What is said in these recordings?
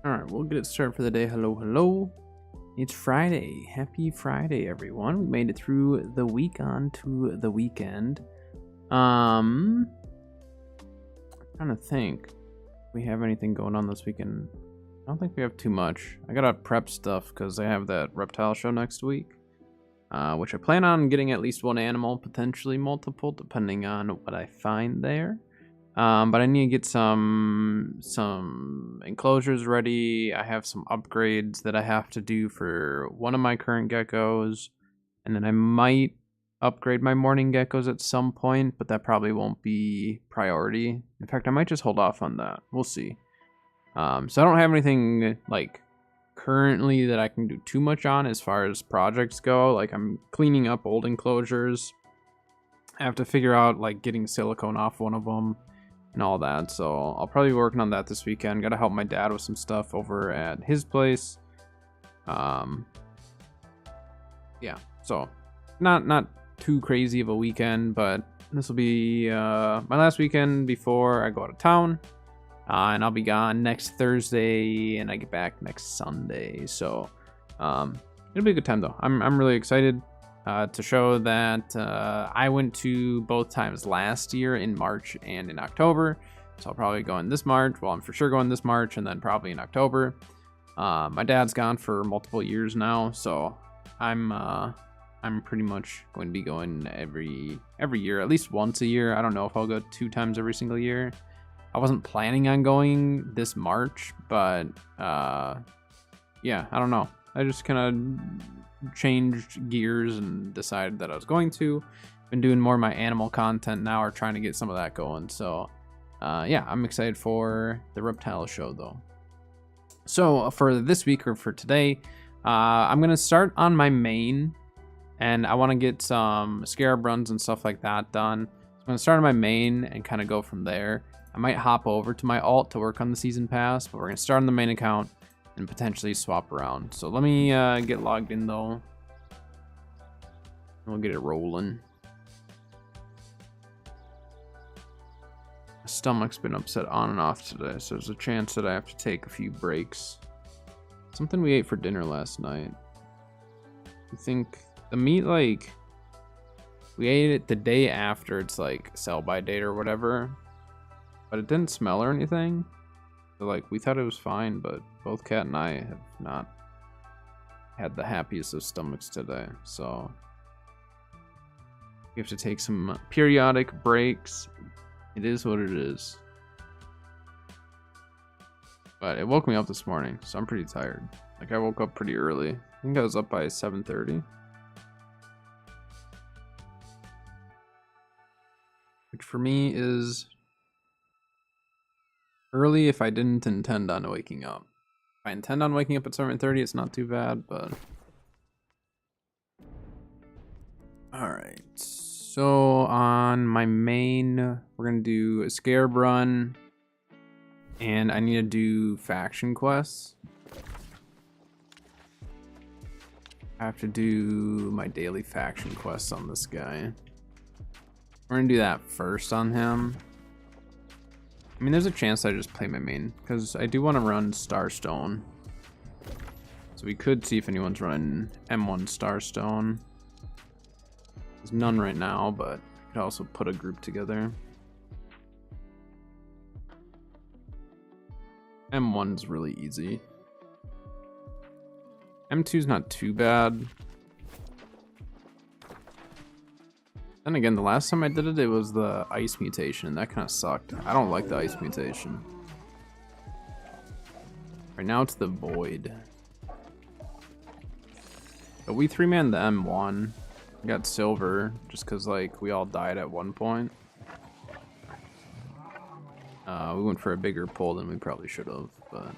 All right, we'll get it started for the day. Hello, hello. It's Friday. Happy Friday, everyone. We made it through the week on to the weekend. I'm trying to think if we have anything going on this weekend. I don't think we have too much. I gotta prep stuff because I have that reptile show next week, which I plan on getting at least one animal, potentially multiple, depending on what I find there. But I need to get some enclosures ready. I have some upgrades that I have to do for one of my current geckos, and then I might upgrade my morning geckos at some point, but that probably won't be priority. In fact, I might just hold off on that. We'll see. So I don't have anything like currently that I can do too much on as far as projects go. Like I'm cleaning up old enclosures. I have to figure out like getting silicone off one of them and all that, so I'll probably be working on that this weekend. Gotta help my dad with some stuff over at his place. Yeah, so not too crazy of a weekend, but this will be my last weekend before I go out of town, and I'll be gone next Thursday, and I get back next Sunday. So it'll be a good time though. I'm really excited to show that I went to both times last year in March and in October. So I'll probably go in this March. Well, I'm for sure going this March and then probably in October. My dad's gone for multiple years now, so I'm pretty much going to be going every year, at least once a year. I don't know if I'll go 2 times every single year. I wasn't planning on going this March, but yeah, I don't know. I just kind of changed gears and decided that I was going to. Been doing more of my animal content now, or trying to get some of that going. So yeah, I'm excited for the reptile show though. So for this week, or for today, I'm gonna start on my main, and I want to get some scarab runs and stuff like that done. So I'm gonna start on my main and kind of go from there. I might hop over to my alt to work on the season pass, but we're gonna start on the main account and potentially swap around. So let me get logged in though. We'll get it rolling. My stomach's been upset on and off today, so there's a chance that I have to take a few breaks. Something we ate for dinner last night. I think the meat, like, we ate it the day after it's like sell by date or whatever, but it didn't smell or anything. So like we thought it was fine, but both Kat and I have not had the happiest of stomachs today. So we have to take some periodic breaks. It is what it is. But it woke me up this morning, so I'm pretty tired. Like I woke up pretty early. I think I was up by 7:30. Which for me is early if I didn't intend on waking up. If I intend on waking up at 7:30, it's not too bad, but... Alright, so on my main, we're gonna do a scarab run, and I need to do faction quests. I have to do my daily faction quests on this guy. We're gonna do that first on him. I mean, there's a chance I just play my main, because I do want to run Starstone. So we could see if anyone's running M1 Starstone. There's none right now, but we could also put a group together. M1's really easy. M2's not too bad. Then again, the last time I did it, it was the ice mutation, and that kind of sucked. I don't like the ice mutation. Right now it's the void. But we 3-manned the M1. We got silver, just because like we all died at one point. We went for a bigger pull than we probably should have, but...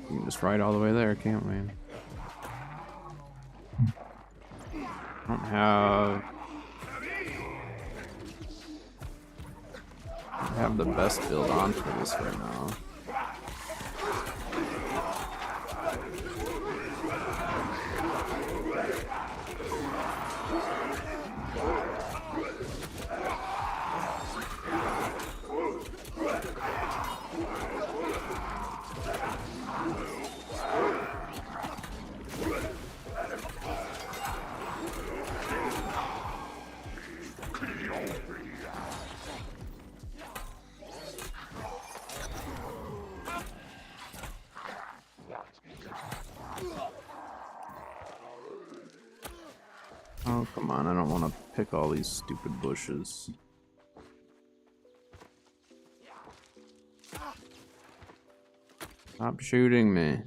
We can just ride all the way there, can't we? I don't have... have the best build on for this right now. Oh, come on, I don't want to pick all these stupid bushes. Stop shooting me.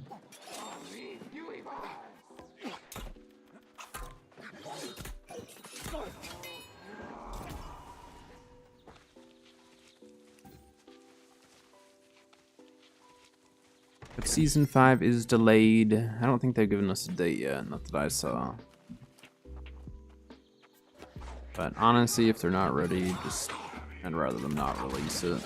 But Season 5 is delayed. I don't think they've given us a date yet, not that I saw. But honestly, if they're not ready, I'd rather them not release it.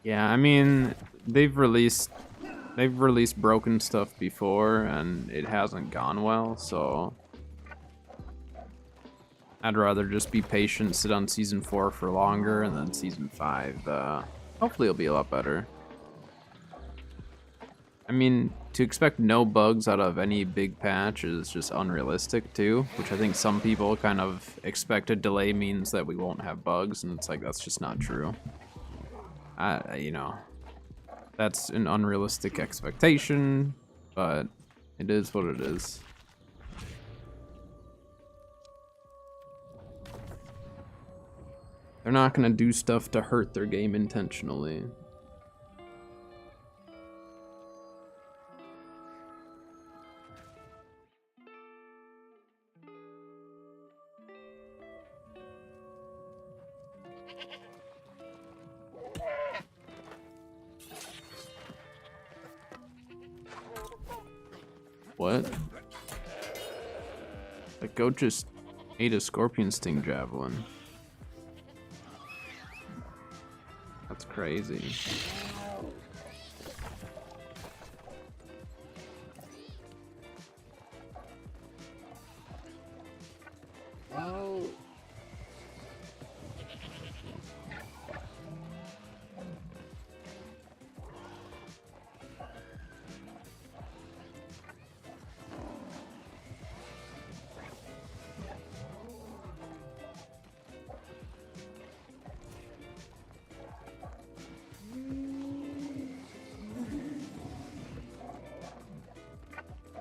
Yeah, I mean, they've released broken stuff before and it hasn't gone well, so I'd rather just be patient, sit on Season 4 for longer, and then Season 5, hopefully it'll be a lot better. I mean, to expect no bugs out of any big patch is just unrealistic too, which I think some people kind of expect a delay means that we won't have bugs, and it's like, that's just not true. You know, that's an unrealistic expectation, but it is what it is. They're not gonna do stuff to hurt their game intentionally. What? The goat just ate a scorpion sting javelin. That's crazy.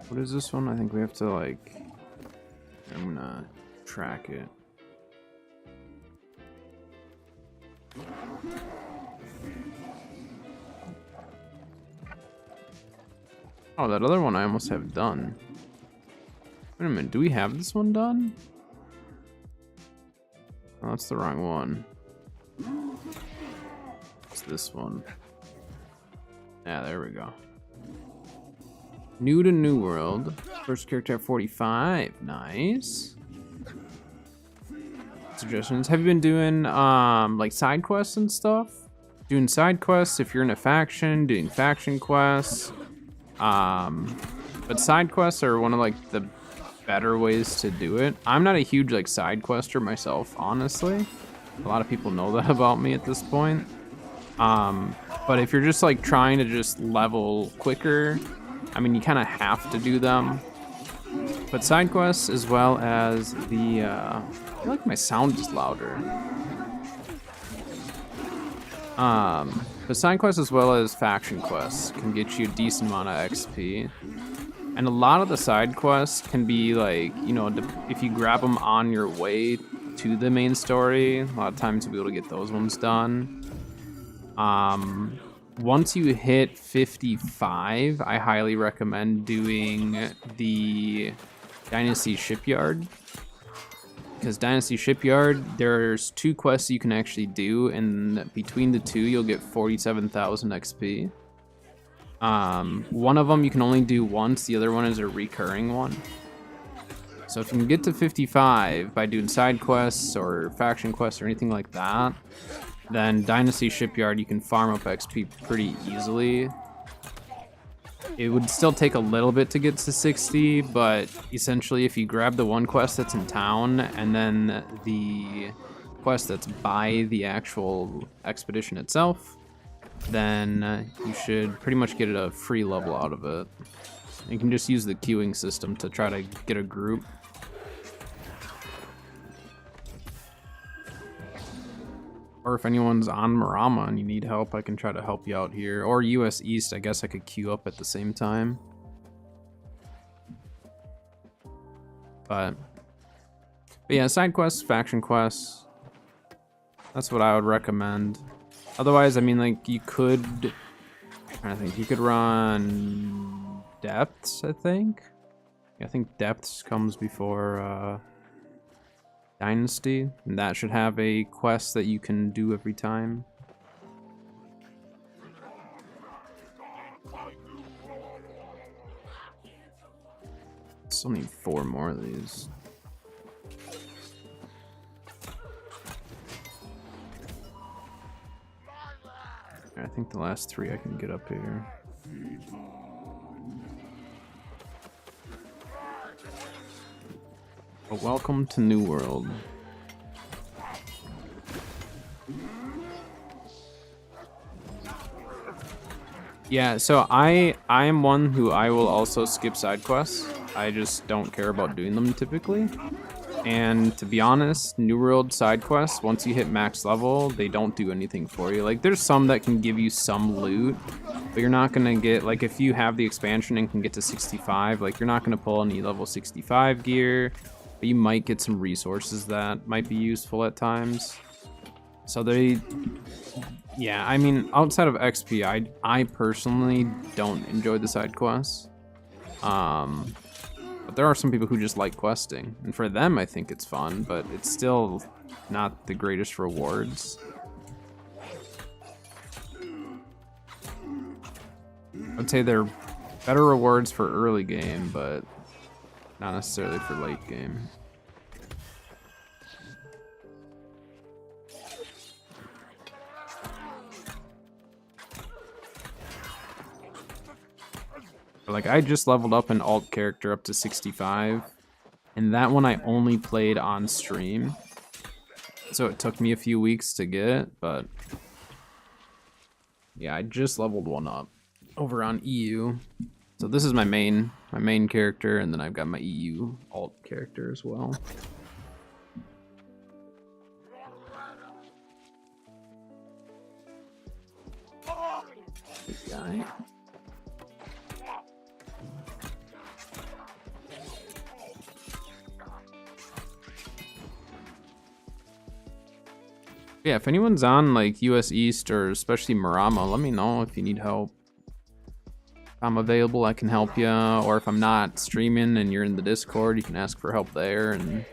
What is this one? I think we have to, like, I'm gonna track it. Oh, that other one I almost have done. Wait a minute, do we have this one done? Oh, that's the wrong one. It's this one. Yeah, there we go. New to New World. First character at 45. Nice. Suggestions. Have you been doing like side quests and stuff? Doing side quests if you're in a faction, doing faction quests. But side quests are one of like the better ways to do it. I'm not a huge like side quester myself, honestly. A lot of people know that about me at this point. But if you're just like trying to just level quicker, I mean, you kind of have to do them. But side quests as well as the, I feel like my sound is louder. But side quests as well as faction quests can get you a decent amount of XP. And a lot of the side quests can be like, you know, if you grab them on your way to the main story. A lot of times you'll be able to get those ones done. Once you hit 55, I highly recommend doing the Dynasty Shipyard. Because Dynasty Shipyard, there's 2 quests you can actually do, and between the 2, you'll get 47,000 XP. One of them you can only do once, the other one is a recurring one. So if you can get to 55 by doing side quests or faction quests or anything like that, then Dynasty Shipyard you can farm up XP pretty easily. It would still take a little bit to get to 60, but essentially if you grab the one quest that's in town and then the quest that's by the actual expedition itself, then you should pretty much get a free level out of it. You can just use the queuing system to try to get a group. Or if anyone's on Marama and you need help, I can try to help you out here. Or US East, I guess I could queue up at the same time. But yeah, side quests, faction quests. That's what I would recommend. Otherwise, I mean, like, you could... I think you could run Depths, I think? Yeah, I think Depths comes before... Dynasty, and that should have a quest that you can do every time. Still need 4 more of these. I think the last 3 I can get up here. Welcome to New World. Yeah, so I am one who I will also skip side quests. I just don't care about doing them typically. And to be honest, New World side quests, once you hit max level, they don't do anything for you. Like, there's some that can give you some loot, but you're not gonna get, like, if you have the expansion and can get to 65, like, you're not gonna pull any level 65 gear. But you might get some resources that might be useful at times. So yeah, I mean, outside of XP, I personally don't enjoy the side quests. But there are some people who just like questing, and for them, I think it's fun, but it's still not the greatest rewards. I'd say they're better rewards for early game, but not necessarily for late game. Like, I just leveled up an alt character up to 65, and that one I only played on stream. So it took me a few weeks to get it, but yeah, I just leveled one up over on EU. So this is my main character, and then I've got my EU alt character as well. Good guy. Yeah, if anyone's on like US East or especially Marama, let me know if you need help. I'm available, I can help you, or if I'm not streaming and you're in the Discord, you can ask for help there, and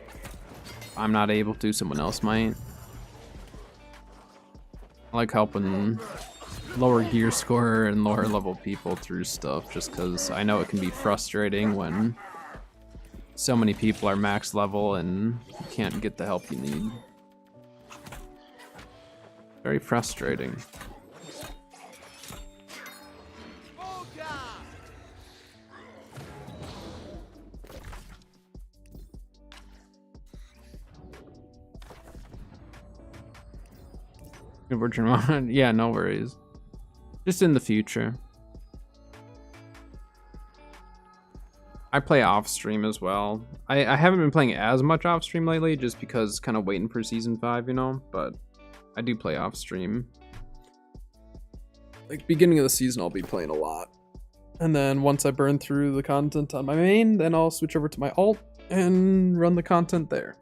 if I'm not able to, someone else might. I like helping lower gear score and lower level people through stuff, just because I know it can be frustrating when so many people are max level and you can't get the help you need. Very frustrating. Yeah, no worries. Just in the future. I play off stream as well. I haven't been playing as much off stream lately just because kind of waiting for season 5, you know, but I do play off stream. Like, beginning of the season I'll be playing a lot. And then once I burn through the content on my main, then I'll switch over to my alt and run the content there.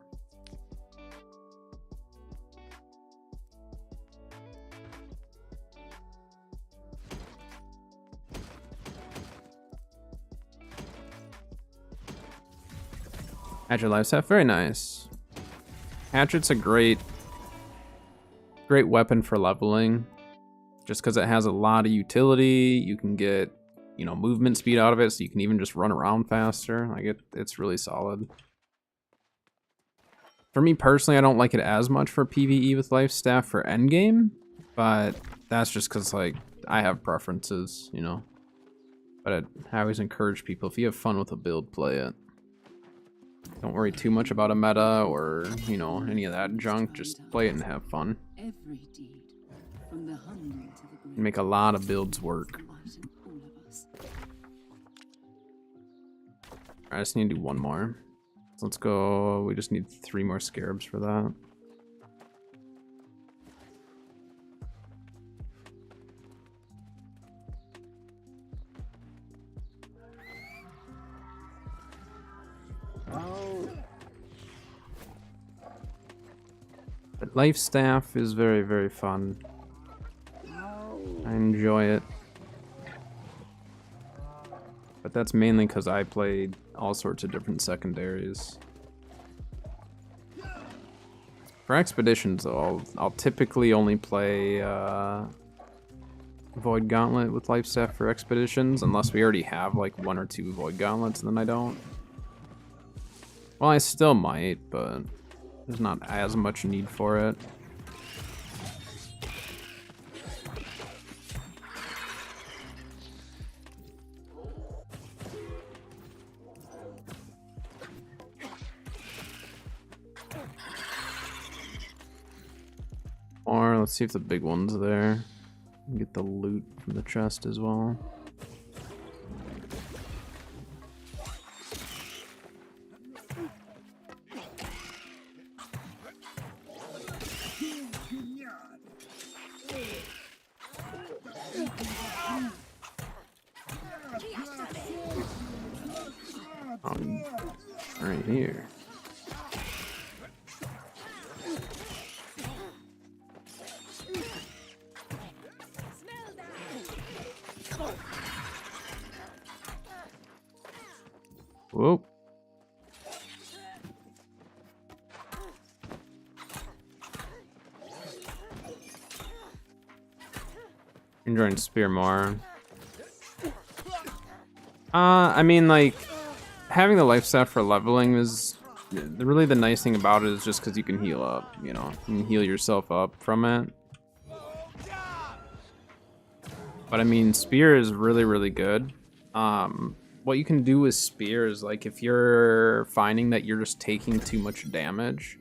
Hatchet life staff, very nice. Hatchet's a great weapon for leveling, just because it has a lot of utility. You can get, you know, movement speed out of it, so you can even just run around faster. Like it's really solid. For me personally, I don't like it as much for PvE with life staff for endgame, but that's just because like I have preferences, you know. But I always encourage people, if you have fun with a build, play it. Don't worry too much about a meta or, you know, any of that junk. Just play it and have fun. Every deed, from the humble to the great, Make a lot of builds work. I just need to do one more. So let's go. We just need 3 more scarabs for that. But life staff is very, very fun. I enjoy it. But that's mainly because I played all sorts of different secondaries. For expeditions, though, I'll typically only play Void Gauntlet with life staff for expeditions, unless we already have like 1 or 2 Void Gauntlets, and then I don't. Well, I still might, but there's not as much need for it. Or let's see if the big one's there. Get the loot from the chest as well. Right here. Whoa. Enjoying spear more. I mean, like, having the life staff for leveling is really the nice thing about it is just because you can heal up, you know, you can heal yourself up from it. But I mean, spear is really, really good. What you can do with spear is, like, if you're finding that you're just taking too much damage,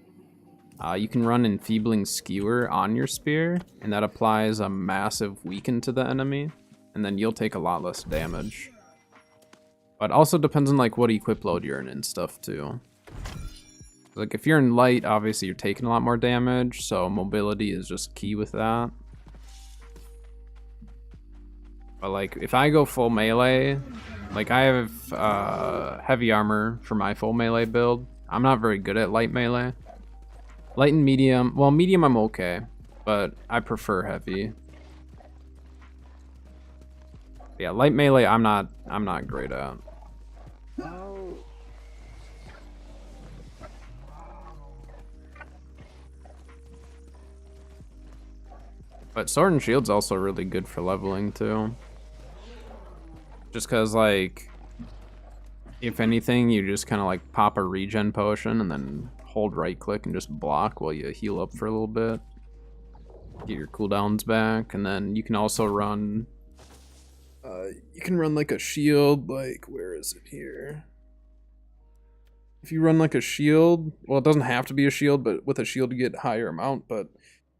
you can run Enfeebling Skewer on your spear, and that applies a massive weaken to the enemy, and then you'll take a lot less damage. But also depends on like what equip load you're in and stuff too. Like if you're in light, obviously you're taking a lot more damage, so mobility is just key with that. But like if I go full melee, like I have heavy armor for my full melee build. I'm not very good at light melee. Light and medium, well medium I'm okay, but I prefer heavy. Yeah, light melee I'm not great at. But Sword and Shield's also really good for leveling too. Just cause like, if anything, you just kind of like pop a regen potion and then hold right click and just block while you heal up for a little bit. Get your cooldowns back, and then you can also run you can run like a shield, like, where is it here? If you run like a shield, well, it doesn't have to be a shield, but with a shield you get a higher amount, but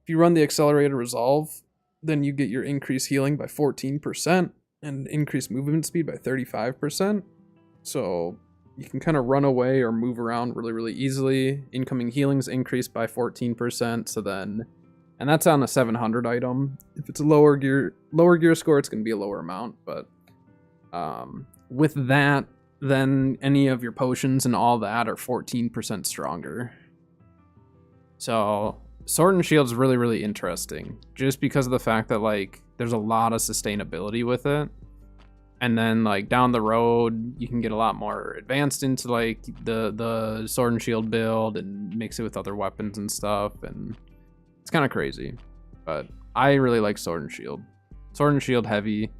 if you run the Accelerated Resolve, then you get your increased healing by 14% and increased movement speed by 35%. So you can kind of run away or move around really, really easily. Incoming healing's increased by 14%, so then, and that's on a 700 item. If it's a lower gear score, it's going to be a lower amount, but with that, then any of your potions and all that are 14% stronger. So Sword and Shield is really, really interesting, just because of the fact that like there's a lot of sustainability with it. And then like down the road, you can get a lot more advanced into like the sword and shield build and mix it with other weapons and stuff, and it's kind of crazy. But I really like sword and shield. Sword and shield heavy.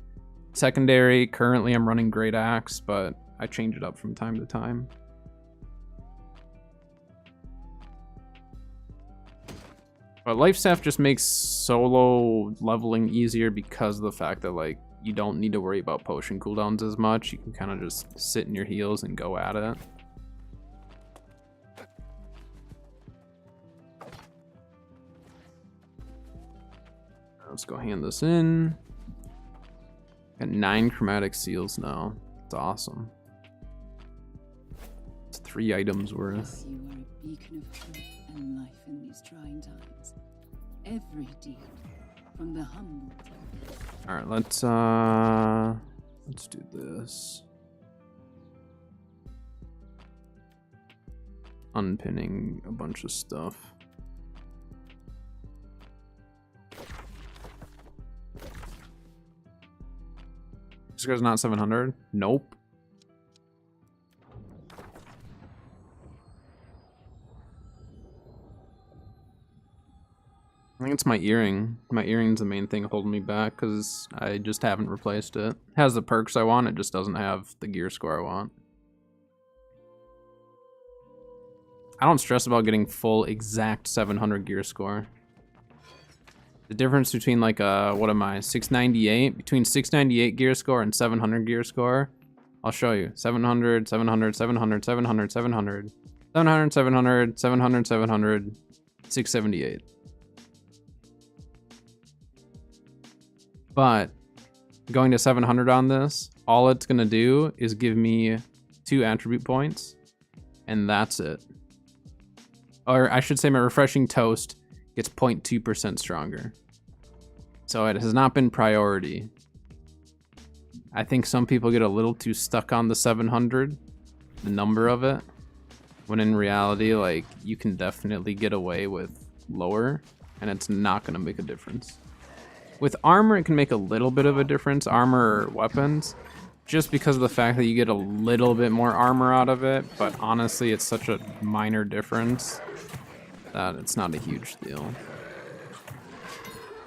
Secondary, currently I'm running Great Axe, but I change it up from time to time. But Life Staff just makes solo leveling easier because of the fact that like you don't need to worry about potion cooldowns as much. You can kind of just sit in your heals and go at it. Let's go hand this in. Got 9 chromatic seals now. It's awesome. It's 3 items worth. Yes, you are a beacon of hope and life in these trying times. Every deed, from the humble. All right, let's do this. Unpinning a bunch of stuff. This guy's not 700. Nope. I think it's my earring. My earring's the main thing holding me back because I just haven't replaced it. It has the perks I want, it just doesn't have the gear score I want. I don't stress about getting full exact 700 gear score. The difference between like what am I, 698? Between 698 gear score and 700 gear score, I'll show you. 700, 700, 700, 700, 700, 700, 700, 700, 700, 678. But going to 700 on this, all it's gonna do is give me 2 attribute points, and that's it. Or I should say my refreshing toast gets 0.2% stronger. So it has not been priority. I think some people get a little too stuck on the 700, the number of it, when in reality, like, you can definitely get away with lower, and it's not gonna make a difference. With armor, it can make a little bit of a difference, armor or weapons, just because of the fact that you get a little bit more armor out of it, but honestly, it's such a minor difference that it's not a huge deal.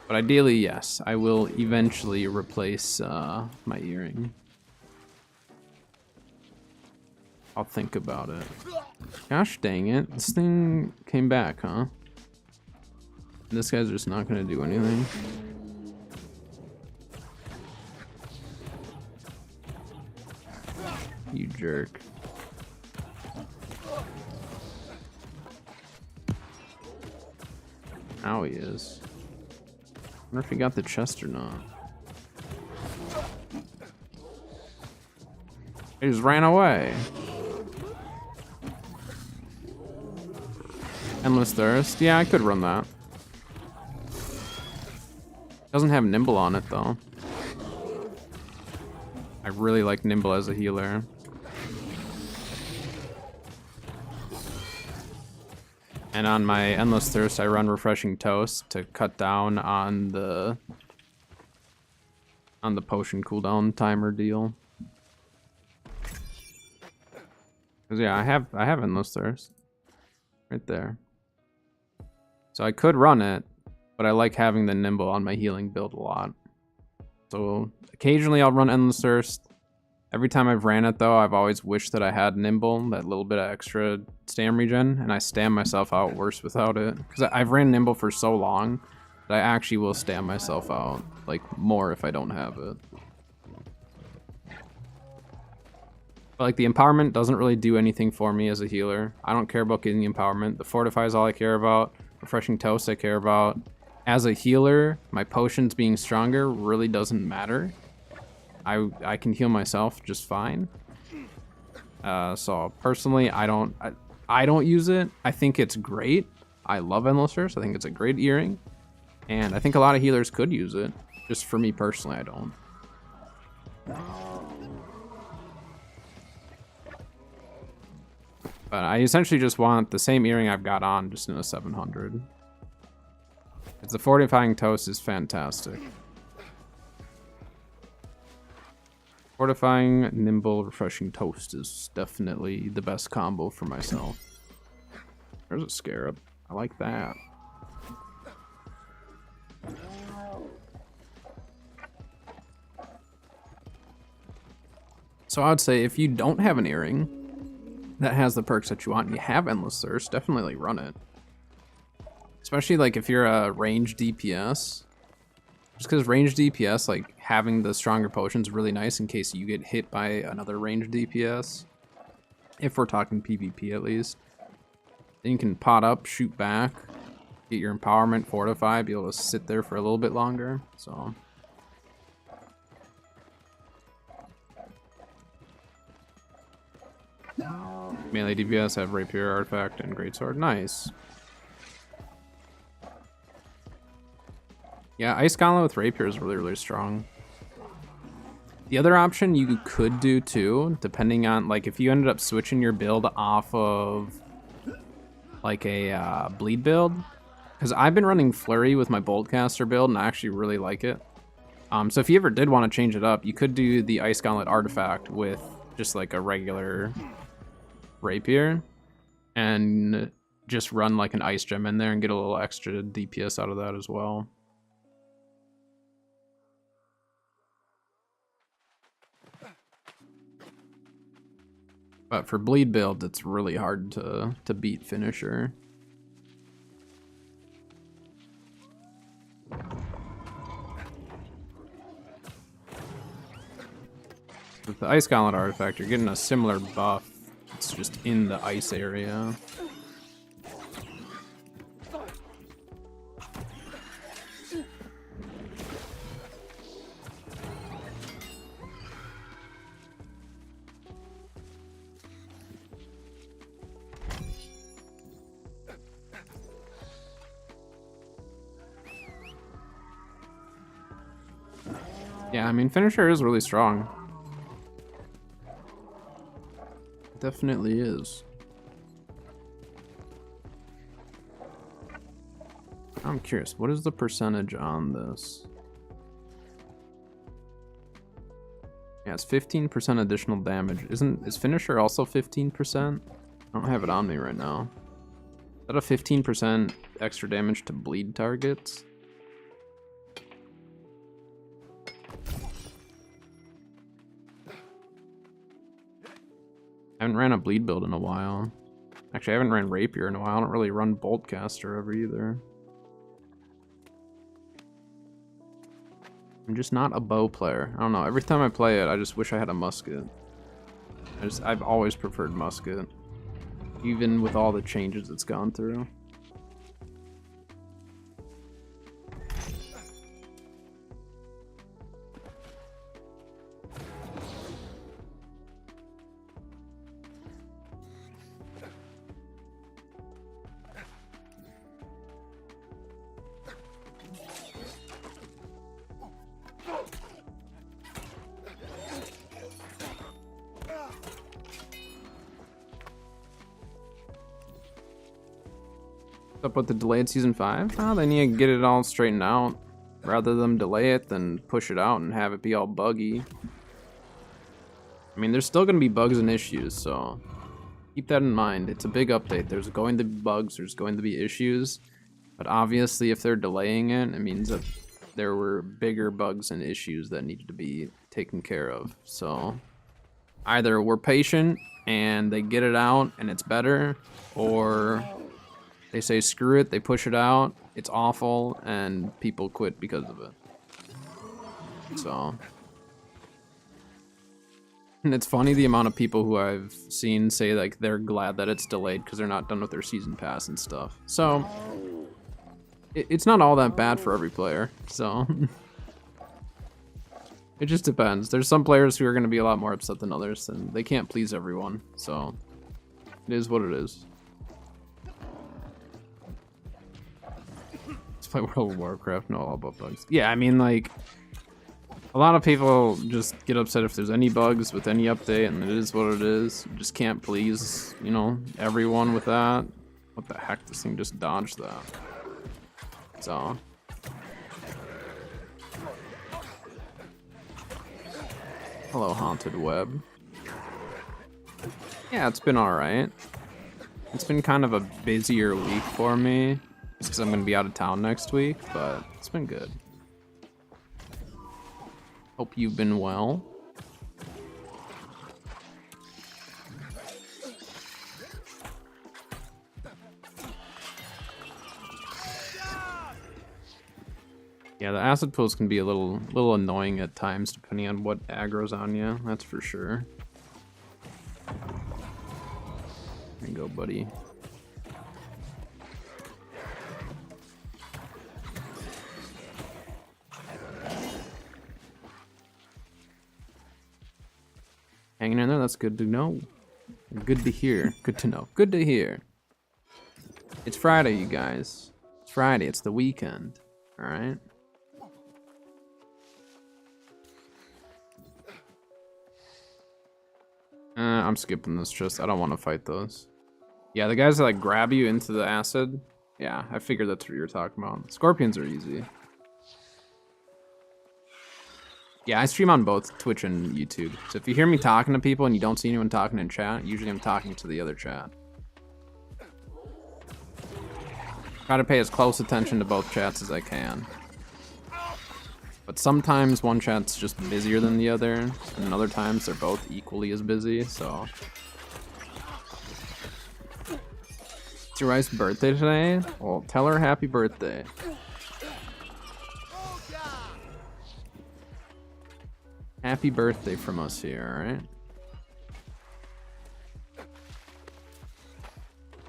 But ideally, yes, I will eventually replace my earring. I'll think about it. Gosh dang it, this thing came back, huh? This guy's just not gonna do anything. You jerk. Now he is. I wonder if he got the chest or not. He just ran away. Endless Thirst. Yeah, I could run that. Doesn't have Nimble on it though. I really like Nimble as a healer. And on my Endless Thirst, I run Refreshing Toast to cut down on the potion cooldown timer deal. Cause yeah, I have Endless Thirst right there. So I could run it, but I like having the Nimble on my healing build a lot. So occasionally I'll run Endless Thirst. Every time I've ran it though, I've always wished that I had Nimble, that little bit of extra stam regen, and I stam myself out worse without it. Because I've ran Nimble for so long that I actually will stam myself out, like, more if I don't have it. But like the empowerment doesn't really do anything for me as a healer. I don't care about getting the empowerment. The fortify is all I care about. Refreshing Toast I care about. As a healer, my potions being stronger really doesn't matter. I can heal myself just fine. So personally, I don't use it. I think it's great. I love Endless Thirst. I think it's a great earring, and I think a lot of healers could use it. Just for me personally, I don't. But I essentially just want the same earring I've got on, just in a 700. It's the Fortifying Toast is fantastic. Fortifying, nimble, refreshing toast is definitely the best combo for myself. There's a scarab. I like that. So I would say if you don't have an earring that has the perks that you want and you have Endless Thirst, definitely like, run it. Especially like if you're a ranged DPS. Just because ranged DPS, like having the stronger potions is really nice in case you get hit by another ranged DPS. If we're talking PvP at least. Then you can pot up, shoot back, get your empowerment, fortify, be able to sit there for a little bit longer. So melee DPS have rapier, artifact, and greatsword. Nice. Yeah, Ice Gauntlet with rapier is really, really strong. The other option you could do too, depending on like if you ended up switching your build off of like a bleed build, because I've been running Flurry with my Boldcaster build and I actually really like it. So if you ever did want to change it up, you could do the Ice Gauntlet artifact with just like a regular rapier and just run like an ice gem in there and get a little extra DPS out of that as well. But for bleed build, it's really hard to beat finisher. With the Ice Gauntlet artifact, you're getting a similar buff. It's just in the ice area. Yeah, I mean, finisher is really strong. It definitely is. I'm curious, what is the percentage on this? Yeah, it's 15% additional damage. Is finisher also 15%? I don't have it on me right now. Is that a 15% extra damage to bleed targets? I haven't ran a bleed build in a while. Actually, I haven't ran rapier in a while. I don't really run Boltcaster ever either. I'm just not a bow player. I don't know. Every time I play it, I just wish I had a musket. I've always preferred musket, even with all the changes it's gone through. Up with the delayed season 5? Oh, they need to get it all straightened out. Rather than delay it than push it out and have it be all buggy. I mean, there's still going to be bugs and issues, so keep that in mind. It's a big update. There's going to be bugs, there's going to be issues. But obviously, if they're delaying it, it means that there were bigger bugs and issues that needed to be taken care of. So either we're patient and they get it out and it's better, or they say screw it, they push it out, it's awful, and people quit because of it. So, and it's funny the amount of people who I've seen say like they're glad that it's delayed because they're not done with their season pass and stuff. So it's not all that bad for every player. So it just depends. There's some players who are going to be a lot more upset than others, and they can't please everyone. So it is what it is. Play World of Warcraft, know all about bugs. Yeah, I mean, like, a lot of people just get upset if there's any bugs with any update, and it is what it is. You just can't please, you know, everyone with that. What the heck? This thing just dodged that. So. Hello, Haunted Web. Yeah, it's been alright. It's been kind of a busier week for me, just because I'm going to be out of town next week, but it's been good. Hope you've been well. Yeah, the acid pools can be a little annoying at times, depending on what aggro's on you. That's for sure. There you go, buddy. Hanging in there, that's good to know. Good to hear. Good to know. Good to hear. It's Friday, you guys. It's Friday. It's the weekend. Alright? I'm skipping this just. I don't want to fight those. Yeah, the guys that like grab you into the acid. Yeah, I figured that's what you were talking about. Scorpions are easy. Yeah, I stream on both Twitch and YouTube. So if you hear me talking to people and you don't see anyone talking in chat, usually I'm talking to the other chat. Try to pay as close attention to both chats as I can. But sometimes one chat's just busier than the other, and other times they're both equally as busy, so. It's your wife's birthday today? Well, tell her happy birthday. Happy birthday from us here, alright?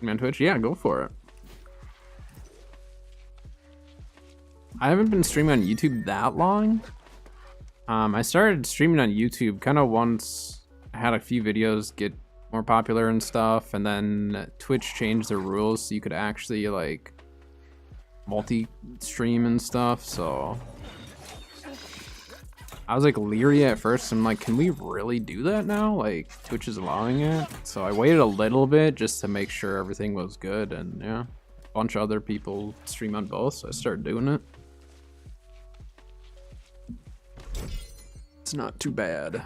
You on Twitch? Yeah, go for it. I haven't been streaming on YouTube that long. I started streaming on YouTube kind of once I had a few videos get more popular and stuff, and then Twitch changed their rules so you could actually like multi-stream and stuff, so I was like leery at first. I'm like, can we really do that now? Like, Twitch is allowing it. So I waited a little bit just to make sure everything was good, and yeah, a bunch of other people stream on both, so I started doing it. It's not too bad.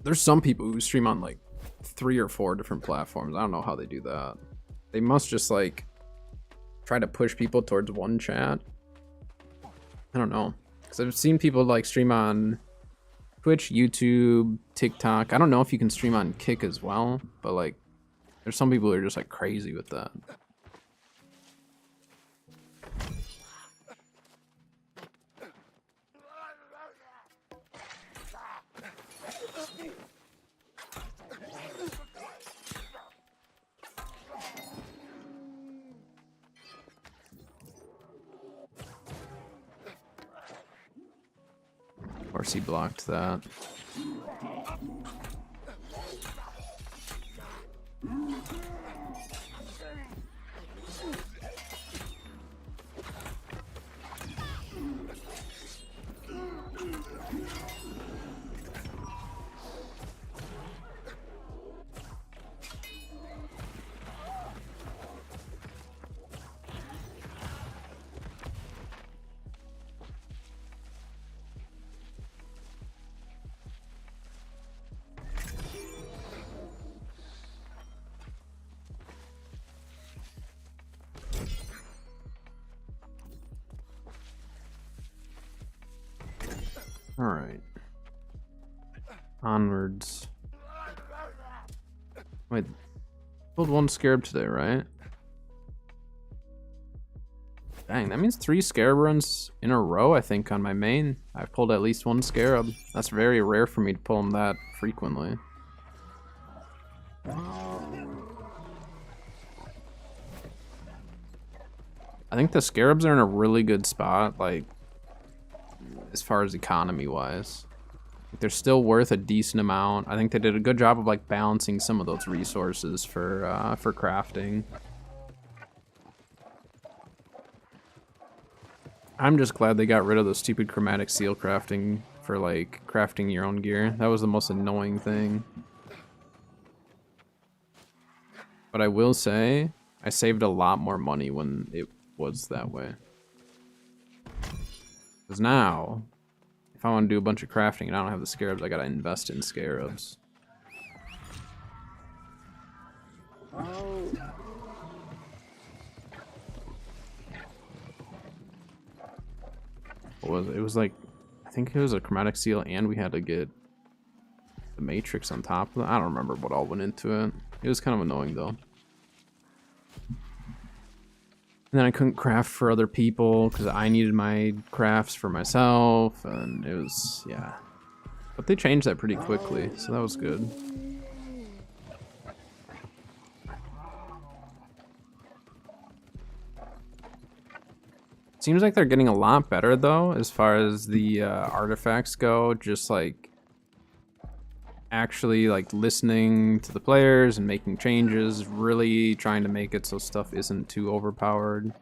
There's some people who stream on like 3 or 4 different platforms. I don't know how they do that. They must just like try to push people towards one chat. I don't know. Because I've seen people like stream on Twitch, YouTube, TikTok. I don't know if you can stream on Kick as well, but like there's some people who are just like crazy with that. Of course he blocked that. All right. Onwards. Wait, pulled 1 scarab today, right? Dang, that means 3 scarab runs in a row, I think, on my main. I've pulled at least 1 scarab. That's very rare for me to pull them that frequently. I think the scarabs are in a really good spot, like, as far as economy-wise. They're still worth a decent amount. I think they did a good job of like balancing some of those resources for crafting. I'm just glad they got rid of the stupid chromatic seal crafting for like crafting your own gear. That was the most annoying thing. But I will say, I saved a lot more money when it was that way. Because now, if I want to do a bunch of crafting and I don't have the scarabs, I gotta invest in scarabs. What was it? It was like, I think it was a chromatic seal, and we had to get the matrix on top of it. I don't remember what all went into it. It was kind of annoying though. And then I couldn't craft for other people because I needed my crafts for myself, and it was, yeah. But they changed that pretty quickly, so that was good. Seems like they're getting a lot better though, as far as the artifacts go. Just like actually like listening to the players and making changes, really trying to make it so stuff isn't too overpowered.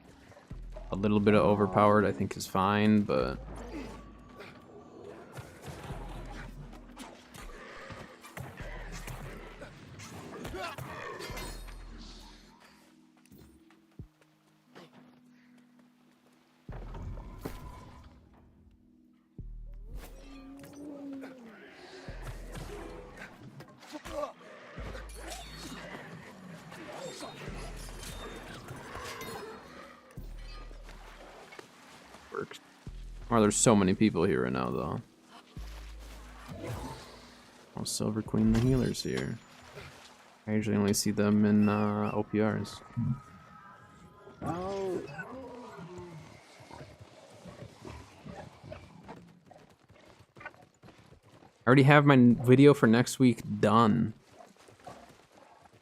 A little bit of overpowered I think is fine, but works. Oh, there's so many people here right now though. Oh, Silver Queen the healer's here. I usually only see them in OPRs. I already have my video for next week done.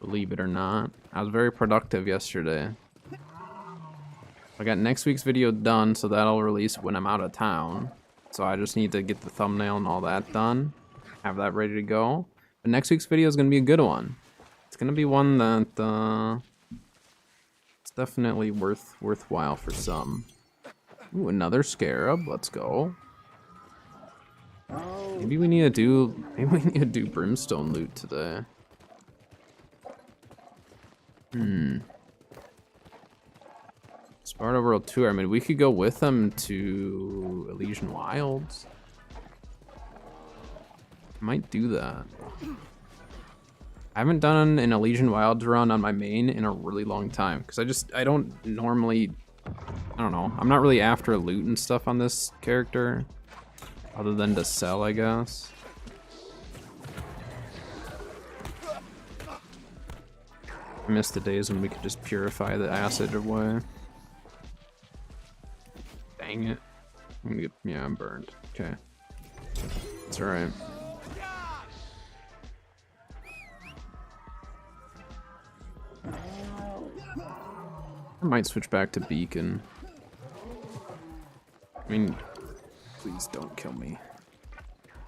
Believe it or not. I was very productive yesterday. I got next week's video done, so that'll release when I'm out of town. So I just need to get the thumbnail and all that done. Have that ready to go. But next week's video is going to be a good one. It's going to be one that it's definitely worthwhile for some. Ooh, another scarab. Let's go. Maybe we need to do brimstone loot today. Sparta World Tour. I mean, we could go with them to Elysian Wilds. Might do that. I haven't done an Elysian Wilds run on my main in a really long time because I don't normally, I don't know. I'm not really after loot and stuff on this character. Other than to sell, I guess. I miss the days when we could just purify the acid away. Dang it. Yeah, I'm burned. Okay. It's alright. I might switch back to Beacon. I mean, please don't kill me.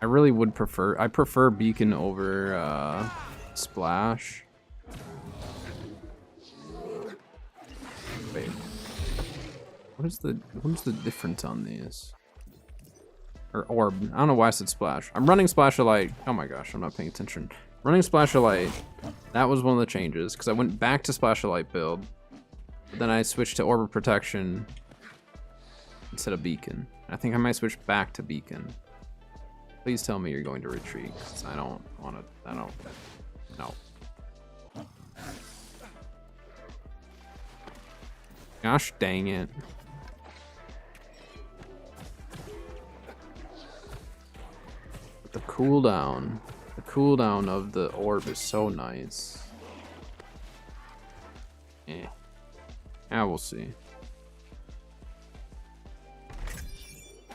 I really would prefer, I prefer Beacon over Splash. Wait. What is the difference on these? Or Orb. I don't know why I said Splash. I'm running Splash of Light. Oh my gosh, I'm not paying attention. Running Splash of Light. That was one of the changes, because I went back to Splash of Light build. But then I switched to Orb of Protection instead of Beacon. I think I might switch back to Beacon. Please tell me you're going to retreat, because I don't want to, I don't, no. Gosh dang it. The cooldown of the orb is so nice. Eh. Yeah, we'll see.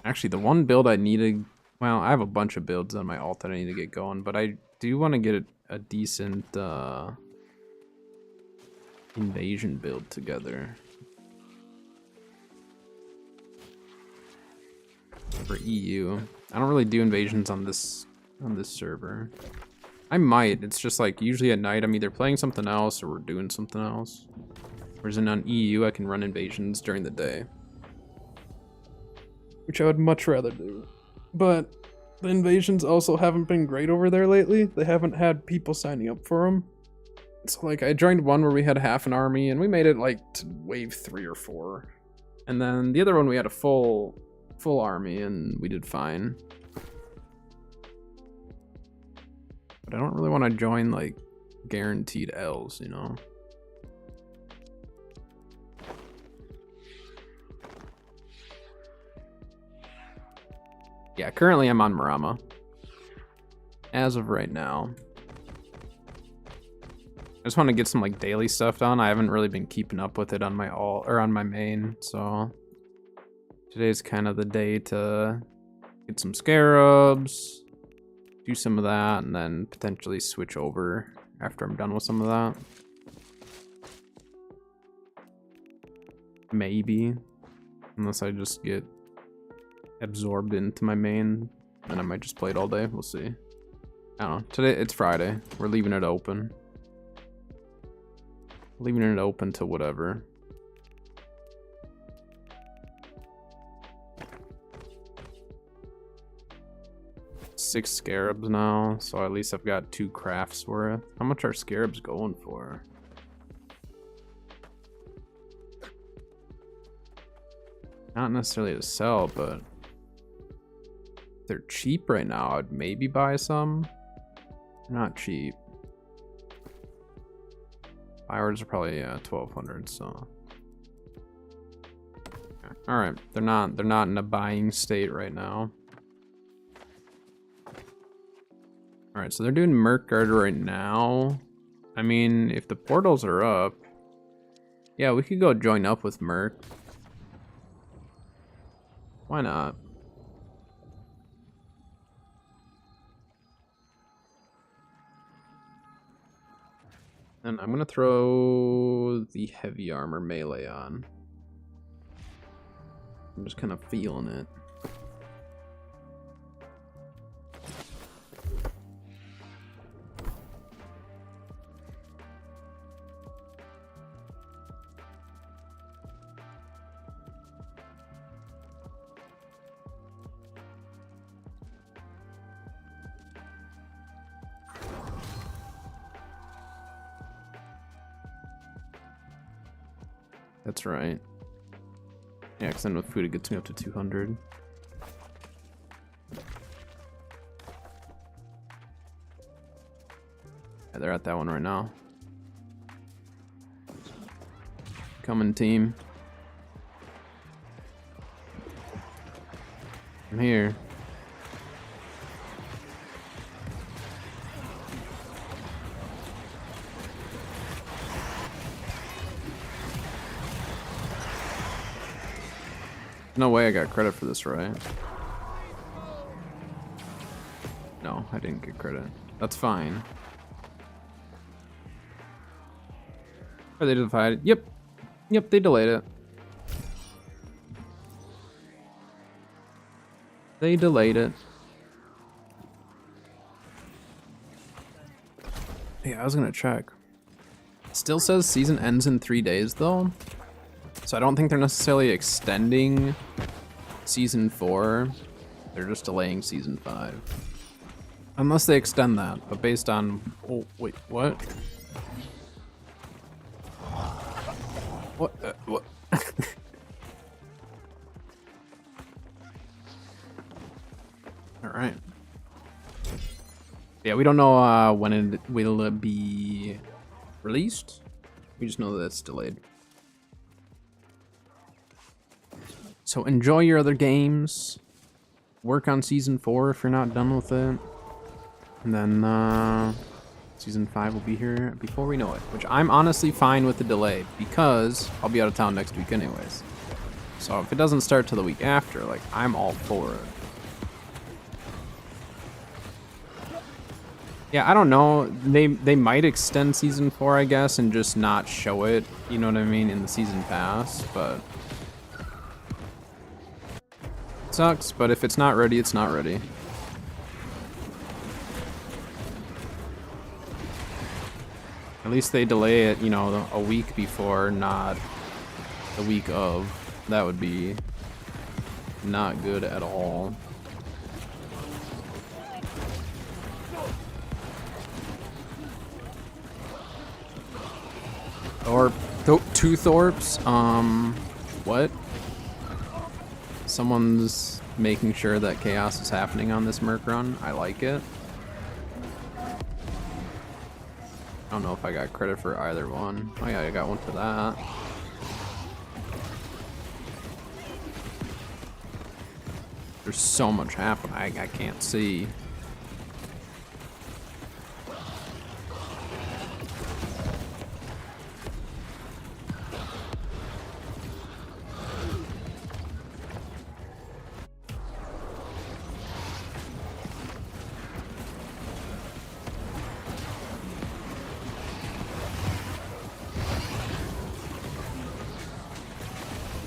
Actually, the one build I needed, well, I have a bunch of builds on my alt that I need to get going, but I do want to get a decent invasion build together. For EU. I don't really do invasions on this server. I might. It's just like usually at night I'm either playing something else or we're doing something else. Whereas on EU I can run invasions during the day. Which I would much rather do. But the invasions also haven't been great over there lately. They haven't had people signing up for them. So like I joined one where we had half an army and we made it like to wave 3 or 4. And then the other one we had a full full army and we did fine. But I don't really want to join like guaranteed L's, you know? Yeah, currently I'm on Marama. As of right now. I just want to get some like daily stuff done. I haven't really been keeping up with it on my on my main, so today's kind of the day to get some scarabs, do some of that, and then potentially switch over after I'm done with some of that. Maybe, unless I just get absorbed into my main, then I might just play it all day. We'll see. I don't know. Today it's Friday. We're leaving it open. Leaving it open to whatever. Six scarabs now, so at least I've got 2 crafts worth. How much are scarabs going for? Not necessarily to sell, but if they're cheap right now, I'd maybe buy some. They're not cheap. Fireworks are probably 1200, so okay. All right, they're not in a buying state right now. All right, so they're doing Merkguard right now. I mean, if the portals are up, yeah, we could go join up with Merc. Why not? And I'm gonna throw the heavy armor melee on. I'm just kind of feeling it. That's right. Yeah, because then with food it gets me up to 200. Yeah, they're at that one right now. Coming, team. I'm here. No way I got credit for this, right? No, I didn't get credit. That's fine. Are they divided? Yep. Yep, they delayed it. They delayed it. Yeah, I was gonna check. Still says season ends in 3 days though. So I don't think they're necessarily extending season 4. They're just delaying season 5. Unless they extend that, but based on... Oh, wait, what? What? What? Alright. Yeah, we don't know when it will be released. We just know that it's delayed. So enjoy your other games. Work on season 4 if you're not done with it. And then season 5 will be here before we know it. Which I'm honestly fine with the delay because I'll be out of town next week anyways. So if it doesn't start till the week after, like, I'm all for it. Yeah, I don't know. They might extend season 4, I guess, and just not show it, you know what I mean, in the season pass, but... Sucks, but if it's not ready, it's not ready. At least they delay it, you know, a week before, not the week of. That would be not good at all. Or 2 Thorps, what? someone's making sure that chaos is happening on this Merc run. I like it. I don't know if I got credit for either one. Oh yeah, I got one for that. There's so much happening, I can't see.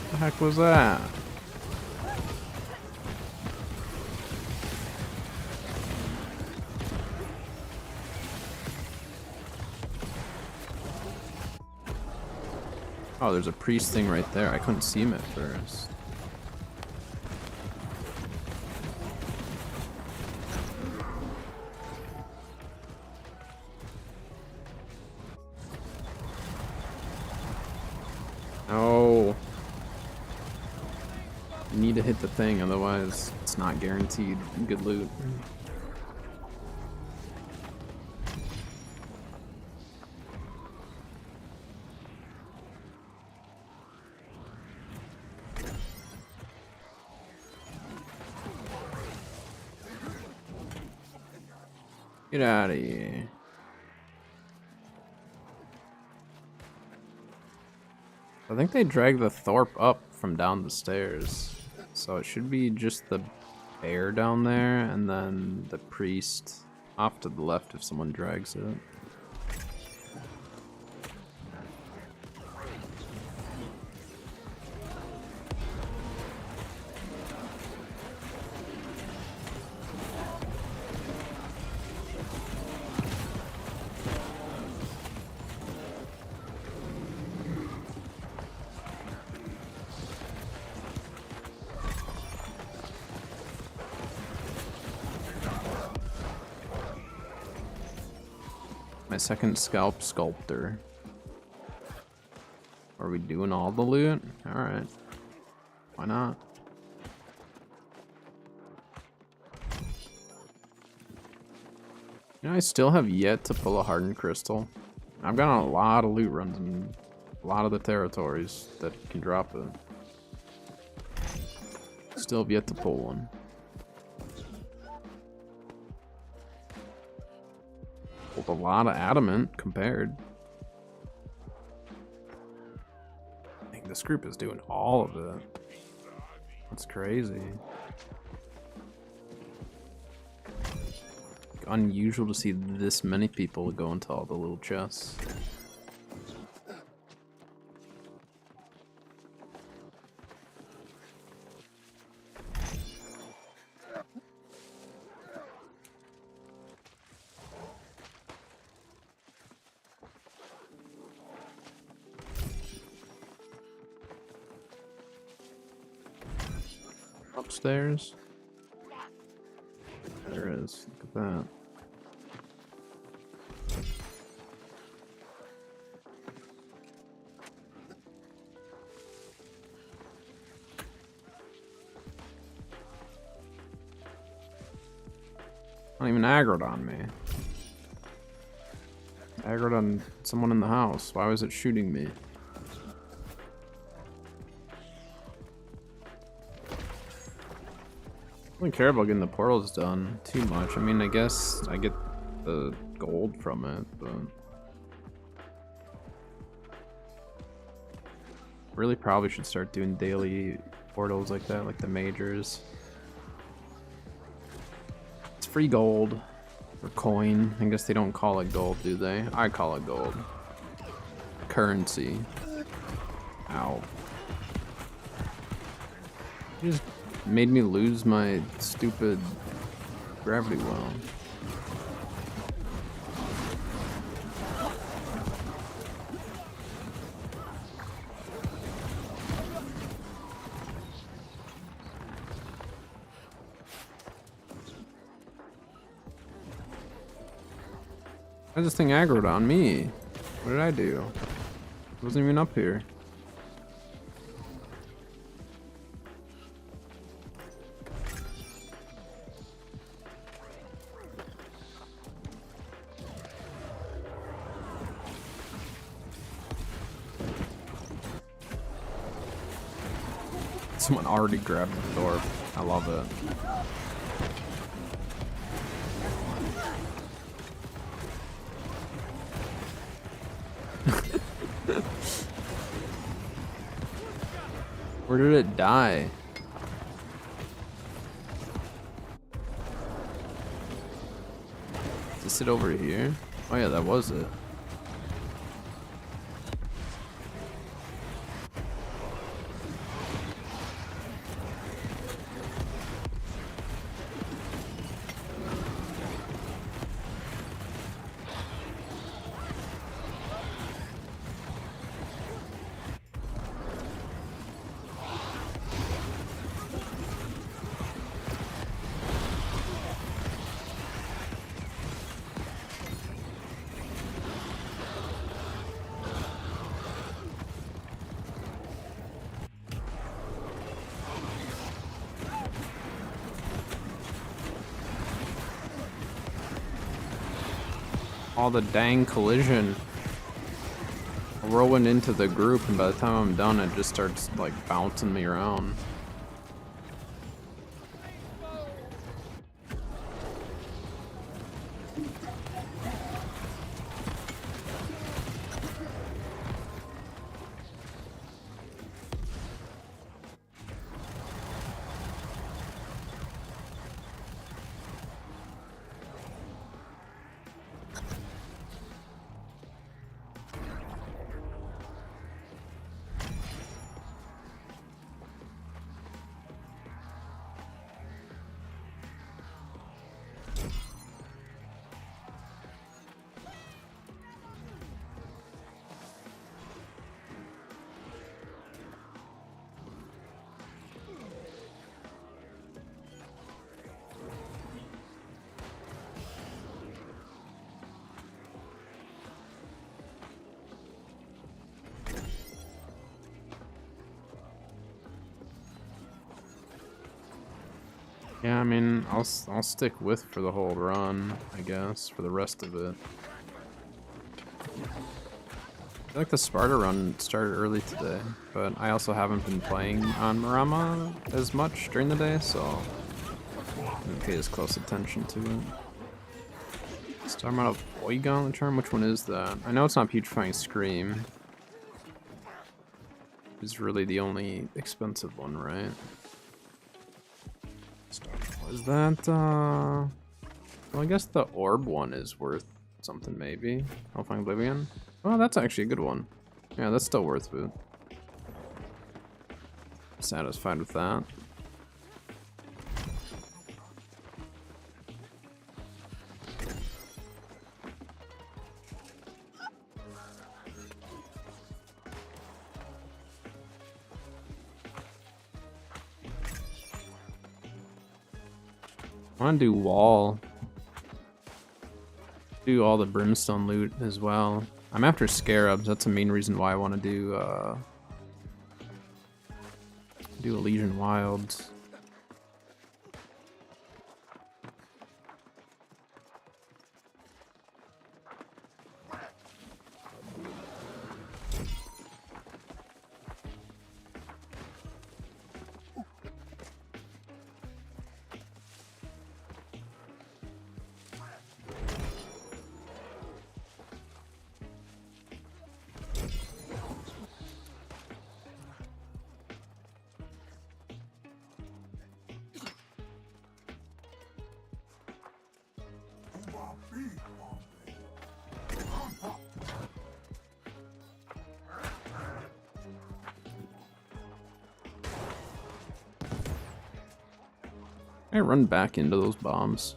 What the heck was that? Oh, there's a priest thing right there. I couldn't see him at first. Oh. You need to hit the thing, otherwise it's not guaranteed good loot. Get out of here. I think they dragged the Thorp up from down the stairs. So it should be just the bear down there and then the priest off to the left if someone drags it. My second scalp sculptor. Are we doing all the loot? Alright. Why not? You know, I still have yet to pull a hardened crystal. I've got a lot of loot runs in a lot of the territories that can drop it. Still have yet to pull one. Pulled a lot of adamant compared. I think this group is doing all of it. That's crazy. Unusual to see this many people go into all the little chests. Upstairs. There is. Look at that. Not even aggroed on me. Aggroed on someone in the house. Why was it shooting me? I don't care about getting the portals done too much. I mean, I guess I get the gold from it, but really probably should start doing daily portals like that, like the majors. It's free gold or coin. I guess they don't call it gold, do they? I call it gold. Currency. Ow. You just made me lose my stupid gravity well. Why is this thing aggroed on me? What did I do? I wasn't even up here. Someone already grabbed the door. I love it. Where did it die? Is it over here? Oh yeah, that was it. All the dang collision. I whirlwind into the group, and by the time I'm done, it just starts like bouncing me around. Yeah, I mean, I'll stick with for the whole run, I guess, for the rest of it. I feel like the Sparta run started early today, but I also haven't been playing on Marama as much during the day, so I didn't pay as close attention to it. Star Model Boy Gauntlet Charm? Which one is that? I know it's not Putrefying Scream. It's really the only expensive one, right? Is that, well, I guess the orb one is worth something, maybe. Hellfang Oblivion? Oh, that's actually a good one. Yeah, that's still worth it. Satisfied with that. I want to do wall. Do all the brimstone loot as well. I'm after scarabs. That's the main reason why I want to do Elysian Wilds. I run back into those bombs.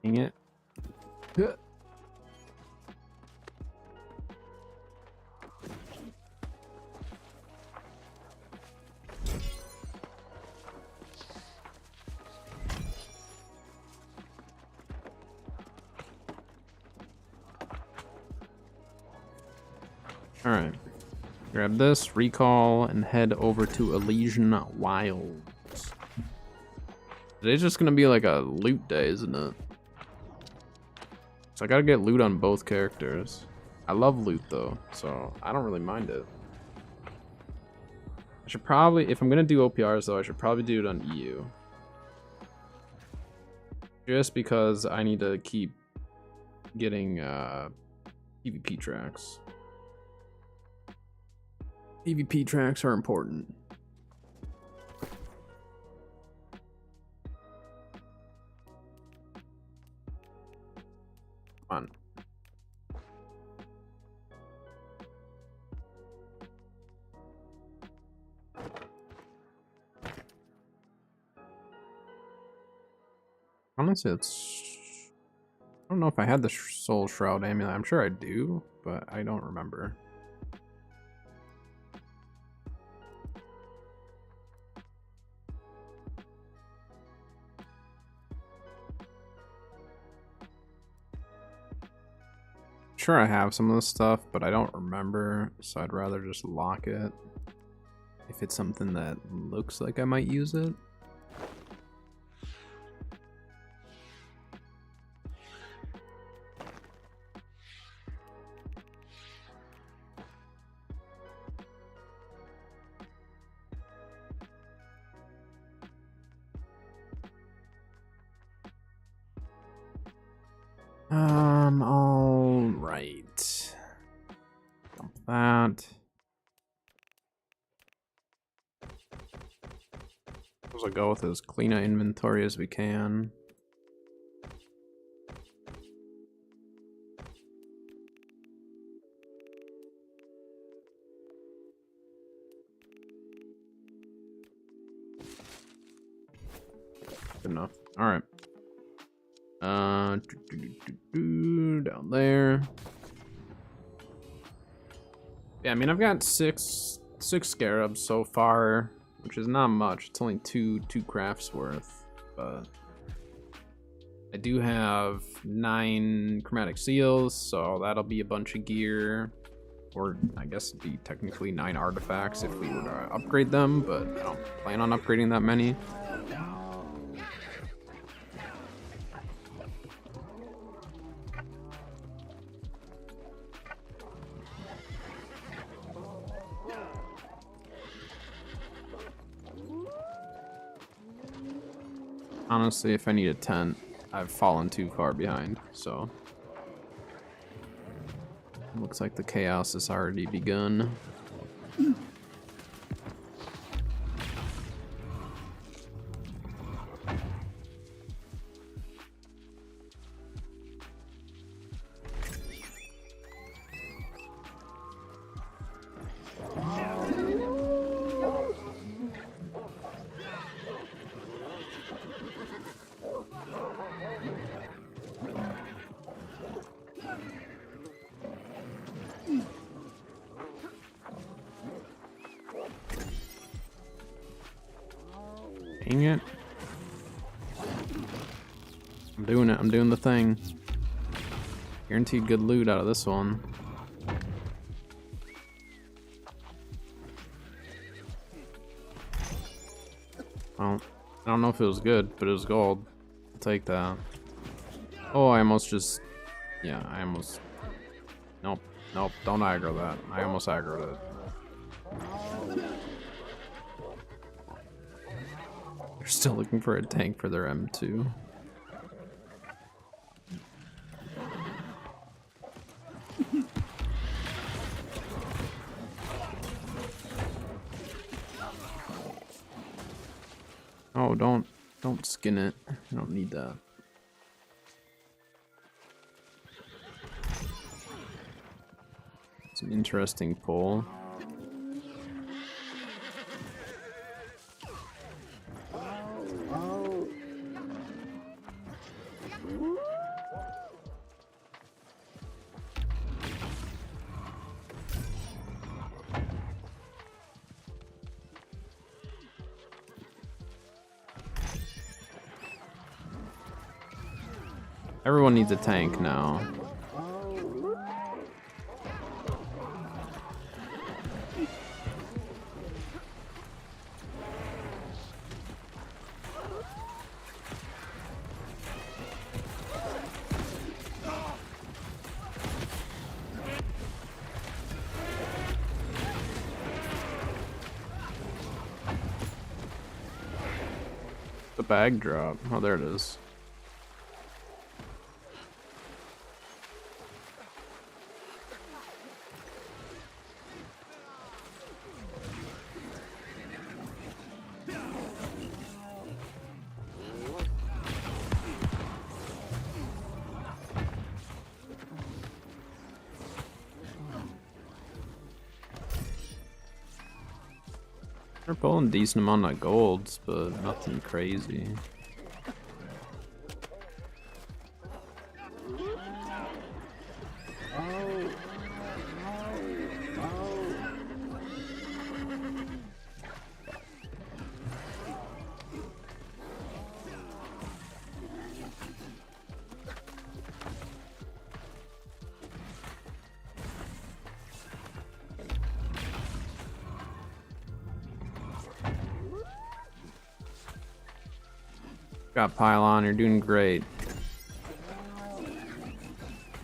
Dang it. Alright. Grab this, recall, and head over to Elysian Wilds. Today's just gonna be like a loot day, isn't it? So I gotta get loot on both characters. I love loot though, so I don't really mind it. I should probably, if I'm gonna do OPRs though, I should probably do it on EU. Just because I need to keep getting PvP tracks. PvP tracks are important. Come on. Honestly, I don't know if I had the Soul Shroud amulet. I'm sure I do, but I don't remember. Sure, I have some of this stuff, but I don't remember, so I'd rather just lock it if it's something that looks like I might use it. All right. Dump that. I'll go with as clean an inventory as we can. Good enough. All right. Down there. Yeah, I mean, I've got six scarabs so far, which is not much. It's only two crafts worth, but I do have 9 chromatic seals, so that'll be a bunch of gear, or I guess it'd be technically 9 artifacts if we were to upgrade them, but I don't plan on upgrading that many. Honestly, if I need a tent, I've fallen too far behind, so. Looks like the chaos has already begun. Dang it. I'm doing it. I'm doing the thing. Guaranteed good loot out of this one. Well, I don't know if it was good, but it was gold. I'll take that. Oh, I almost just... Yeah, I almost... Nope. Nope. Don't aggro that. I almost aggroed it. They're still looking for a tank for their M2. Oh, don't skin it. I don't need that. It's an interesting pull. Everyone needs a tank now. The bag drop. Oh, there it is. They're pulling a decent amount of golds, but nothing crazy. Got pylon, you're doing great.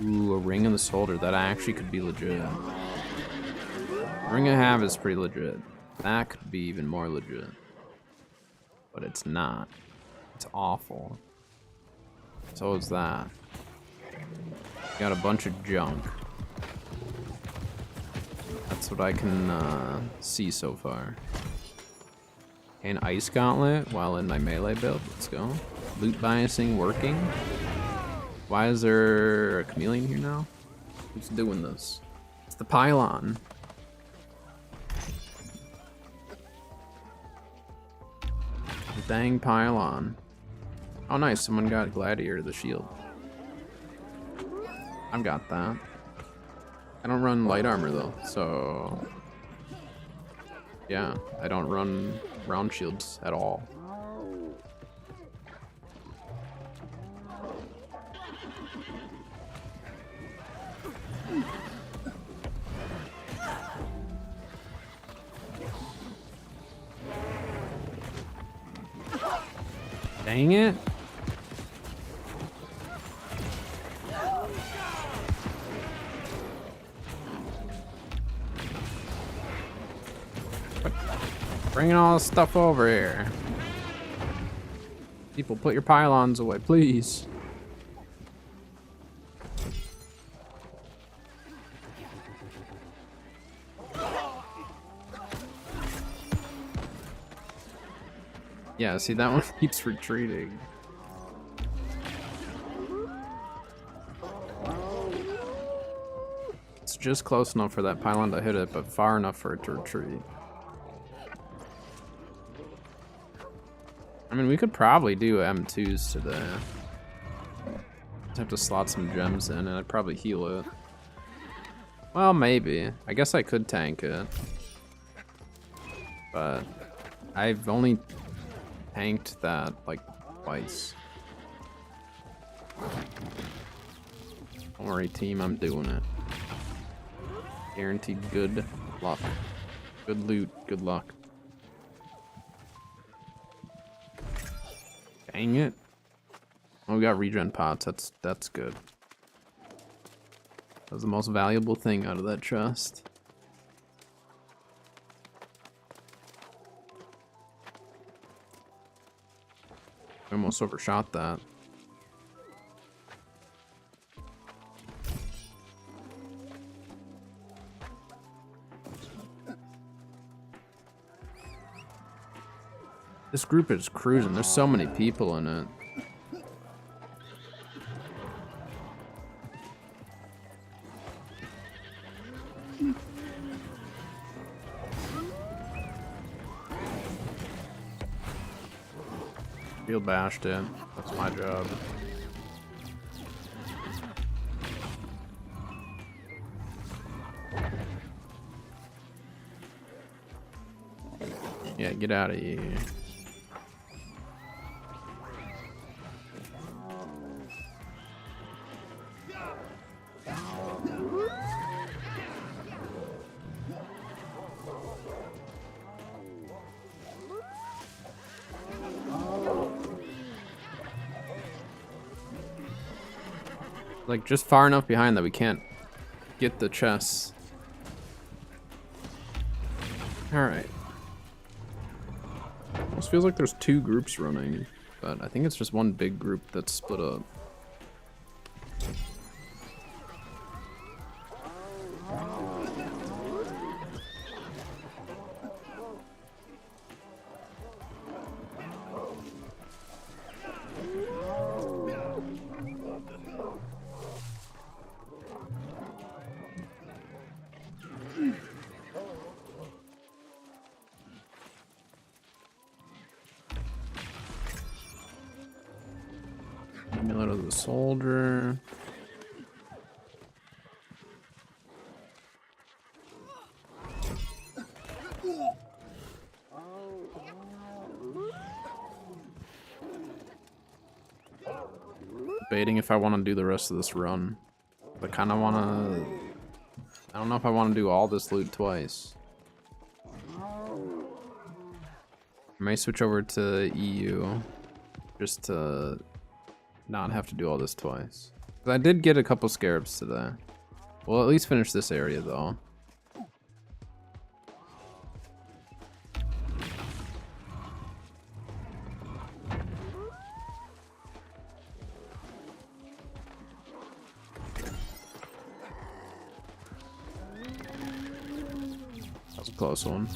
Ooh, a ring in the shoulder. That actually could be legit. Ring I have is pretty legit. That could be even more legit. But it's not. It's awful. So is that. Got a bunch of junk. That's what I can see so far. An ice gauntlet while in my melee build. Let's go. Loot biasing working. Why is there a chameleon here now? Who's doing this? It's the pylon. The dang pylon. Oh nice, someone got Gladiator the shield. I've got that. I don't run light armor though, so yeah, I don't run round shields at all. Dang it. Bringing all this stuff over here. People, put your pylons away, please. Yeah, see, that one keeps retreating. It's just close enough for that pylon to hit it, but far enough for it to retreat. I mean, we could probably do M2s today. Just have to slot some gems in and I'd probably heal it. Well, maybe. I guess I could tank it. But I've only tanked that like twice. Don't worry, team, I'm doing it. Guaranteed good luck. Good loot, good luck. Dang it. Oh, we got regen pots. That's good. That was the most valuable thing out of that chest. I almost overshot that. This group is cruising. There's so many people in it. Field bashed it. That's my job. Yeah, get out of here. Like, just far enough behind that we can't get the chests. Alright. Almost feels like there's two groups running. but I think it's just one big group that's split up. Amulet of the Soldier. Debating if I want to do the rest of this run. I kind of want to... I don't know if I want to do all this loot twice. I may switch over to EU just to not have to do all this twice. 'Cause I did get a couple scarabs today. We'll at least finish this area though. That was a close one.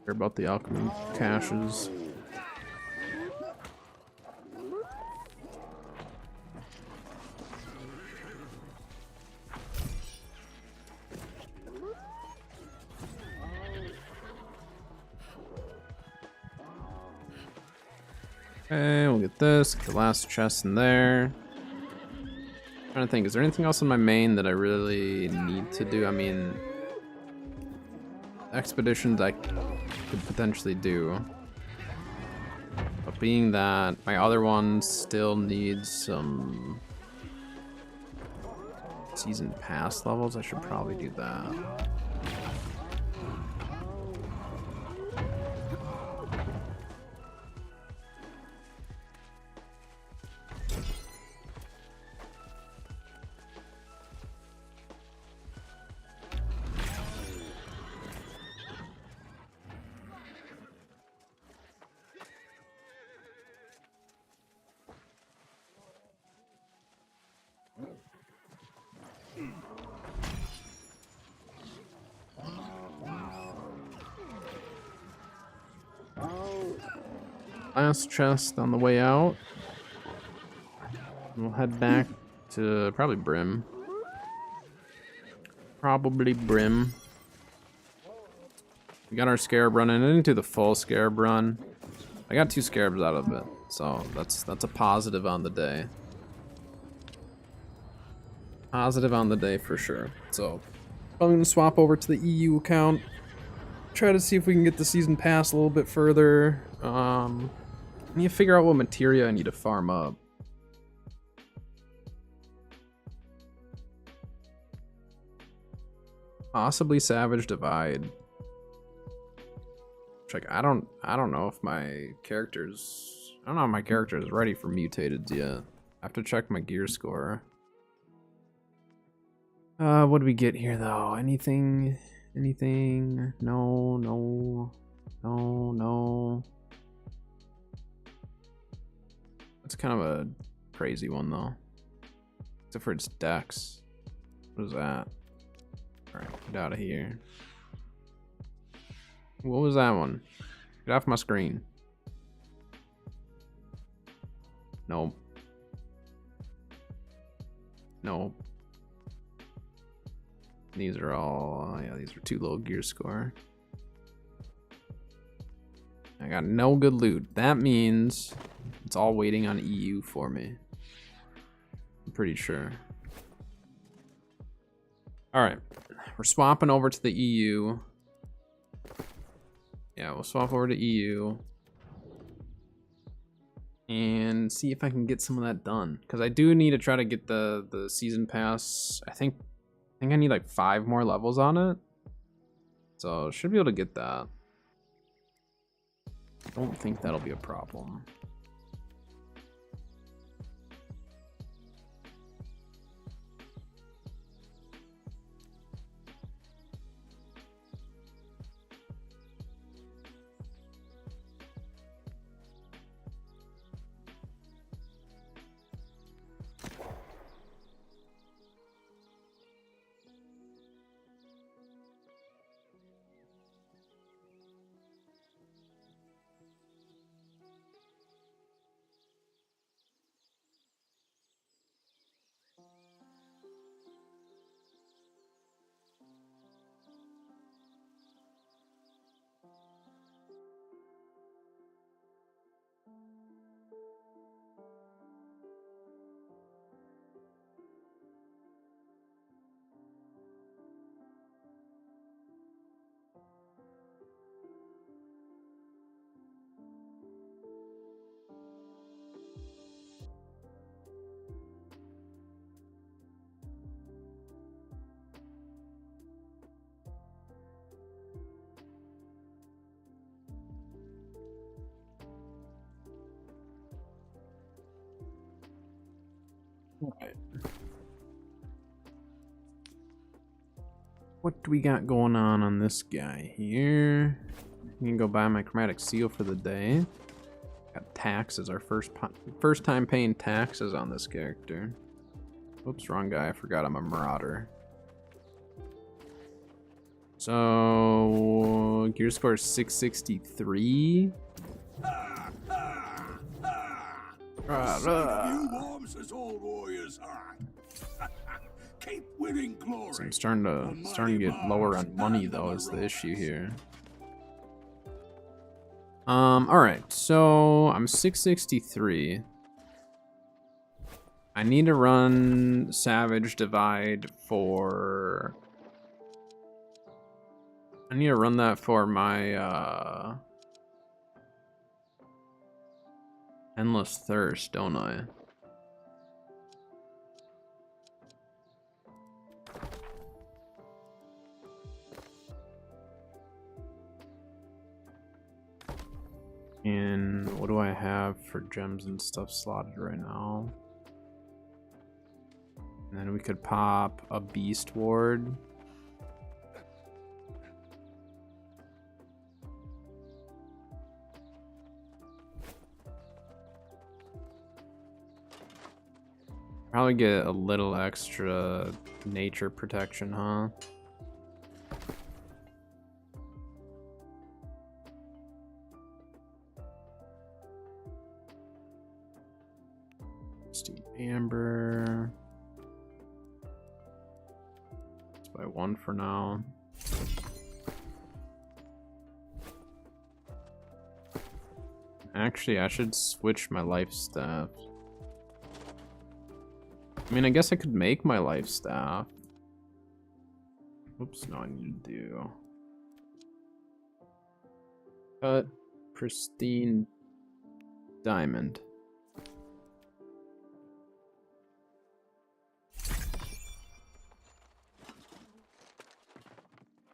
Care about the alchemy caches. Okay, we'll get this, get the last chest in there. Trying to think, is there anything else in my main that I really need to do? I mean, expeditions I could potentially do. But being that my other one still needs some season pass levels, I should probably do that. Last chest on the way out. We'll head back to probably Brim. Probably Brim. We got our scarab run in. I didn't do the full scarab run. I got 2 scarabs out of it, so that's a positive on the day. Positive on the day for sure. So I'm gonna swap over to the EU account. Try to see if we can get the season pass a little bit further. I need to figure out what materia I need to farm up. Possibly Savage Divide. Like I don't know if my character's ready for mutated yet. I have to check my gear score. What do we get here though? Anything? No. It's kind of a crazy one though. Except for its dex. What is that? Alright, get out of here. What was that one? Get off my screen. Nope. Nope. These are all, yeah, these are too low gear score. I got no good loot. That means it's all waiting on EU for me. I'm pretty sure. All right, we're swapping over to the EU. Yeah, we'll swap over to EU and see if I can get some of that done. Because I do need to try to get the season pass. I think think I need like 5 more levels on it. So should be able to get that. Don't think that'll be a problem. Right. What do we got going on this guy here? You can go buy my chromatic seal for the day. Got taxes, our first time paying taxes on this character. Oops, wrong guy. I forgot I'm a marauder. So gear score is 663. Keep winning glory. So I'm starting to get lower on money though is the issue here. Alright, so I'm 663. I need to run Savage Divide for... I need to run that for my Endless Thirst, don't I? And what do I have for gems and stuff slotted right now? And then we could pop a Beast Ward. Probably get a little extra nature protection, huh? Steam Amber. Let's buy one for now. Actually, I should switch my life staff. I mean, I guess I could make my life staff. Oops, no, I need to do... Cut pristine diamond.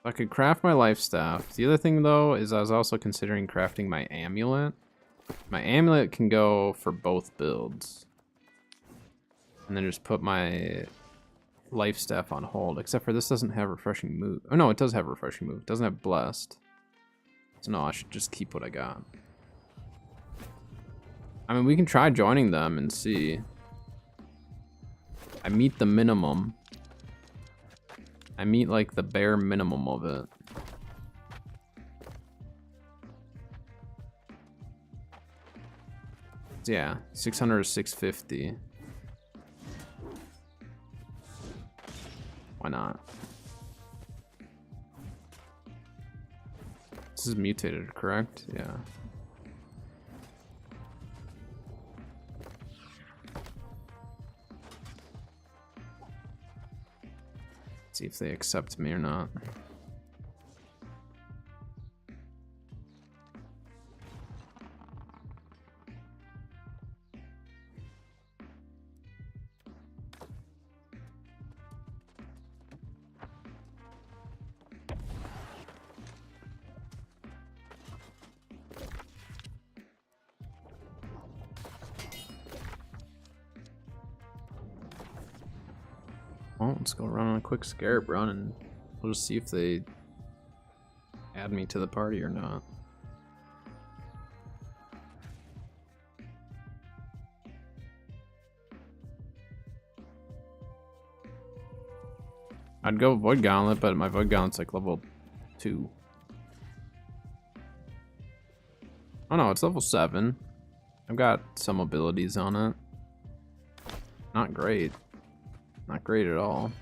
I could craft my life staff. The other thing though is I was also considering crafting my amulet. My amulet can go for both builds. And then just put my life staff on hold, except for this doesn't have refreshing move. Oh no, it does have refreshing move. It doesn't have blessed. So no, I should just keep what I got. I mean, we can try joining them and see. I meet the minimum. I meet like the bare minimum of it. Yeah, 600 to 650. Why not? This is mutated, correct? Yeah. Let's see if they accept me or not. Well, let's go run on a quick scarab run and we'll just see if they add me to the party or not. I'd go Void Gauntlet, but my Void Gauntlet's like level 2. Oh no, it's level 7. I've got some abilities on it. Not great. Not great at all.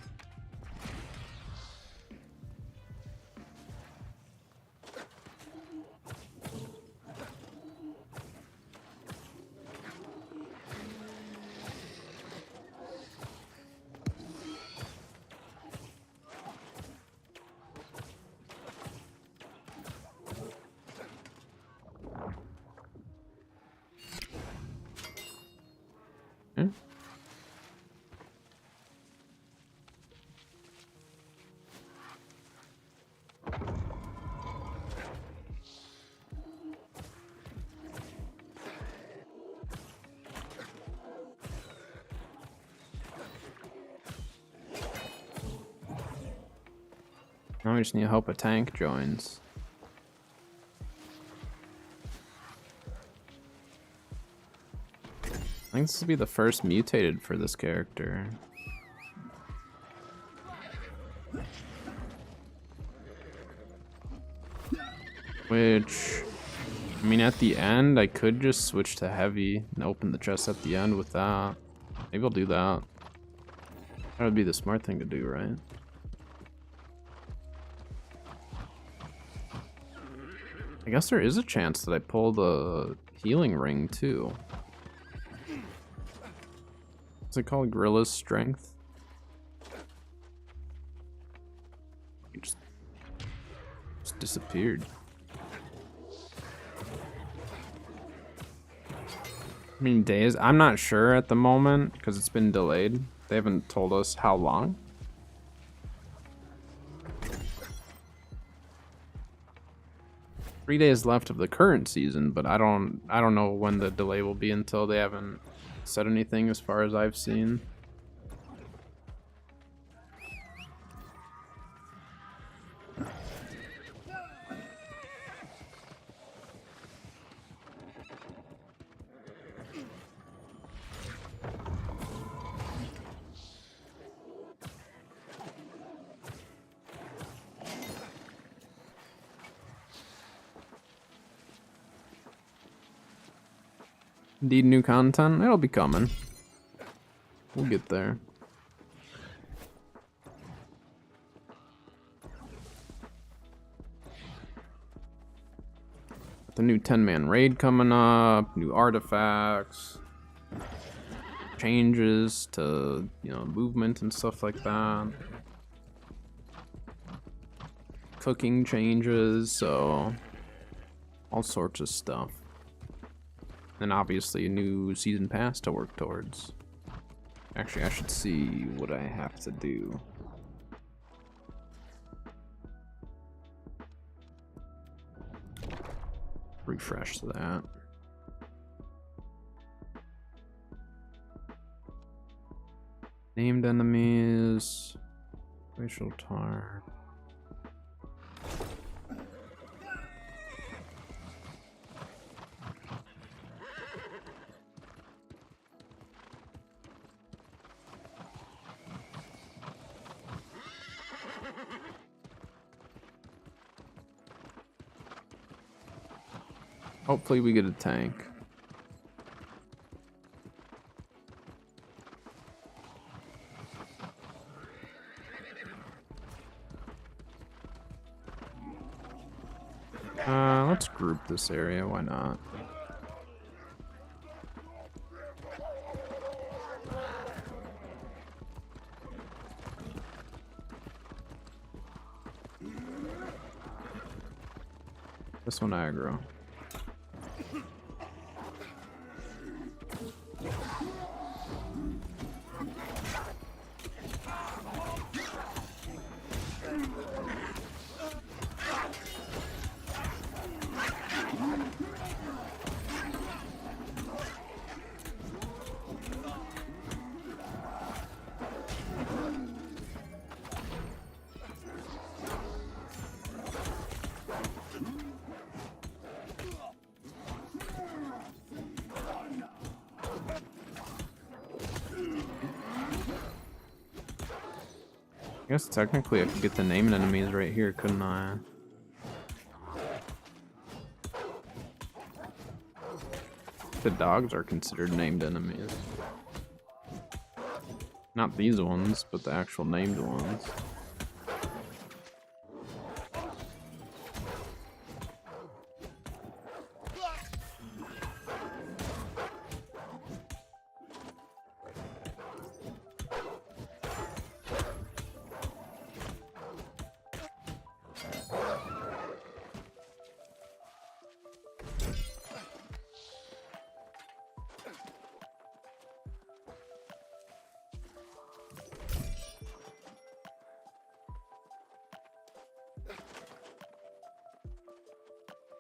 Hmm? Now we just need to hope a tank joins. I think this will be the first mutated for this character. Which, I mean, at the end, I could just switch to heavy and open the chest at the end with that. Maybe I'll do that. That would be the smart thing to do, right? I guess there is a chance that I pull the healing ring too. What's it called? Gorilla's Strength? It just disappeared. I mean, days? I'm not sure at the moment because it's been delayed. They haven't told us how long. Days left of the current season, but I don't know when the delay will be until they haven't said anything as far as I've seen. Indeed, new content. It'll be coming. We'll get there. The new 10-man raid coming up, new artifacts, changes to, you know, movement and stuff like that. Cooking changes, so all sorts of stuff. And obviously a new season pass to work towards. Actually, I should see what I have to do. Refresh that. Named enemies. Racial tar. Hopefully we get a tank. Let's group this area, why not? This one aggro. guess technically I could get the named enemies right here, couldn't I? The dogs are considered named enemies. Not these ones, but the actual named ones.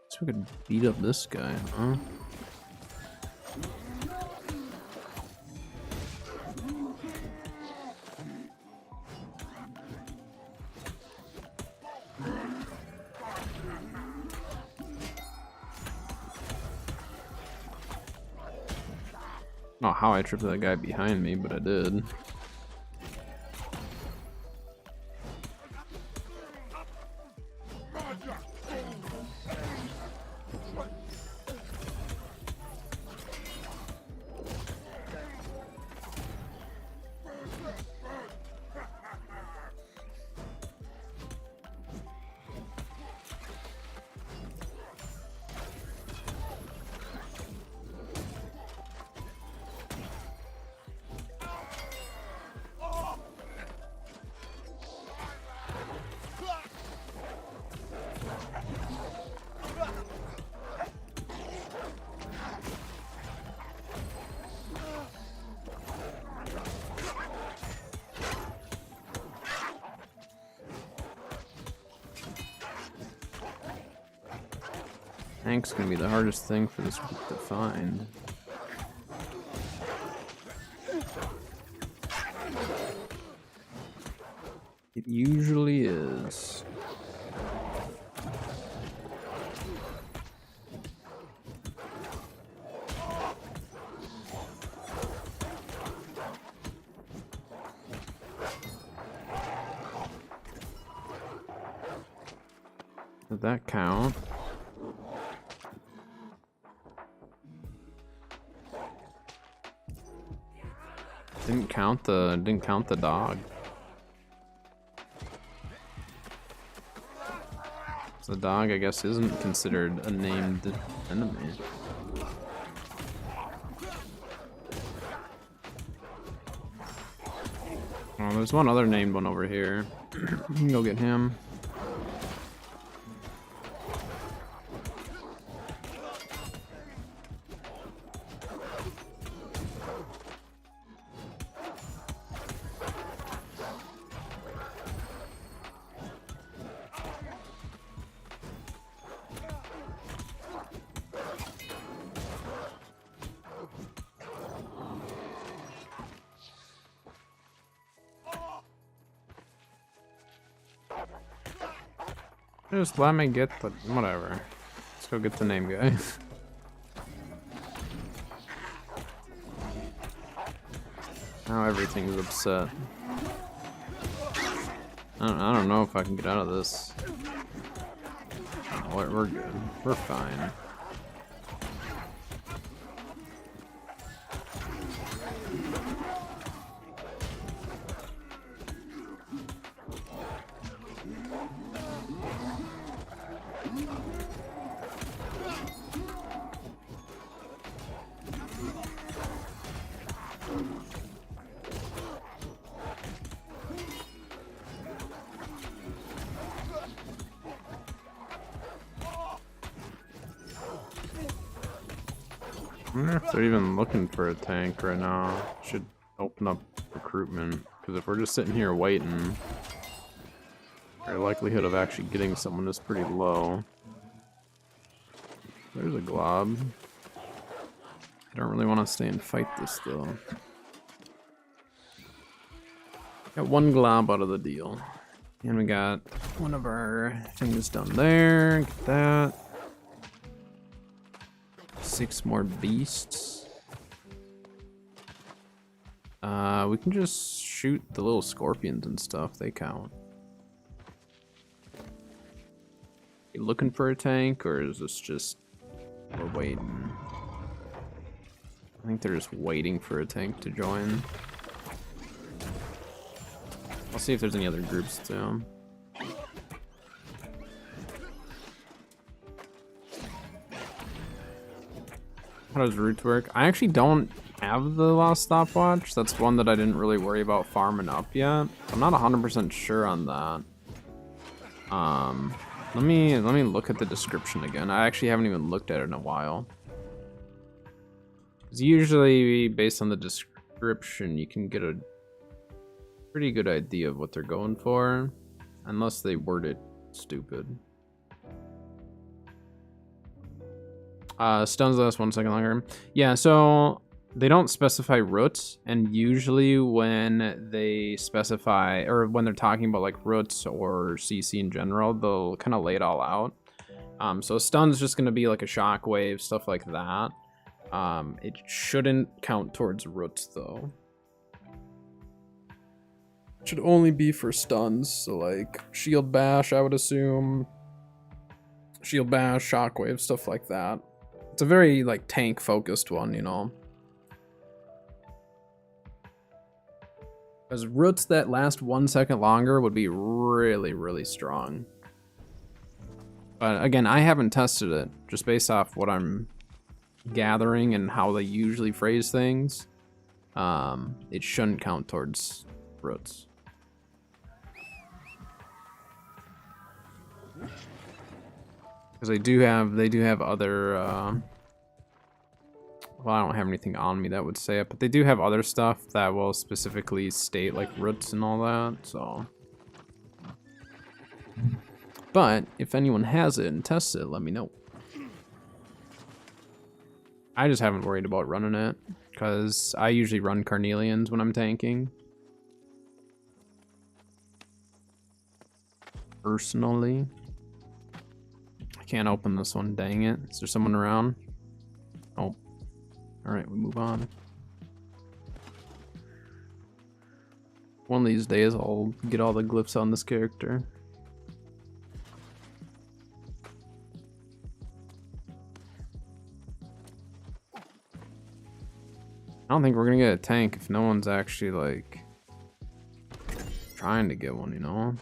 So we could beat up this guy, huh? I don't know how I tripped that guy behind me, but I did. Tank's gonna be the hardest thing for this group to find. It usually is. Did that count? Didn't count the dog. So the dog, I guess, isn't considered a named enemy. Oh, there's one other named one over here. We can go get him. Just let me get the whatever. Let's go get the name guy. Now everything's upset. I don't know if I can get out of this. Oh, we're good. We're fine. I wonder if they're even looking for a tank right now. Should open up recruitment, because if we're just sitting here waiting, our likelihood of actually getting someone is pretty low. There's a glob. I don't really want to stay and fight this though. Got one glob out of the deal. And we got one of our things done there. Get that. 6 more beasts. We can just shoot the little scorpions and stuff, they count. You looking for a tank, or is this just we're waiting? I think they're just waiting for a tank to join. I'll see if there's any other groups too. How does Roots work? I actually don't have the Lost Stopwatch. That's one that I didn't really worry about farming up yet. I'm not 100% sure on that. Let me look at the description again. I actually haven't even looked at it in a while. Because usually, based on the description, you can get a pretty good idea of what they're going for, unless they word it stupid. Stuns last 1 second longer. Yeah, so they don't specify roots, and usually when they specify, or when they're talking about like roots or CC in general, they'll kind of lay it all out. So stun's just going to be like a shockwave, stuff like that. It shouldn't count towards roots though. It should only be for stuns, so like shield bash, I would assume. Shield bash, shockwave, stuff like that. It's a very like tank focused one, you know. Because roots that last 1 second longer would be really, really strong. But again, I haven't tested it, just based off what I'm gathering and how they usually phrase things. It shouldn't count towards roots. Because they do have other, well, I don't have anything on me that would say it, but they do have other stuff that will specifically state like roots and all that, so. But if anyone has it and tests it, let me know. I just haven't worried about running it, because I usually run Carnelians when I'm tanking. Personally. I can't open this one, dang it. Is there someone around? Oh. Alright, we move on. One of these days I'll get all the glyphs on this character. I don't think we're gonna get a tank if no one's actually like trying to get one, you know?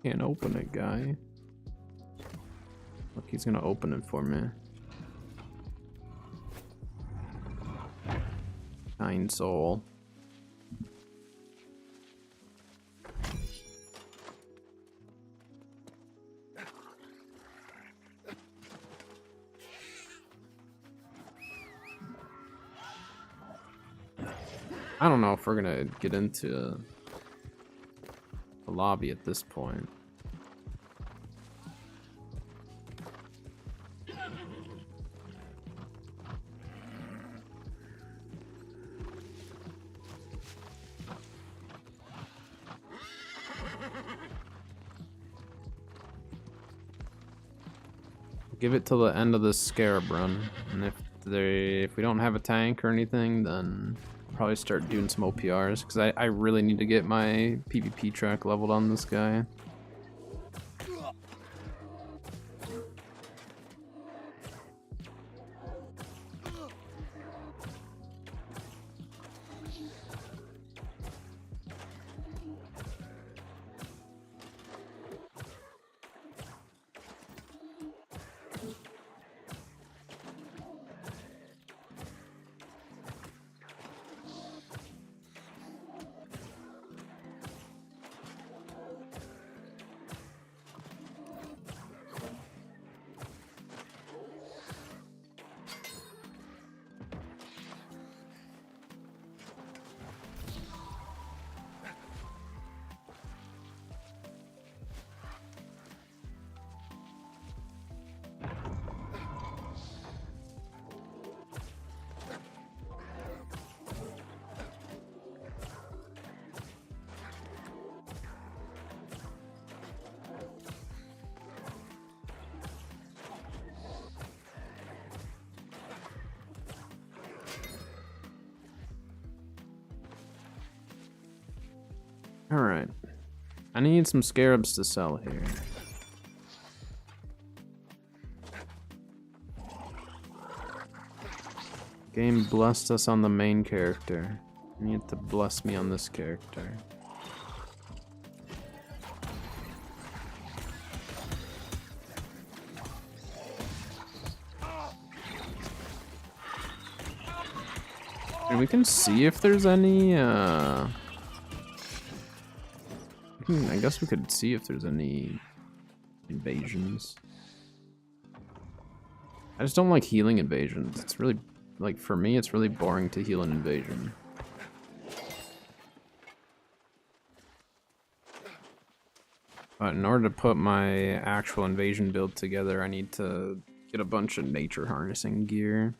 Can't open it, guy. Look, he's gonna open it for me. Kind soul. I don't know if we're gonna get into the lobby at this point. Give it till the end of this scarab run, and if we don't have a tank or anything, then I'll probably start doing some OPRs, because I really need to get my PvP track leveled on this guy. Alright. I need some scarabs to sell here. Game blessed us on the main character. You need to bless me on this character. And we can see if there's any, I guess we could see if there's any invasions. I just don't like healing invasions. It's really, like, for me, it's really boring to heal an invasion. But in order to put my actual invasion build together, I need to get a bunch of nature harnessing gear.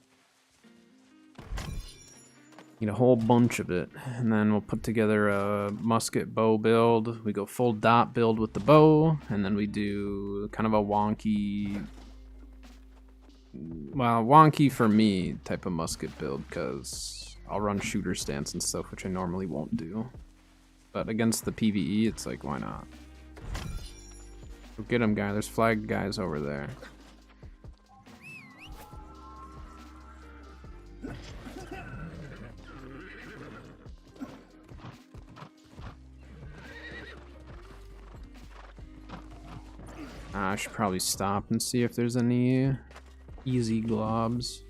Need a whole bunch of it, and then we'll put together a musket bow build. We go full dot build with the bow, and then we do kind of a wonky, well, wonky for me type of musket build, because I'll run shooter stance and stuff, which I normally won't do. But against the PvE, it's like, why not? Go get him, guy. There's flag guys over there. I should probably stop and see if there's any easy globs.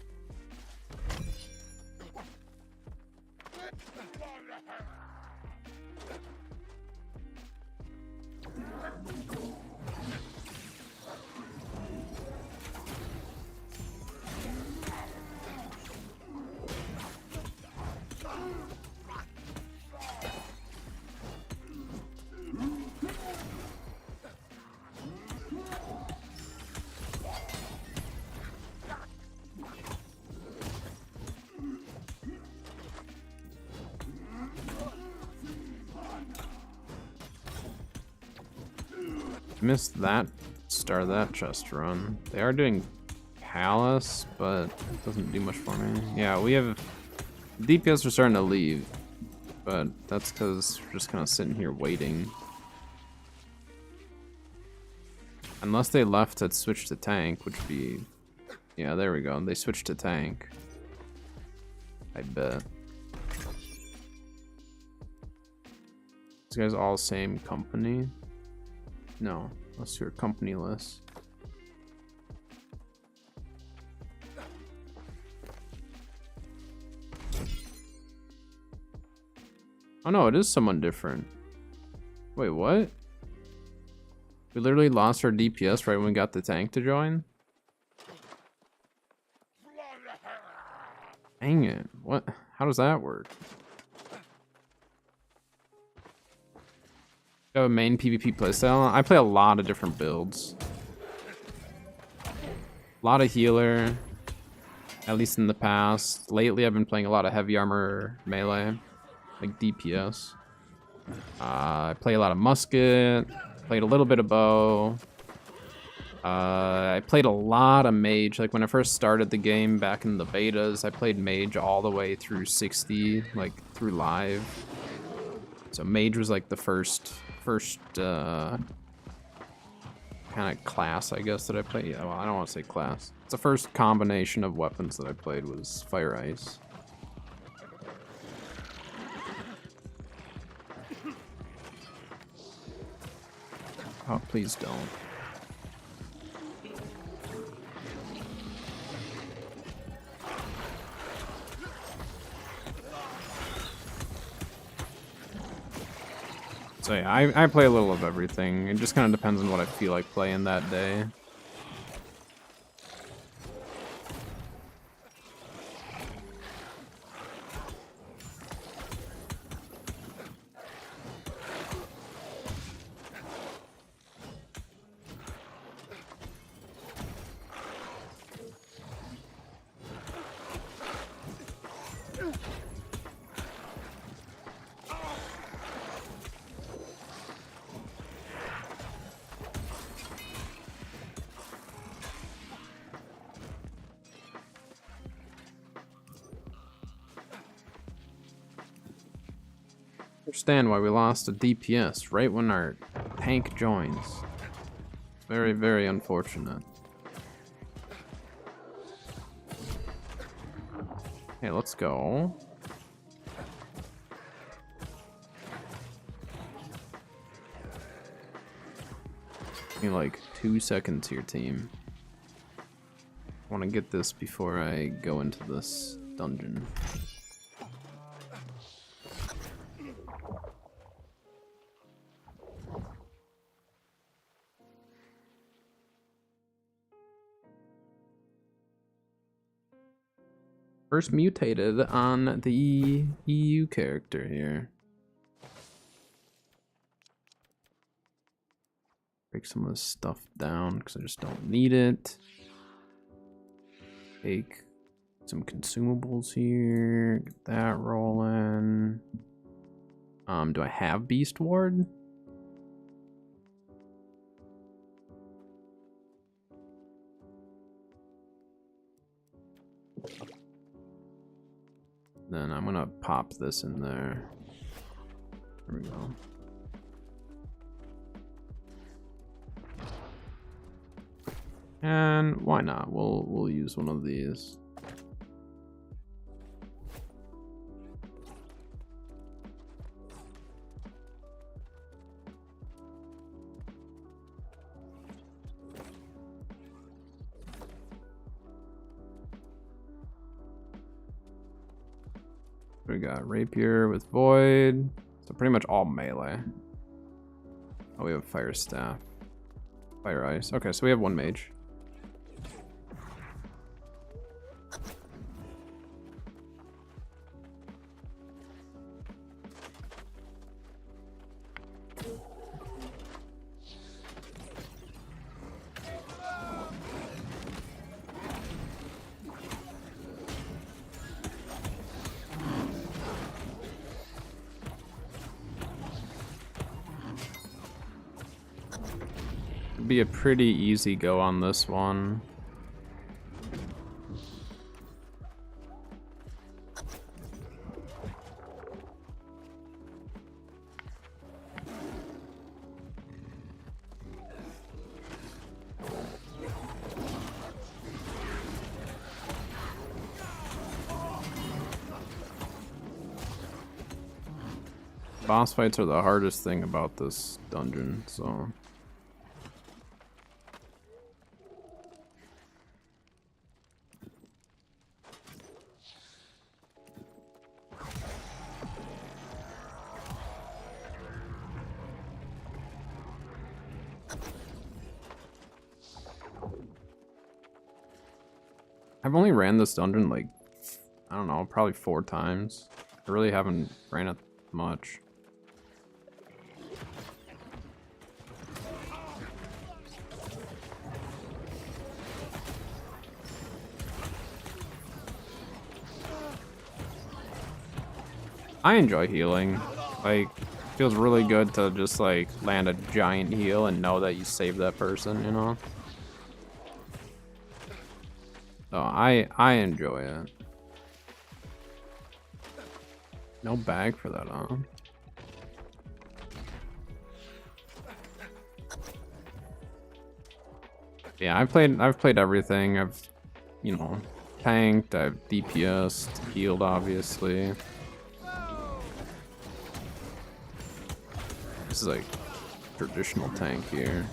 Missed that that chest run. They are doing Palace, but it doesn't do much for me. Yeah, we have DPS are starting to leave, but that's because we're just kind of sitting here waiting. Unless they left to switch to tank, which would be, yeah, there we go. They switched to tank. I bet. These guys all same company. No, unless you're companyless. Oh no, it is someone different. Wait, what? We literally lost our DPS right when we got the tank to join? Dang it. What? How does that work? I have a main PvP playstyle. I play a lot of different builds. A lot of healer, at least in the past. Lately, I've been playing a lot of heavy armor melee, like DPS. I play a lot of musket. Played a little bit of bow. I played a lot of mage. Like when I first started the game back in the betas, I played mage all the way through 60, like through live. So mage was like the first kind of class, I guess, that I played. Yeah, well, I don't want to say class. It's the first combination of weapons that I played was Fire Ice. Oh, please don't. So yeah, I play a little of everything. It just kind of depends on what I feel like playing that day. understand why we lost a DPS right when our tank joins. Very, very unfortunate. Okay, let's go. Give me like 2 seconds here, team. I want to get this before I go into this dungeon. First mutated on the EU character here. Break some of this stuff down because I just don't need it. Take some consumables here. Get that rolling. Do I have Beast Ward? Then I'm gonna pop this in there. There we go. And why not? We'll use one of these. We got Rapier with Void. So pretty much all melee. Oh, we have Fire Staff. Fire Ice. Okay, so we have one mage. Be a pretty easy go on this one. Boss fights are the hardest thing about this dungeon, so I've only ran this dungeon like, I don't know, probably 4 times. I really haven't ran it much. I enjoy healing. Like, feels really good to just like land a giant heal and know that you saved that person, you know? So I enjoy it. No bag for that, huh? Yeah, I've played everything. I've, you know, tanked, I've DPS'd, healed obviously. This is like traditional tank here.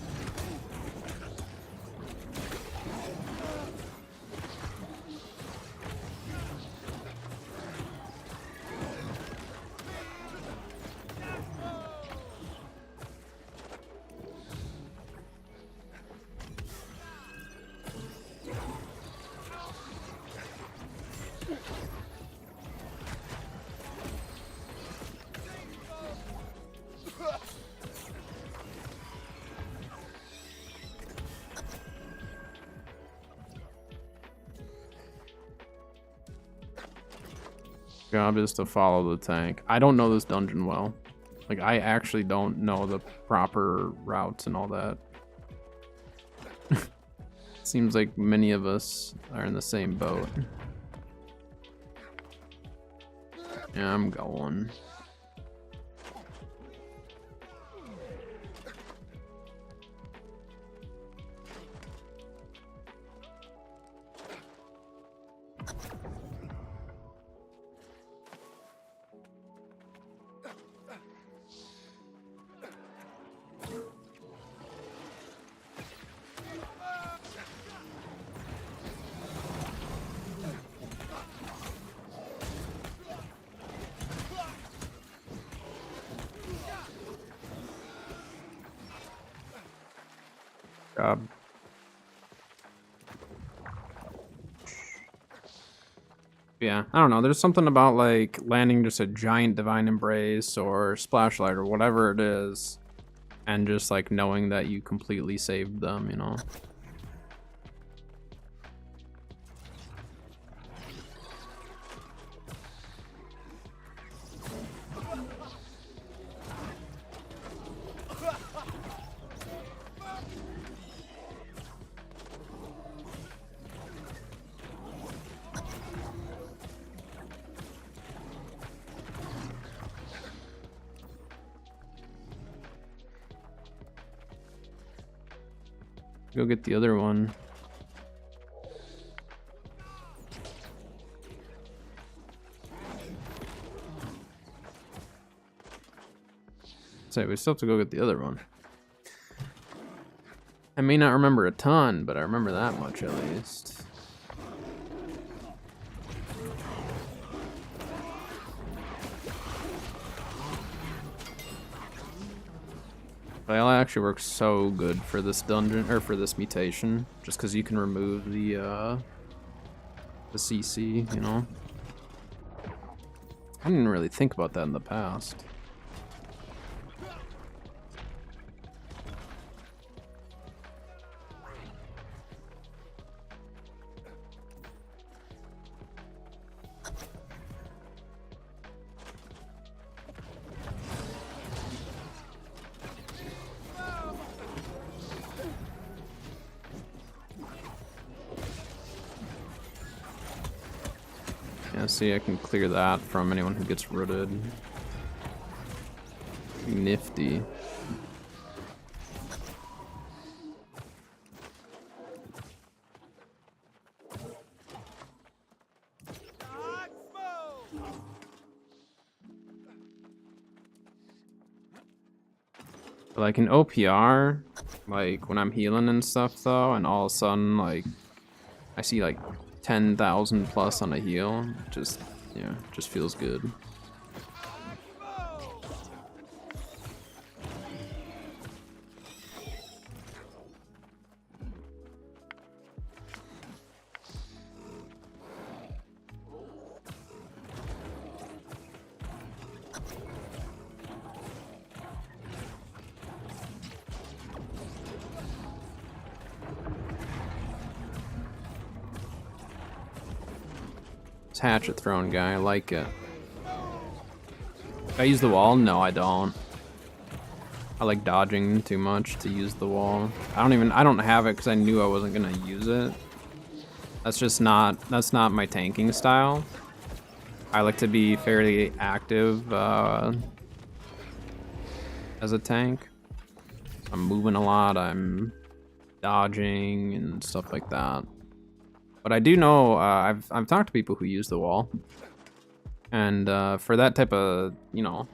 Job is to follow the tank. I don't know this dungeon well. Like, I actually don't know the proper routes and all that. Seems like many of us are in the same boat. Yeah, I'm going. Job. Yeah, I don't know. There's something about like landing just a giant divine embrace or splashlight or whatever it is, and just like knowing that you completely saved them, you know. Go get the other one. So we still have to go get the other one. I may not remember a ton, but I remember that much at least. Well, it actually works so good for this dungeon, or for this mutation, just because you can remove the CC, you know? I didn't really think about that in the past. Yeah, see, I can clear that from anyone who gets rooted. Nifty. Like in OPR, like when I'm healing and stuff though, and all of a sudden like I see like 10,000 plus on a heal, just, yeah, just feels good. Hatchet thrown guy, I like it. I use the wall? No, I don't. I like dodging too much to use the wall. I don't have it because I knew I wasn't gonna use it. That's not my tanking style. I like to be fairly active as a tank. I'm moving a lot, I'm dodging and stuff like that. But I do know, I've talked to people who use the wall, and for that type of, you know,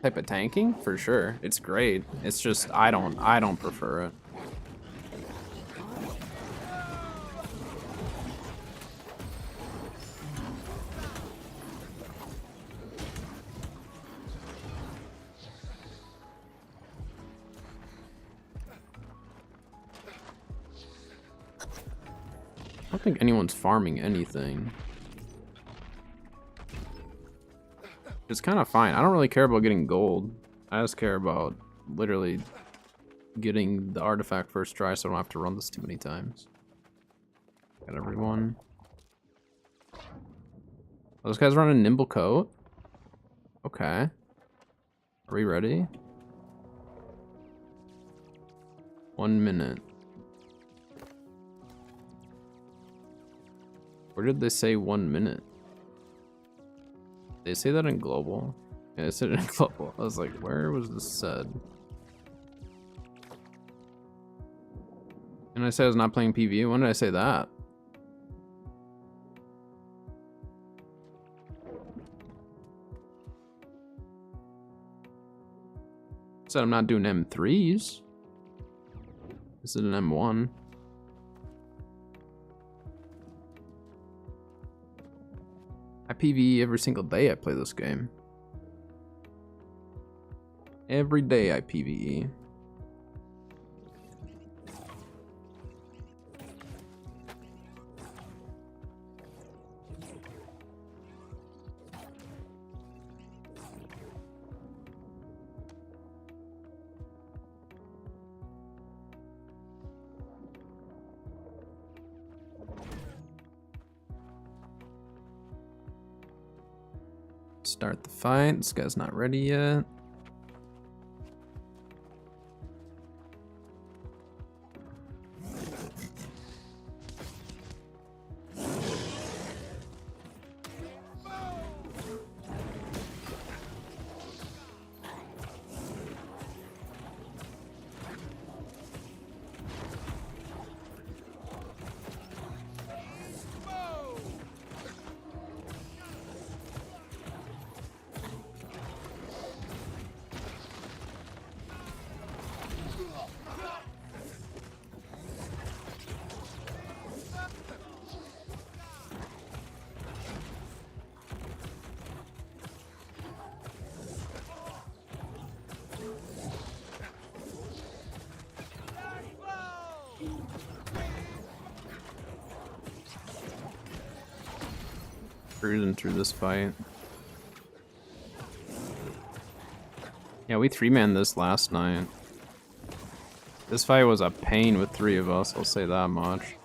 type of tanking, for sure, it's great. It's just I don't prefer it. I don't think anyone's farming anything. It's kind of fine. I don't really care about getting gold. I just care about literally getting the artifact first try so I don't have to run this too many times. Got everyone. Oh, this guy's running Nimble Coat? Okay. Are we ready? 1 minute. Where did they say 1 minute? They say that in global? Yeah, they said it in global. I was like, where was this said? And I said I was not playing PvE. When did I say that? I said I'm not doing M3s. This is an M1. I PvE every single day I play this game. Every day I PvE. Start the fight. This guy's not ready yet. Cruising through this fight. Yeah, we 3-manned this last night. This fight was a pain with 3 of us, I'll say that much.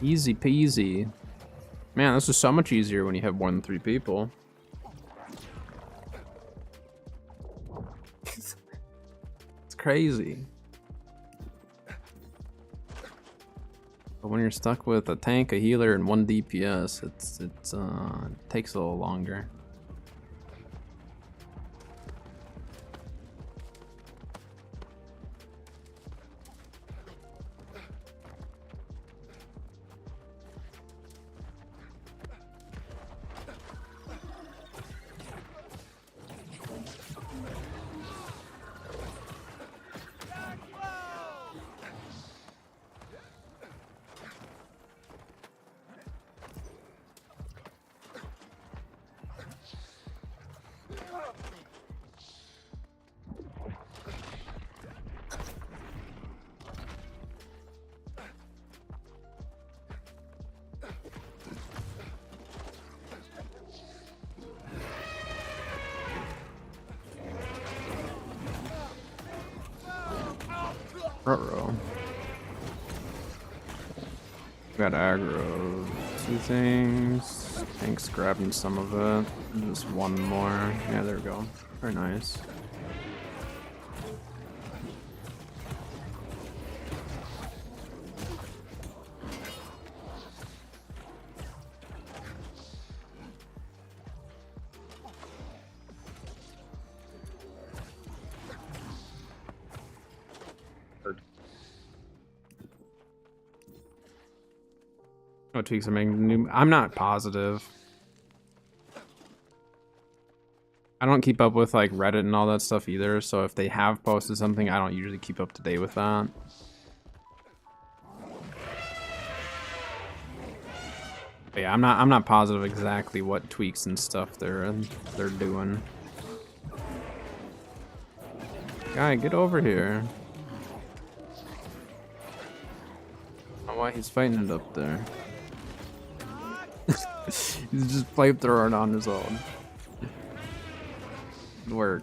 Easy peasy. Man, this is so much easier when you have more than 3 people. It's crazy. But when you're stuck with a tank, a healer, and 1 DPS, it takes a little longer. Uh-oh. Got aggro. 2 things. Tank's grabbing some of it. Just 1 more. Yeah, there we go. Very nice. What tweaks are making new? I'm not positive. I don't keep up with like Reddit and all that stuff either, so if they have posted something, I don't usually keep up to date with that. But yeah, I'm not positive exactly what tweaks and stuff they're doing. Guy, get over here. I don't know why he's fighting it up there. He's just flamethrowing on his own. Good work.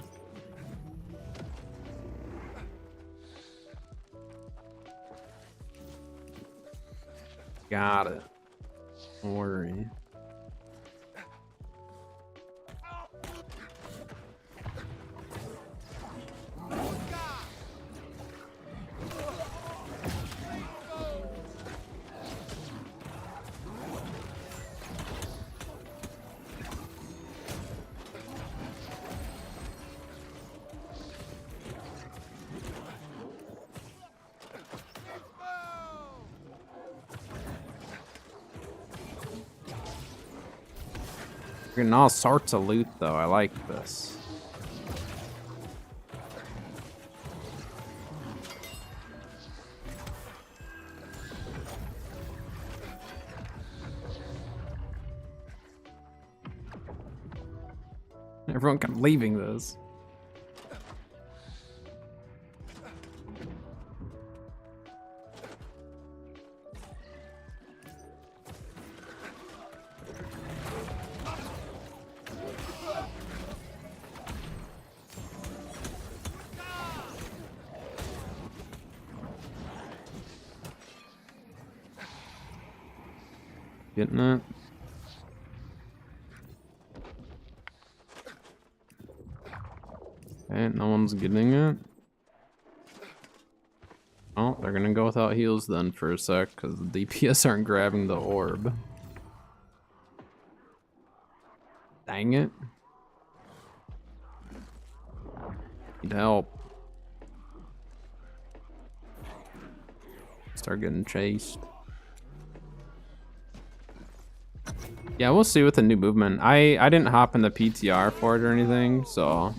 Got it. Don't worry. We're getting all sorts of loot, though. I like this. Everyone kept leaving this. Getting it. Okay, no one's getting it. Oh, they're gonna go without heals then for a sec, because the DPS aren't grabbing the orb. Dang it. Need help. Start getting chased. Yeah, we'll see with the new movement. I didn't hop in the PTR for it or anything, so...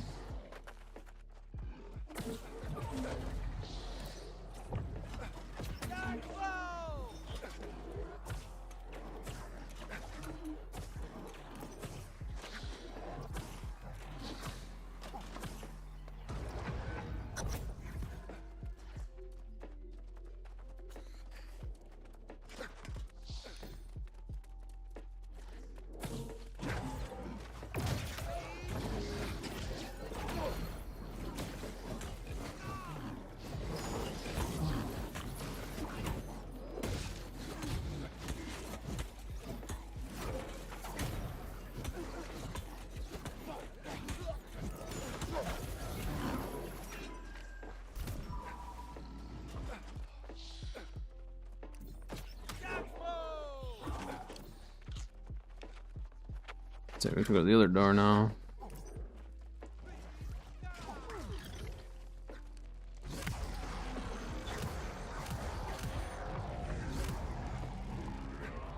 So we can go to the other door now.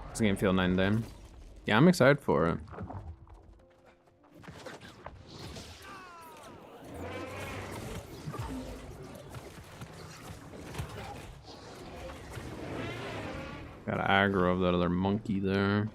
This game feel 9 then. Yeah, I'm excited for it. Got aggro of that other monkey there.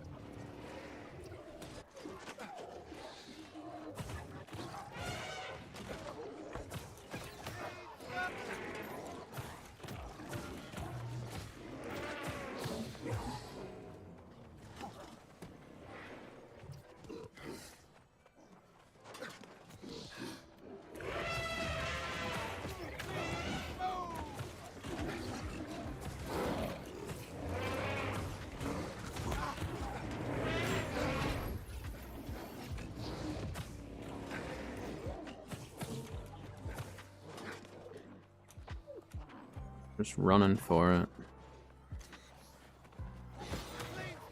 Just running for it.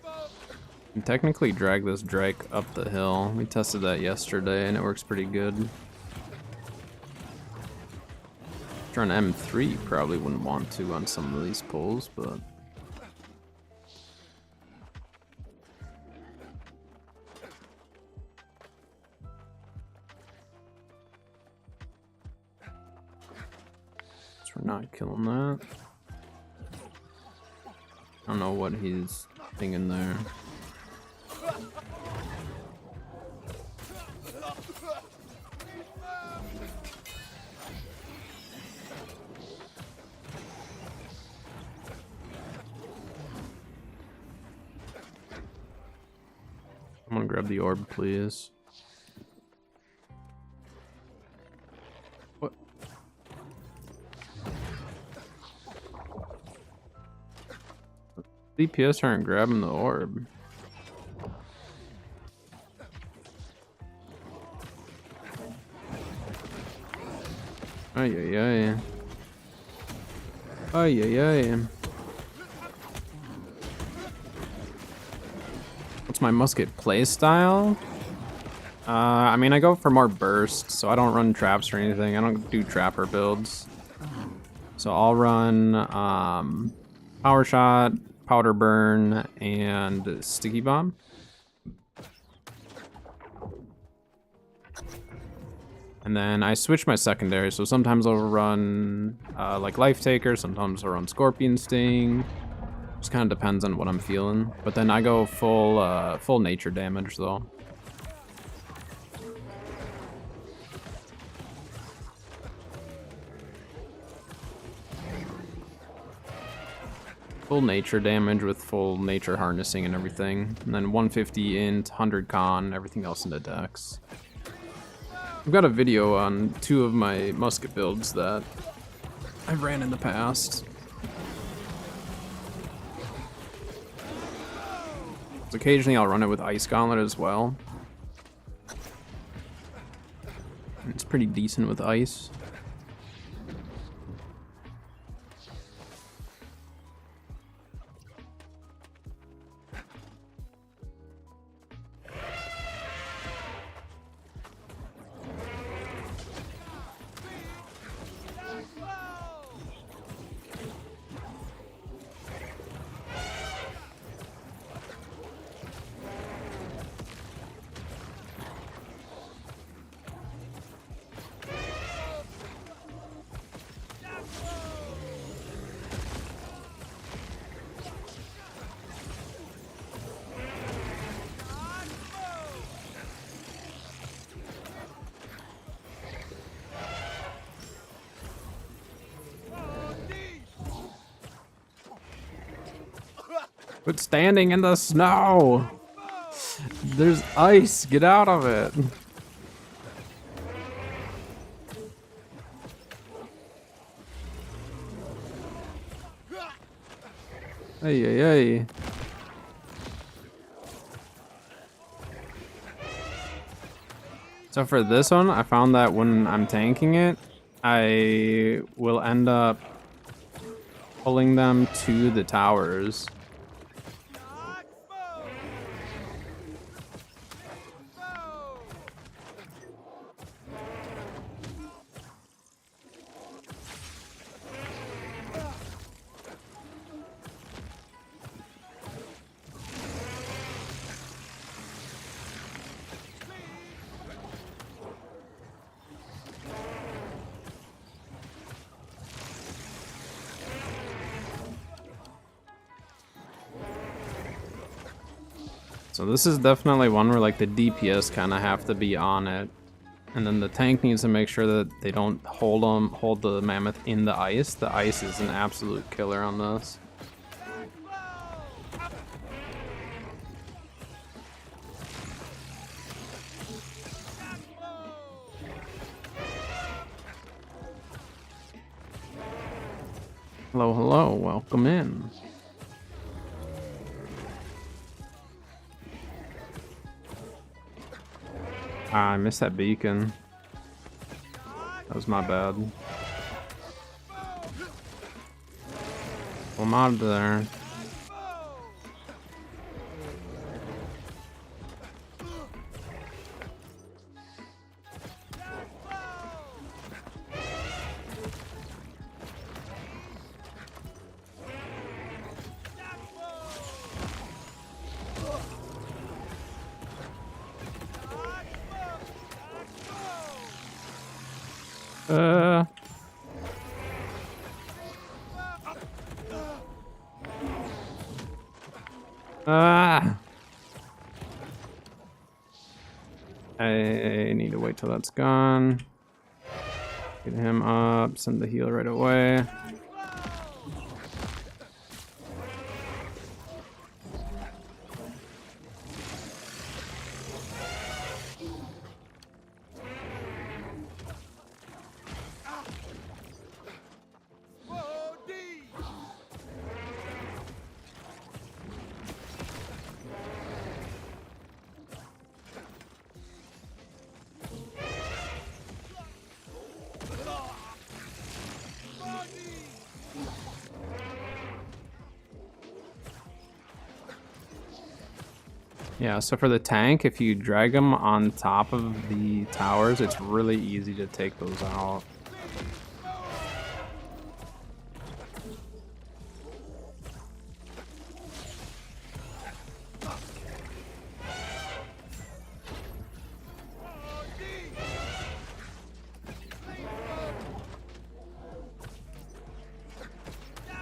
You can technically drag this Drake up the hill. We tested that yesterday and it works pretty good. Trying M3 probably wouldn't want to on some of these pulls, but we're not killing that. I don't know what he's thinking there. I'm gonna grab the orb, please. What? DPS aren't grabbing the orb. Ay ay ay. Ay ay ay. What's my musket play style? I mean, I go for more burst, so I don't run traps or anything. I don't do trapper builds. So I'll run power shot, powder burn, and sticky bomb. And then I switch my secondary, so sometimes I'll run like Life Taker, sometimes I'll run Scorpion Sting. Just kind of depends on what I'm feeling. But then I go full nature damage though. Full nature damage with full nature harnessing and everything. And then 150 int, 100 con, everything else in the dex. I've got a video on 2 of my musket builds that I've ran in the past. So occasionally I'll run it with Ice Gauntlet as well. It's pretty decent with ice. Quit standing in the snow! There's ice! Get out of it! Hey, hey, hey. So for this one, I found that when I'm tanking it, I will end up pulling them to the towers. So this is definitely one where like the DPS kind of have to be on it, and then the tank needs to make sure that they don't hold the mammoth in the ice. The ice is an absolute killer on this. Hello, hello, welcome in. Ah, I missed that beacon. That was my bad. Well, I'm out of there. I need to wait till that's gone. Get him up, send the heal right away. Yeah, so for the tank, if you drag them on top of the towers, it's really easy to take those out.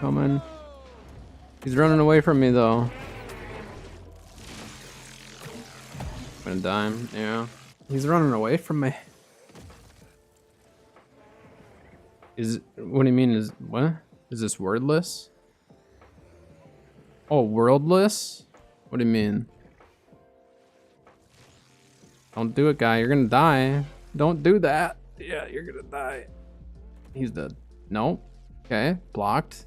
coming. He's running away from me though. I'm gonna die. Yeah. He's running away from me. What do you mean what? Is this wordless? Oh, worldless? What do you mean? Don't do it, guy. You're gonna die. Don't do that. Yeah, you're gonna die. He's dead. Nope. Okay, blocked.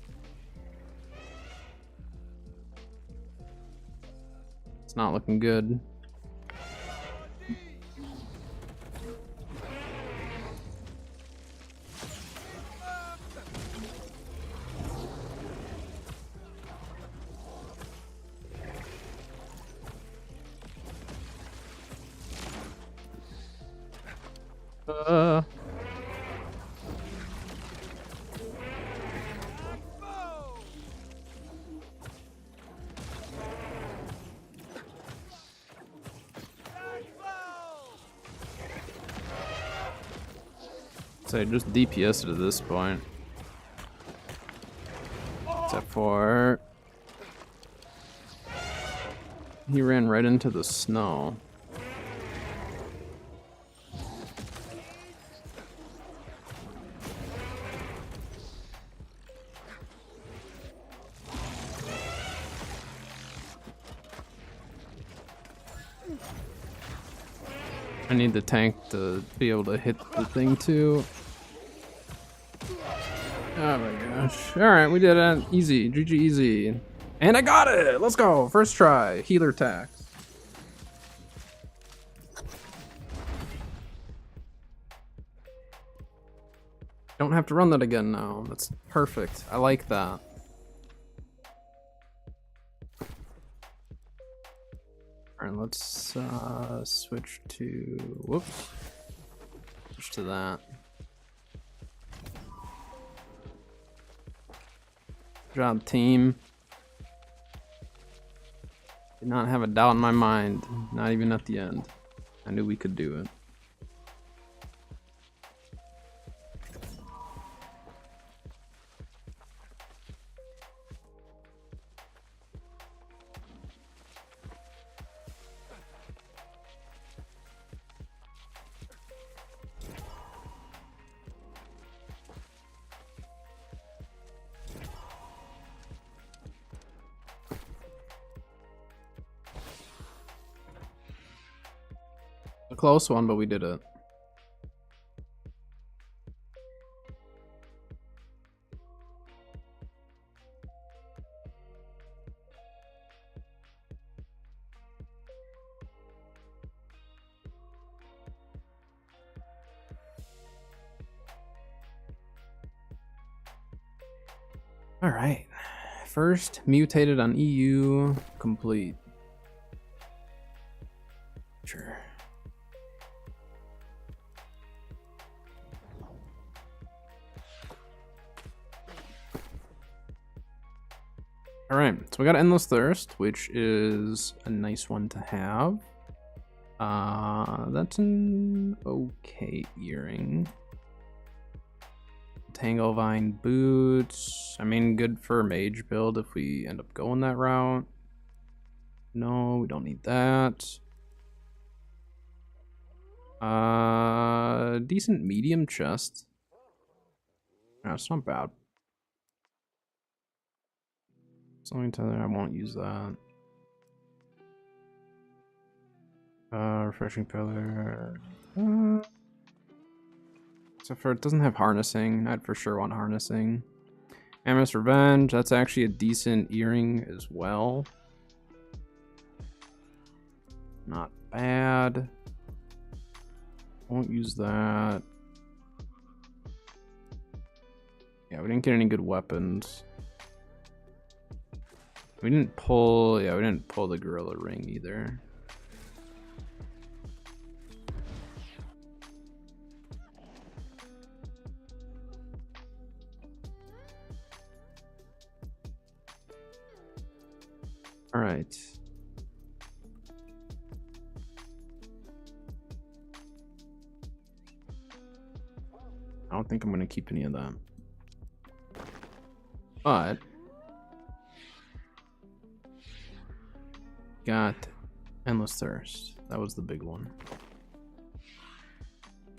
It's not looking good. So just DPS it at this point. Except for he ran right into the snow. I need the tank to be able to hit the thing too. Oh my gosh. Alright, we did it. Easy. GG easy. And I got it! Let's go! First try. Healer attack. Don't have to run that again now. That's perfect. I like that. Alright, let's switch to... Whoops. Switch to that. Good job, team. Did not have a doubt in my mind. Not even at the end. I knew we could do it. A close one, but we did it. All right. First mutated on EU complete. Sure. All right, so we got Endless Thirst, which is a nice one to have. That's an okay earring. Tanglevine boots. I mean, good for a mage build if we end up going that route. No, we don't need that. Decent medium chest. No, it's not bad. Something to there, I won't use that. Refreshing pillar. Except for it doesn't have harnessing. I'd for sure want harnessing. Amorous Revenge, that's actually a decent earring as well. Not bad. Won't use that. Yeah, we didn't get any good weapons. We didn't pull, yeah, we didn't pull the gorilla ring either. All right. I don't think I'm gonna keep any of that. But got Endless Thirst. That was the big one.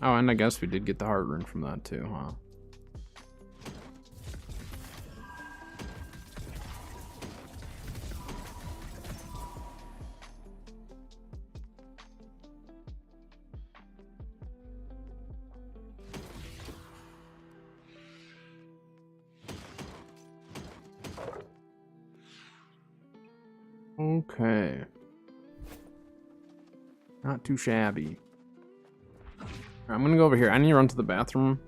Oh, and I guess we did get the Heart Rune from that too, huh? Okay. Not too shabby. I'm gonna go over here. I need to run to the bathroom,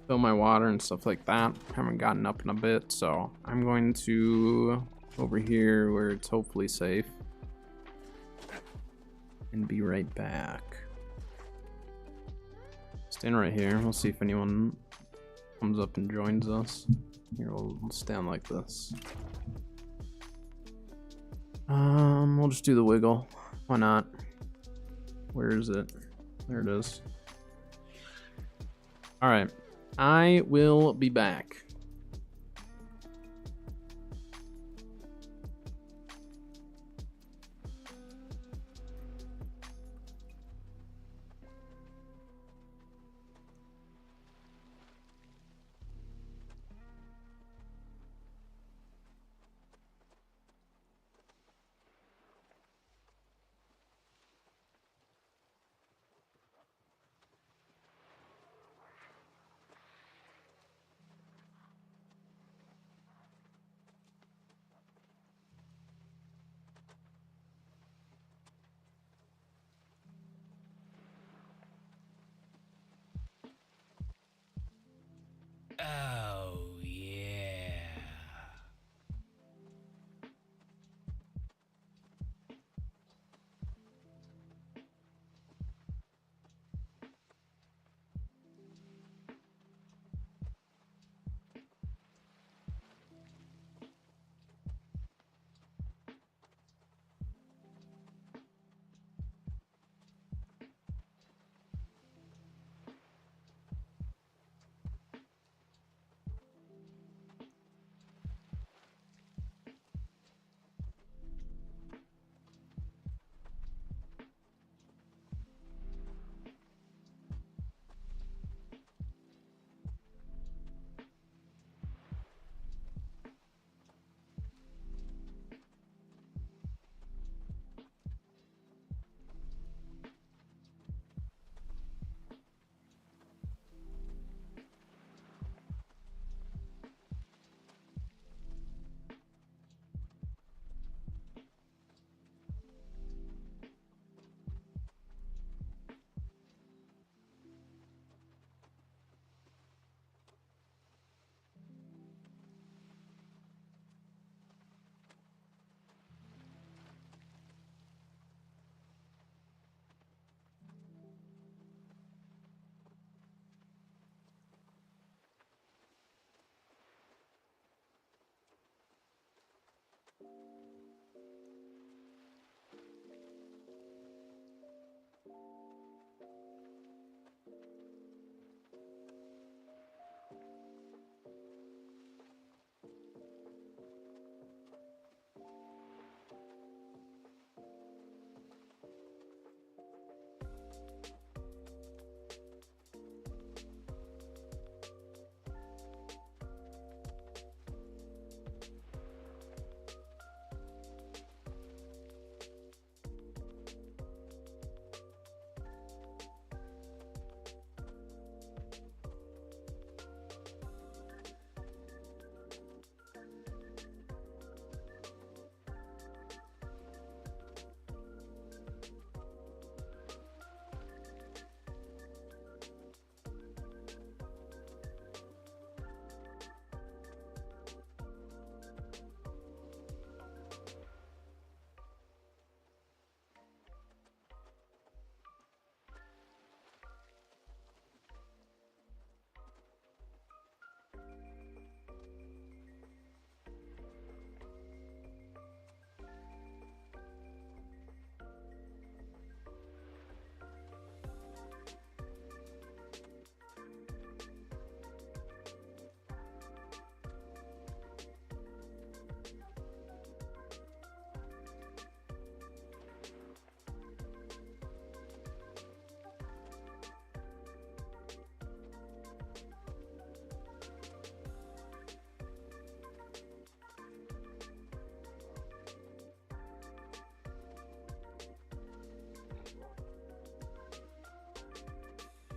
fill my water and stuff like that. Haven't gotten up in a bit, so I'm going to over here where it's hopefully safe and be right back. Stand right here. We'll see if anyone comes up and joins us. Here, we'll stand like this. We'll just do the wiggle. Why not? Where is it? There it is. All right, I will be back. Oh, yeah.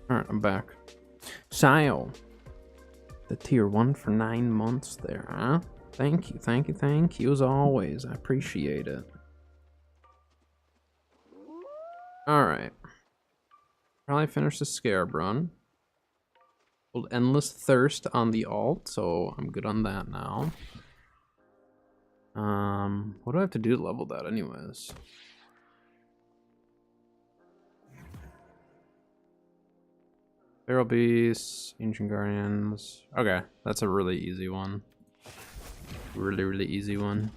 Alright, I'm back. Sile. The tier 1 for 9 months there, huh? Thank you, thank you, thank you as always. I appreciate it. Alright. Probably finish the Scarab run. Hold Endless Thirst on the alt, so I'm good on that now. What do I have to do to level that anyways? Feral Beasts, Ancient Guardians. Okay, that's a really easy one. Really, really easy one.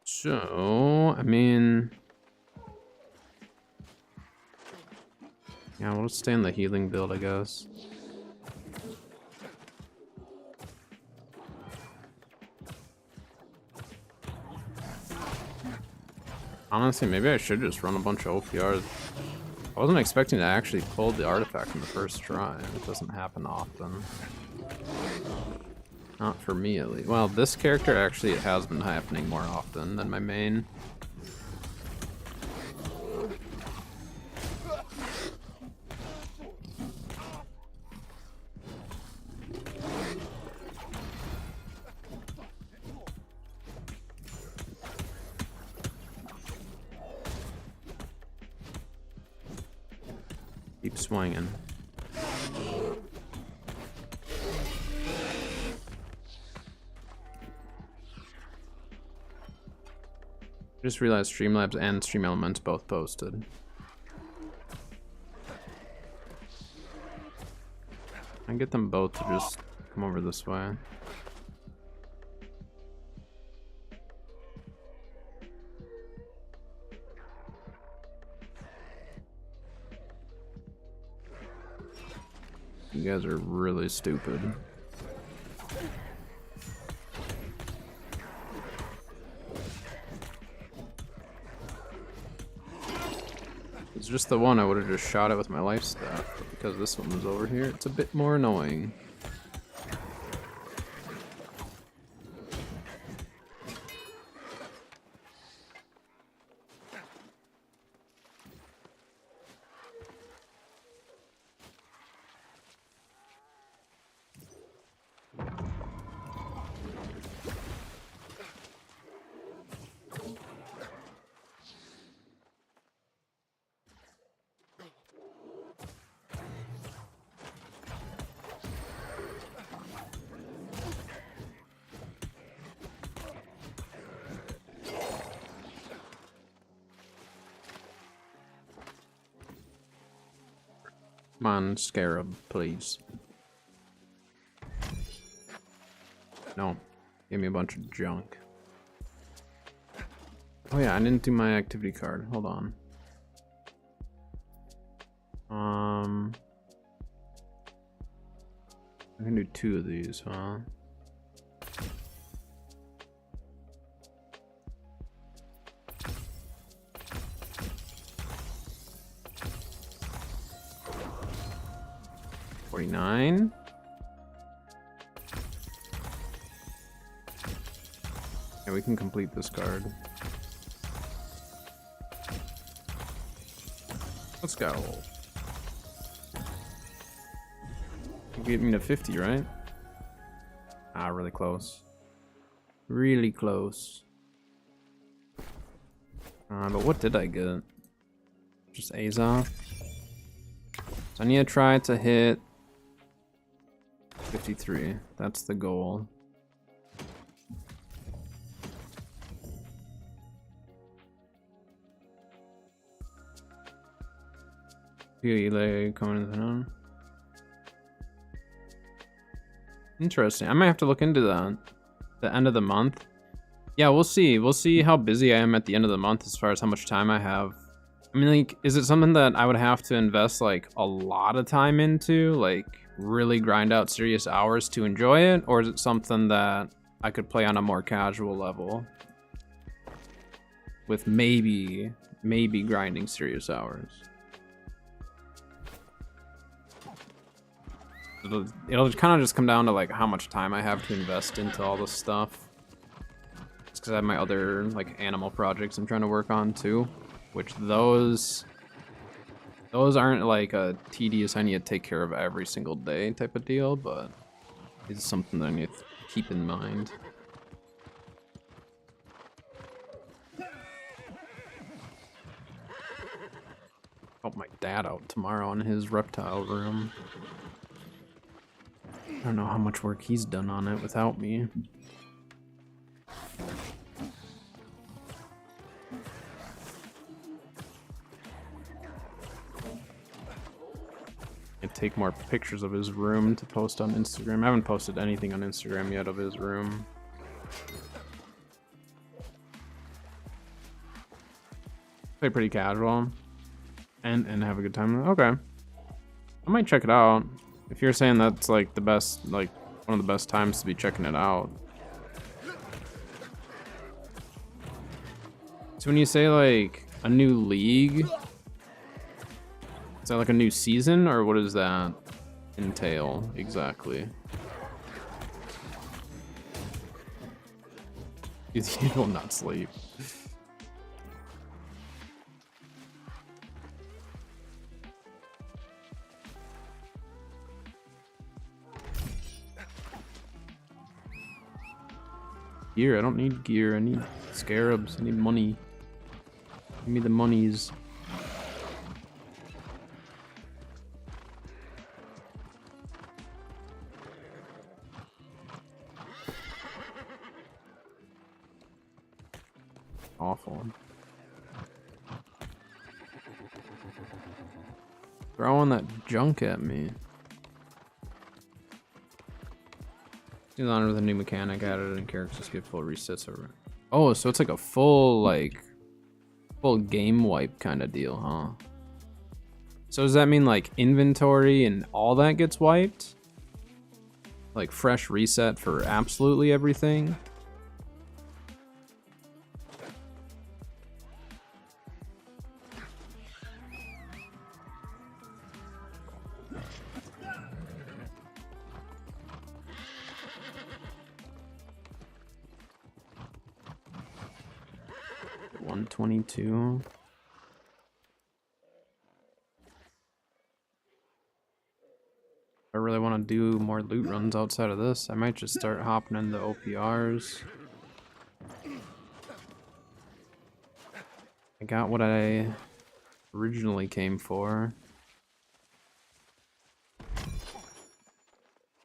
So, I mean... yeah, we'll stay in the healing build, I guess. Honestly, maybe I should just run a bunch of OPRs. I wasn't expecting to actually pull the artifact in the first try. It doesn't happen often. Not for me, at least. Well, this character actually it has been happening more often than my main. Keep swinging. Just realized Streamlabs and StreamElements both posted. I can get them both to just come over this way. You guys are really stupid. It's just the one I would have just shot it with my life staff, but because this one was over here, it's a bit more annoying. Come on, Scarab, please. No. Give me a bunch of junk. Oh yeah, I didn't do my activity card. Hold on. I can do 2 of these, huh? $49. Yeah, we can complete this card. Let's go. You get me to 50, right? Ah, really close. Really close. But what did I get? Just Azoth. So I need to try to hit 53. That's the goal. Coming to the known. Interesting. I might have to look into that. The end of the month. Yeah, we'll see. We'll see how busy I am at the end of the month as far as how much time I have. I mean, like, is it something that I would have to invest, like, a lot of time into? Like, really grind out serious hours to enjoy it? Or is it something that I could play on a more casual level? With maybe grinding serious hours. It'll kind of just come down to, like, how much time I have to invest into all this stuff. because I have my other like animal projects I'm trying to work on too, which those aren't like a tedious I need to take care of every single day type of deal, but it's something that I need to keep in mind. Help my dad out tomorrow in his reptile room. I don't know how much work he's done on it without me. I take more pictures of his room to post on Instagram. I haven't posted anything on Instagram yet of his room. Play pretty casual and have a good time. Okay, I might check it out. If you're saying that's like the best, like one of the best times to be checking it out. So when you say like a new league, is that like a new season, or what does that entail exactly? You will not sleep. Gear, I don't need gear, I need scarabs, I need money. Give me the monies. Awful. Throwing that junk at me. In honor of the new mechanic added and characters get full resets over. Oh, so it's like a full game wipe kind of deal, huh? So does that mean like inventory and all that gets wiped? Like fresh reset for absolutely everything? $122. I really want to do more loot runs outside of this. I might just start hopping into OPRs. I got what I originally came for.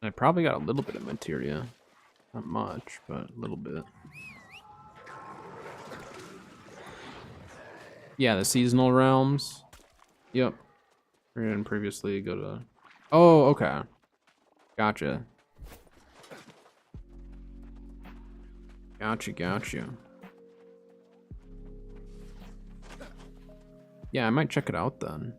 I probably got a little bit of materia. Not much, but a little bit. Yeah, the seasonal realms. Yep. We didn't previously go to... Oh, okay. Gotcha. Gotcha. Yeah, I might check it out then.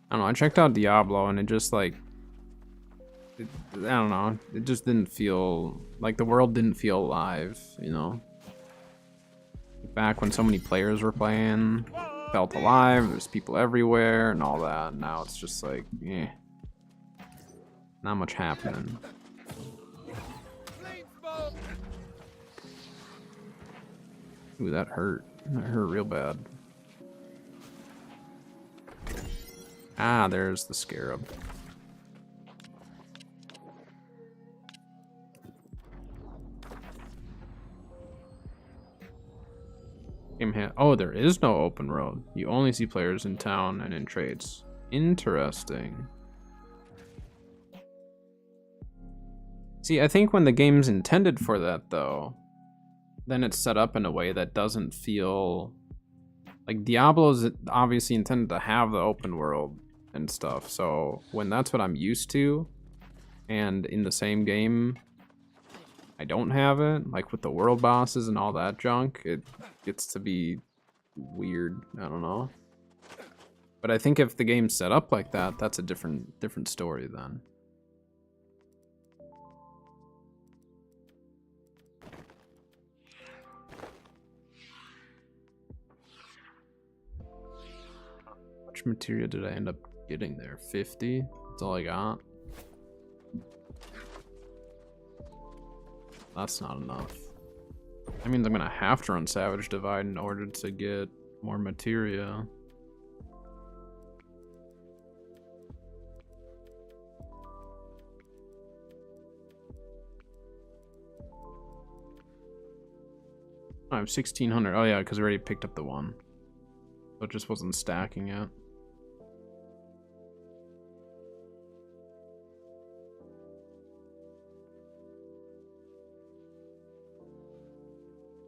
I don't know, I checked out Diablo and it just like... I don't know, it just didn't feel... Like the world didn't feel alive, you know? Back when so many players were playing, felt alive, there's people everywhere and all that. Now it's just like, eh. Not much happening. Ooh, that hurt. That hurt real bad. Ah, there's the scarab. Oh, there is no open road. You only see players in town and in trades. Interesting. See, I think when the game's intended for that, though, then it's set up in a way that doesn't feel... Like, Diablo's obviously intended to have the open world and stuff, so when that's what I'm used to, and in the same game, I don't have it, like with the world bosses and all that junk, it gets to be weird. I don't know. But I think if the game's set up like that, that's a different story then. How much materia did I end up getting there. 50? That's all I got. That's not enough. That means I'm gonna have to run Savage Divide in order to get more materia. I have 1600. Oh yeah, because I already picked up the one. So it just wasn't stacking yet.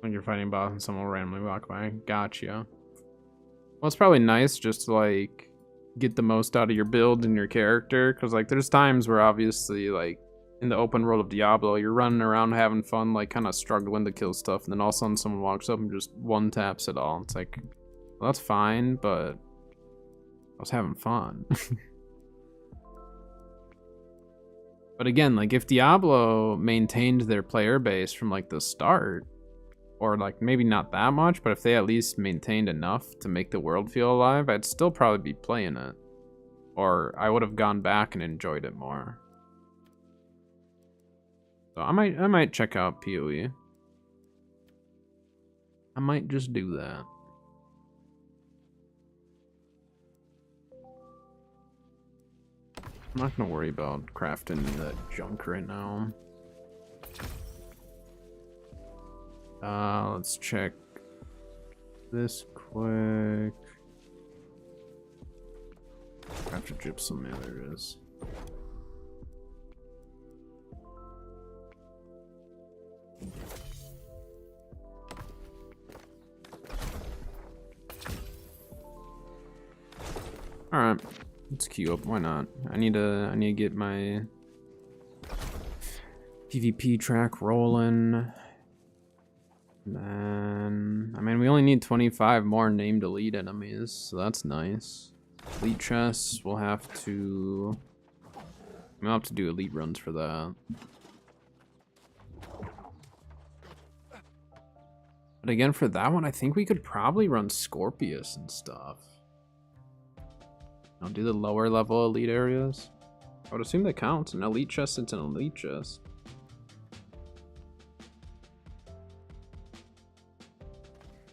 When you're fighting boss and someone will randomly walk by. Gotcha. Well, it's probably nice just to, like, get the most out of your build and your character. Because, like, there's times where obviously, like, in the open world of Diablo, you're running around having fun, like, kind of struggling to kill stuff. And then all of a sudden someone walks up and just one-taps it all. It's like, well, that's fine, but I was having fun. But again, like, if Diablo maintained their player base from, like, the start, or like maybe not that much, but if they at least maintained enough to make the world feel alive, I'd still probably be playing it. Or I would have gone back and enjoyed it more. So I might check out PoE. I might just do that. I'm not gonna worry about crafting that junk right now. Let's check this quick. After gypsum, yeah, there it is. Alright, let's queue up, why not? I need to get my PvP track rolling. Then, I mean, we only need 25 more named elite enemies, so that's nice. Elite chests, we'll have to do elite runs for that. But again, for that one, I think we could probably run Scorpius and stuff. I'll do the lower level elite areas. I would assume that counts. An elite chest, it's an elite chest.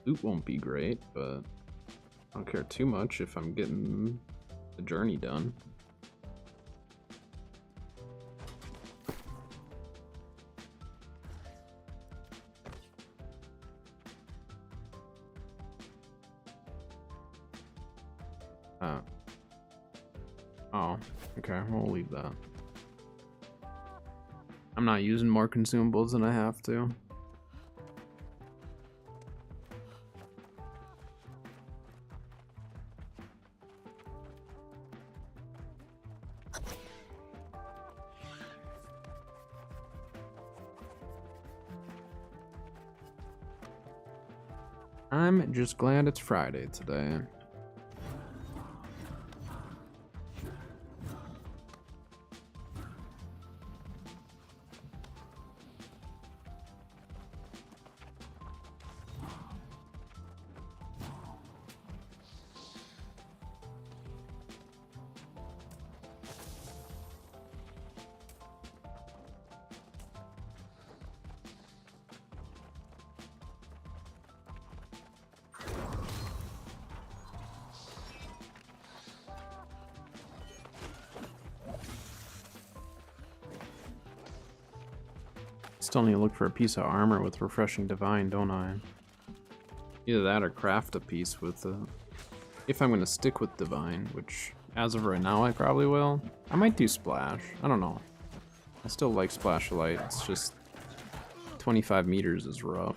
Loot won't be great, but I don't care too much if I'm getting the journey done. Oh, okay, we'll leave that. I'm not using more consumables than I have to. I'm just glad it's Friday today. Still need to look for a piece of armor with Refreshing Divine, don't I? Either that or craft a piece with if I'm going to stick with Divine, which as of right now I probably will. I might do Splash. I don't know. I still like Splash of Light. It's just 25 meters is rough.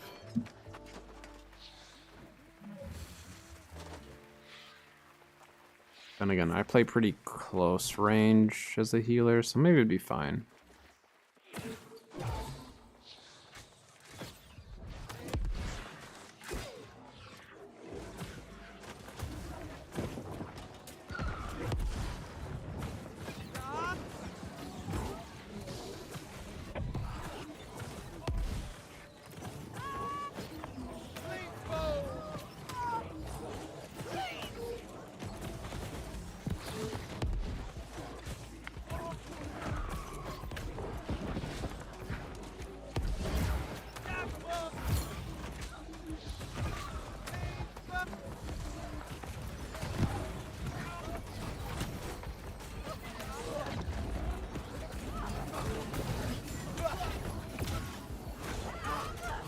Then again, I play pretty close range as a healer, so maybe it'd be fine.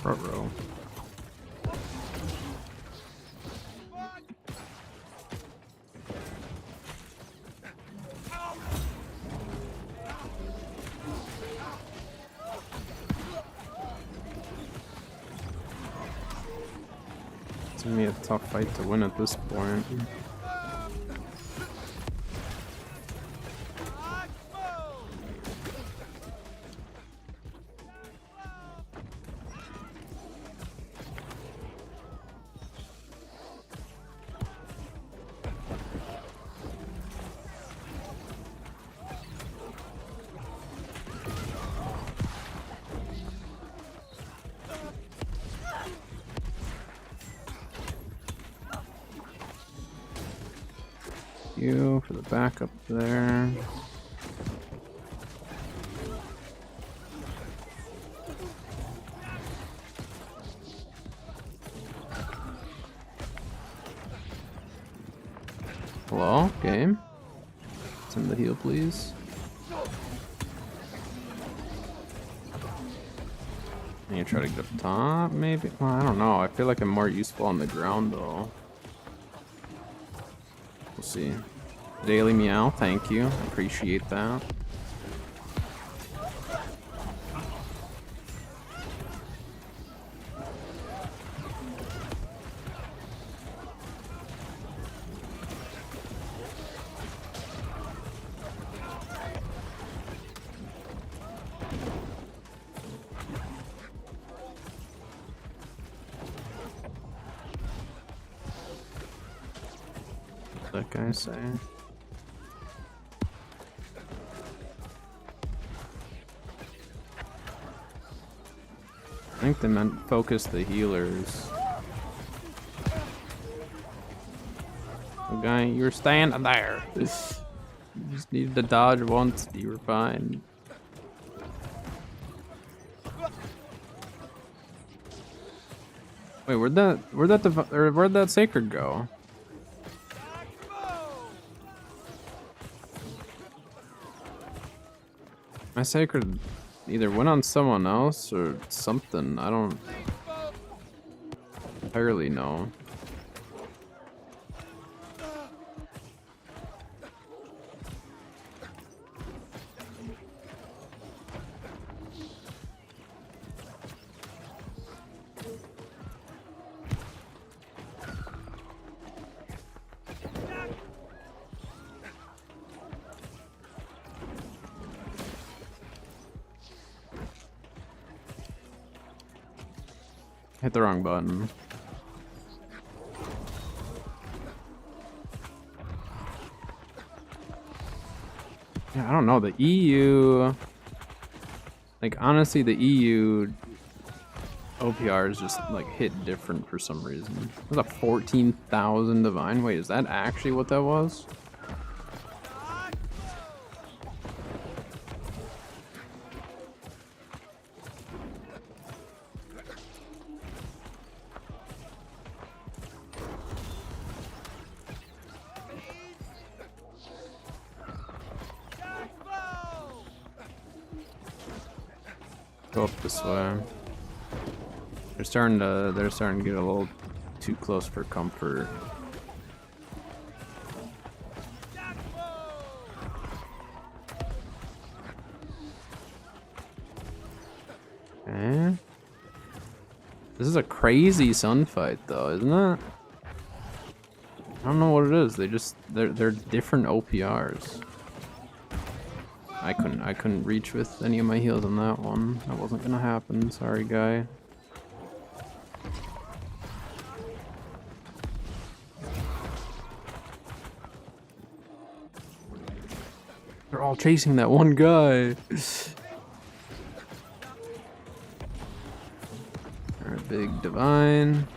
Front row. It's gonna be a tough fight to win at this point. You for the backup there. Hello, game. Send the heal, please. And you try to get up top, maybe? Well, I don't know. I feel like I'm more useful on the ground, though. We'll see. Daily Meow, thank you. Appreciate that. What's that guy saying? I think they meant focus the healers. Oh, guy, you were standing there. You just needed to dodge once, you were fine. Wait, where'd that sacred go? My sacred either went on someone else or something. I don't entirely know. Hit the wrong button. Yeah, I don't know. The EU... Like, honestly, the EU OPRs just, like, hit different for some reason. There's a 14,000 divine. Wait, is that actually what that was? Go up this way. They're starting to get a little too close for comfort. Okay. This is a crazy sun fight though, isn't it? I don't know what it is. They're different OPRs. I couldn't reach with any of my heals on that one. That wasn't gonna happen. Sorry, guy. They're all chasing that one guy. Alright, big divine.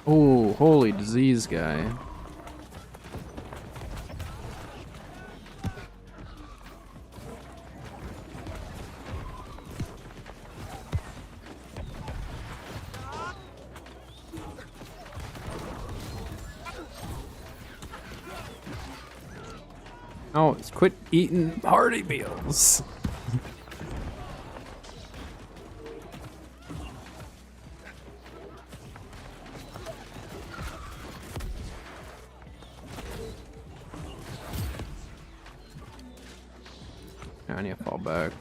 Oh, holy disease guy. Oh, it's quit eating party meals. I need to fall back.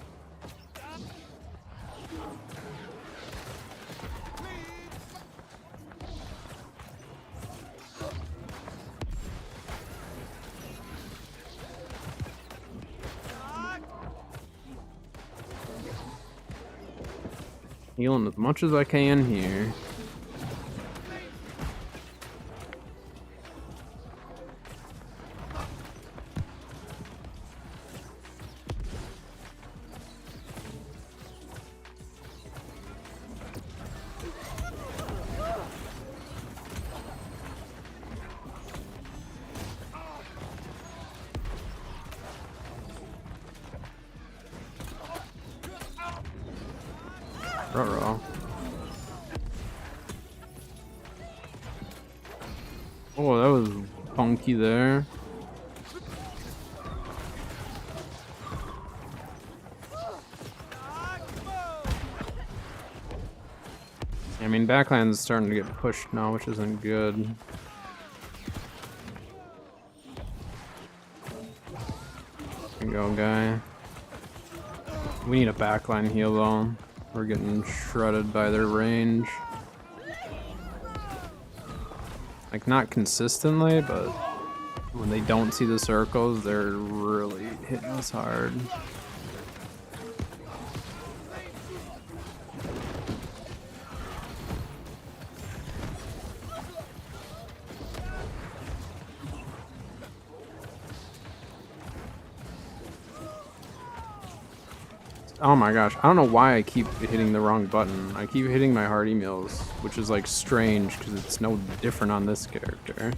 Healing as much as I can here. Ruh-roh. Oh, that was funky there. I mean, backline's starting to get pushed now, which isn't good. There you go, guy. We need a backline heal though. We're getting shredded by their range. Like, not consistently, but when they don't see the circles, they're really hitting us hard. Oh my gosh, I don't know why I keep hitting the wrong button. I keep hitting my hearty meals, which is like strange because it's no different on this character.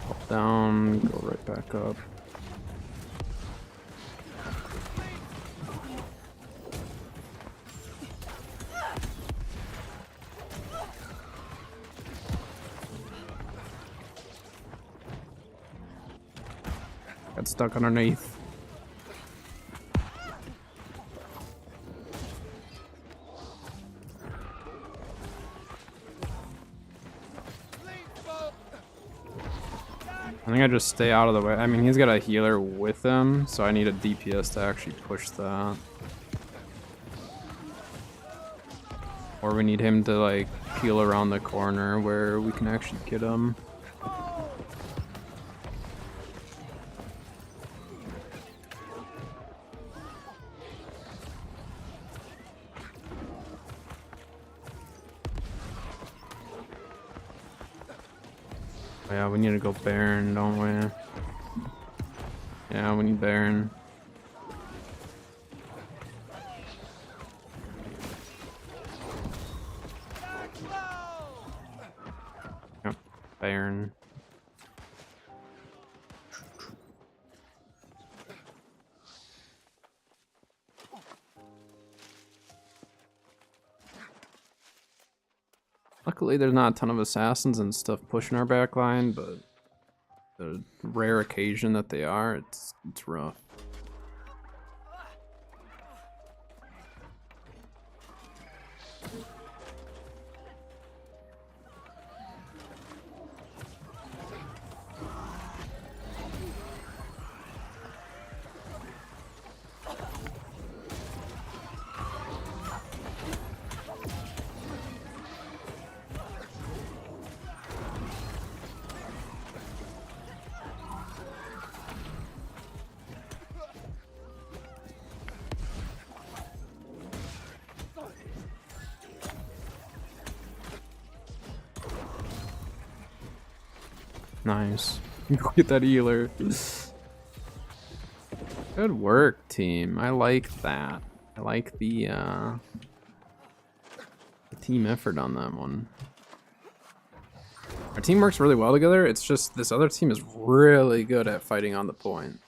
Fall down, go right back up. Got stuck underneath. I think I just stay out of the way. I mean, he's got a healer with him, so I need a DPS to actually push that. Or we need him to like peel around the corner where we can actually get him. Yeah, we need to go Baron, don't we? Yeah, we need Baron. Yep, Baron. Luckily, there's not a ton of assassins and stuff pushing our back line, but the rare occasion that they are, it's rough. Nice. Go get that healer. Good work, team. I like that. I like the team effort on that one. Our team works really well together. It's just this other team is really good at fighting on the point.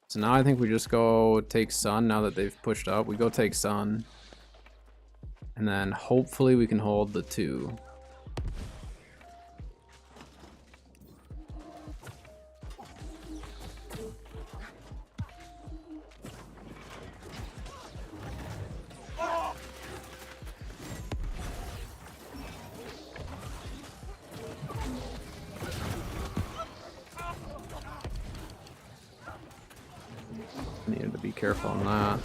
So now I think we just go take Sun now that they've pushed up. We go take Sun. And then hopefully we can hold the 2. be careful on that.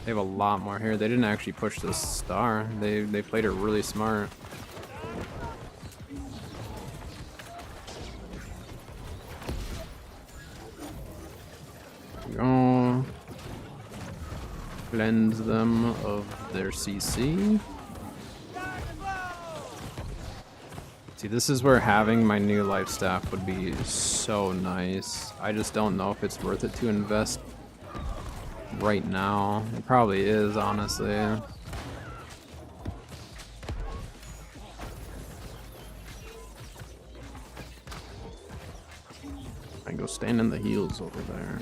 They have a lot more here. They didn't actually push this star. They played it really smart. Go. Cleanse them of their CC. See, this is where having my new life staff would be so nice. I just don't know if it's worth it to invest right now. It probably is, honestly. I go stand in the heels over there.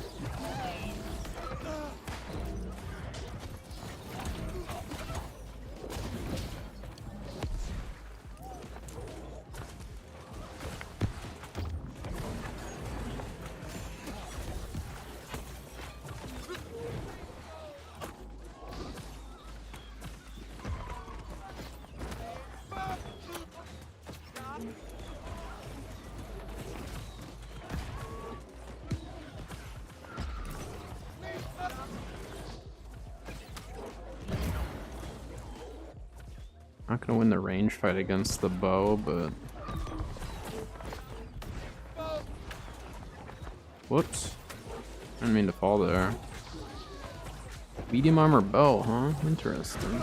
Not gonna win the range fight against the bow, but whoops. I didn't mean to fall there. Medium armor bow, huh? Interesting.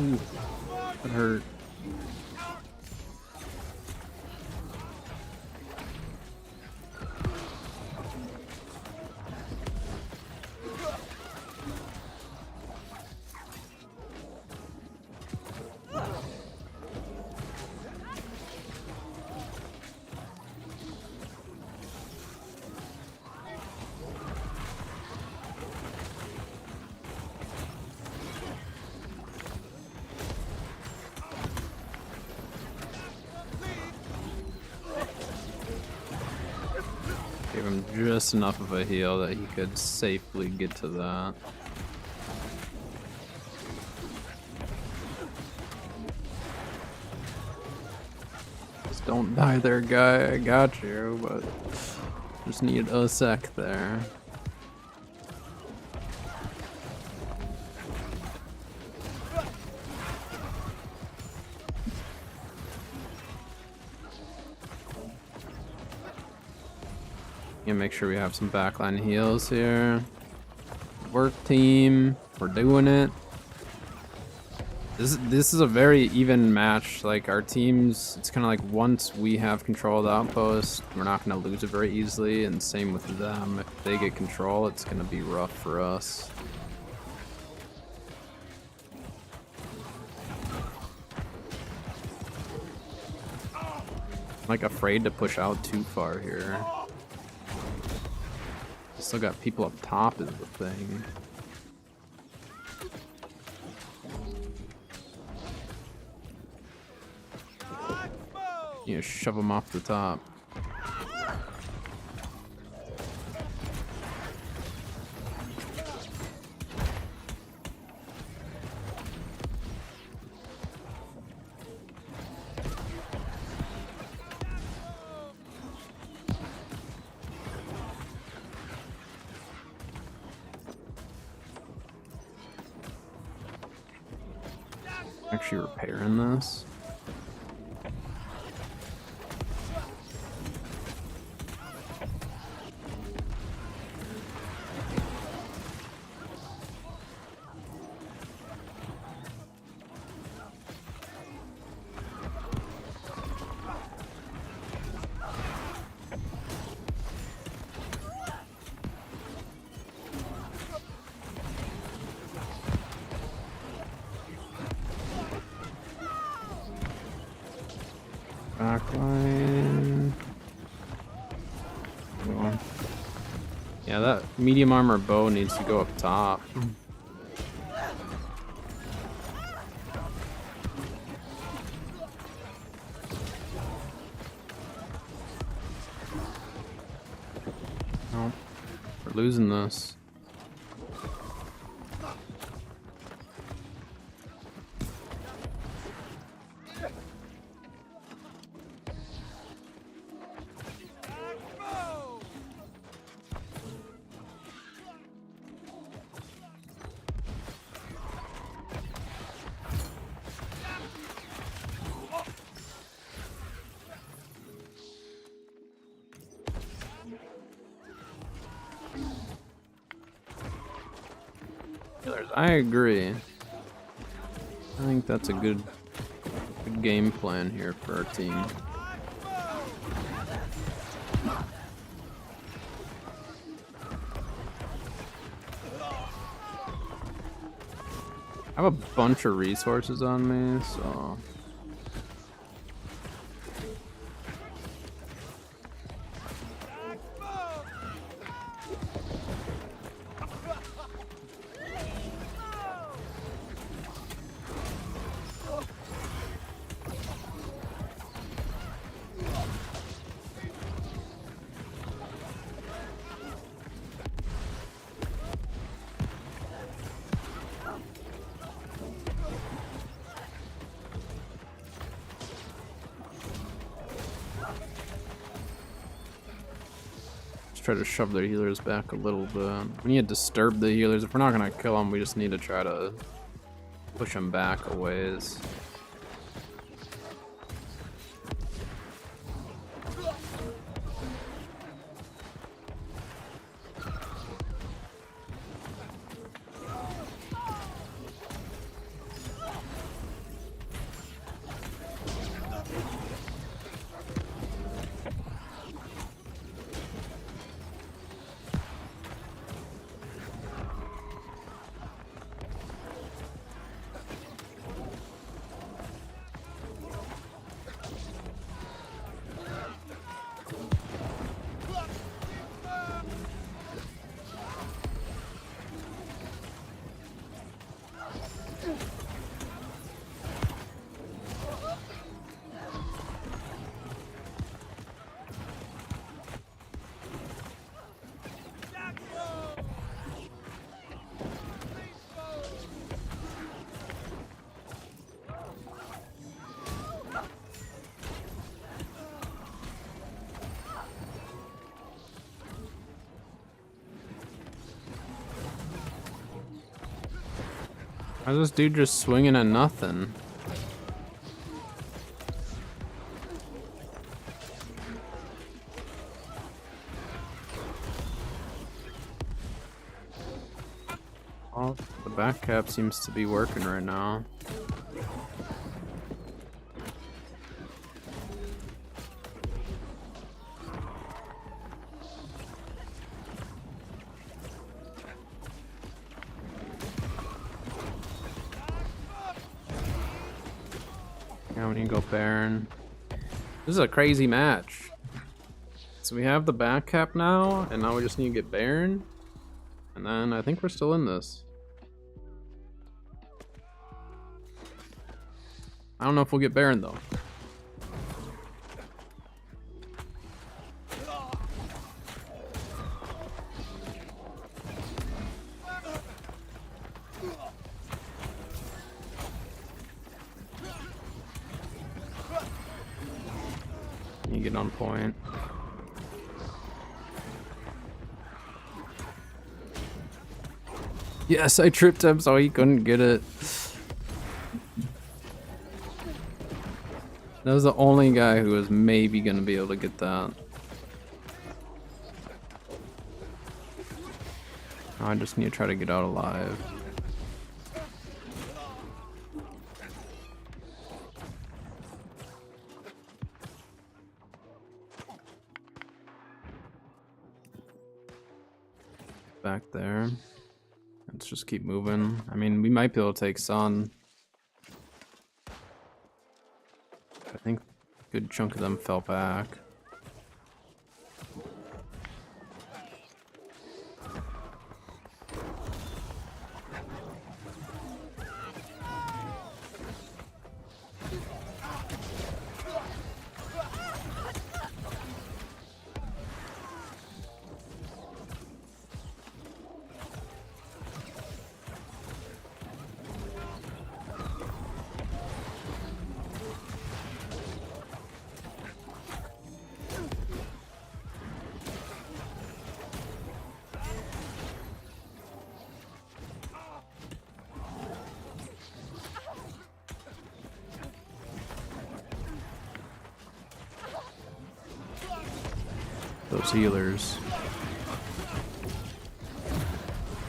Ooh, that hurt. Gave him just enough of a heal that he could safely get to that. Just don't die there, guy. I got you, but just need a sec there. And make sure we have some backline heals here. Work team, we're doing it. This is a very even match. Like our teams, it's kind of like once we have control of the outpost, we're not going to lose it very easily. And same with them. If they get control, it's going to be rough for us. I'm like afraid to push out too far here. Still got people up top is the thing. You know, shove them off the top. Actually repairing this. Backline. Yeah, that medium armor bow needs to go up top. No, we're losing this. I agree. I think that's a good game plan here for our team. I have a bunch of resources on me, so try to shove their healers back a little bit. We need to disturb the healers. If we're not gonna kill them, we just need to try to push them back a ways. How's this dude just swinging at nothing? Well, the back cap seems to be working right now. Yeah, we need to go Baron. This is a crazy match. So we have the back cap now, and now we just need to get Baron. And then I think we're still in this. I don't know if we'll get Baron though. You get on point. Yes, I tripped him so he couldn't get it. That was the only guy who was maybe gonna be able to get that. I just need to try to get out alive. Back there. Let's just keep moving. I mean, we might be able to take Sun. I think Good chunk of them fell back. Those healers.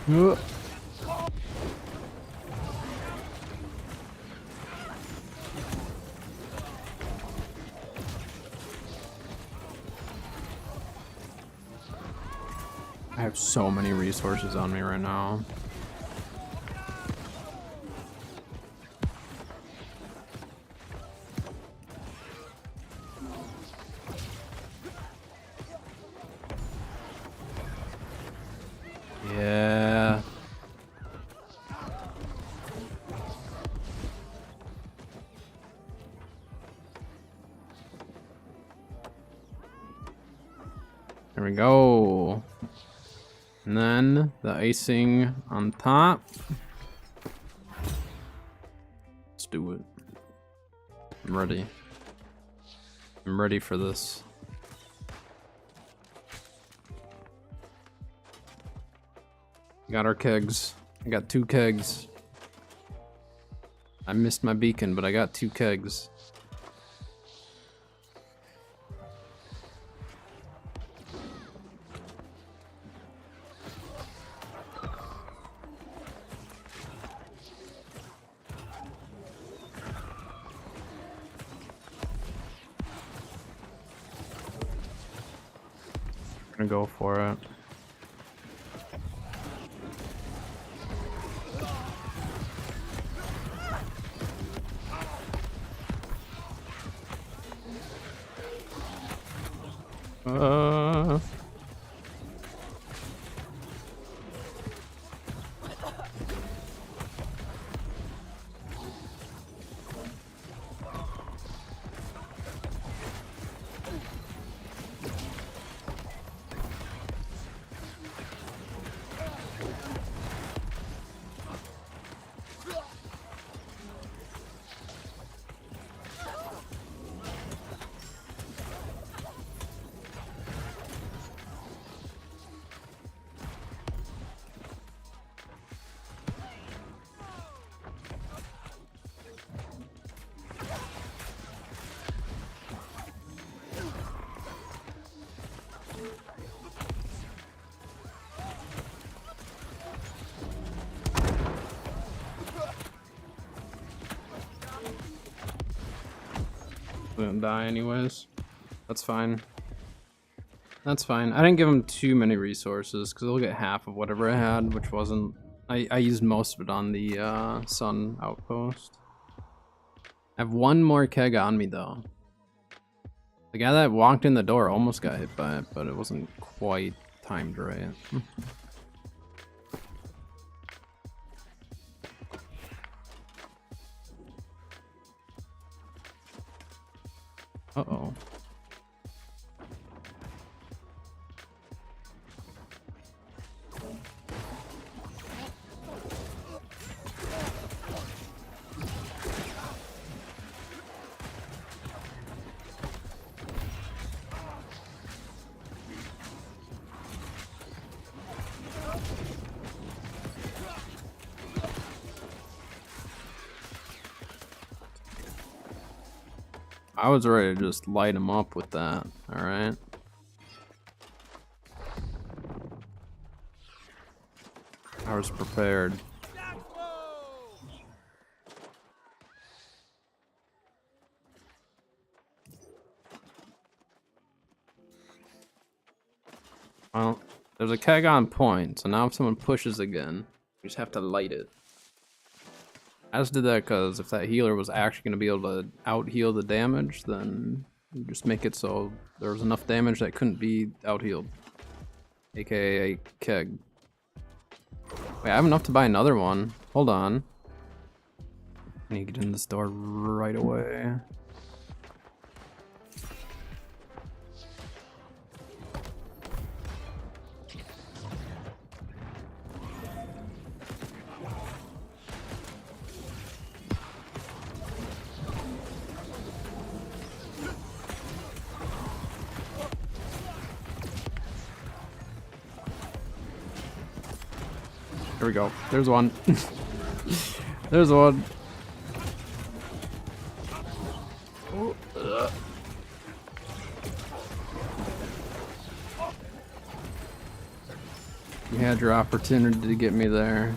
Ugh. I have so many resources on me right now. Yeah. There we go. And then the icing on top. Let's do it. I'm ready. I'm ready for this. Got our kegs. I got 2 kegs. I missed my beacon, but I got 2 kegs. Gonna go for it. Gonna die anyways. That's fine. That's fine. I didn't give him too many resources because he'll get half of whatever I had, which wasn't. I used most of it on the sun outpost. I have 1 more keg on me though. The guy that walked in the door almost got hit by it, but it wasn't quite timed right. Uh-oh. I was ready to just light him up with that, alright? I was prepared. Well, there's a keg on point, so now if someone pushes again, we just have to light it. I just did that because if that healer was actually going to be able to out-heal the damage, then You just make it so there was enough damage that couldn't be out-healed. AKA a keg. Wait, I have enough to buy another one. Hold on. I need to get in this door right away. There we go. There's one. There's one. Oh, you had your opportunity to get me there.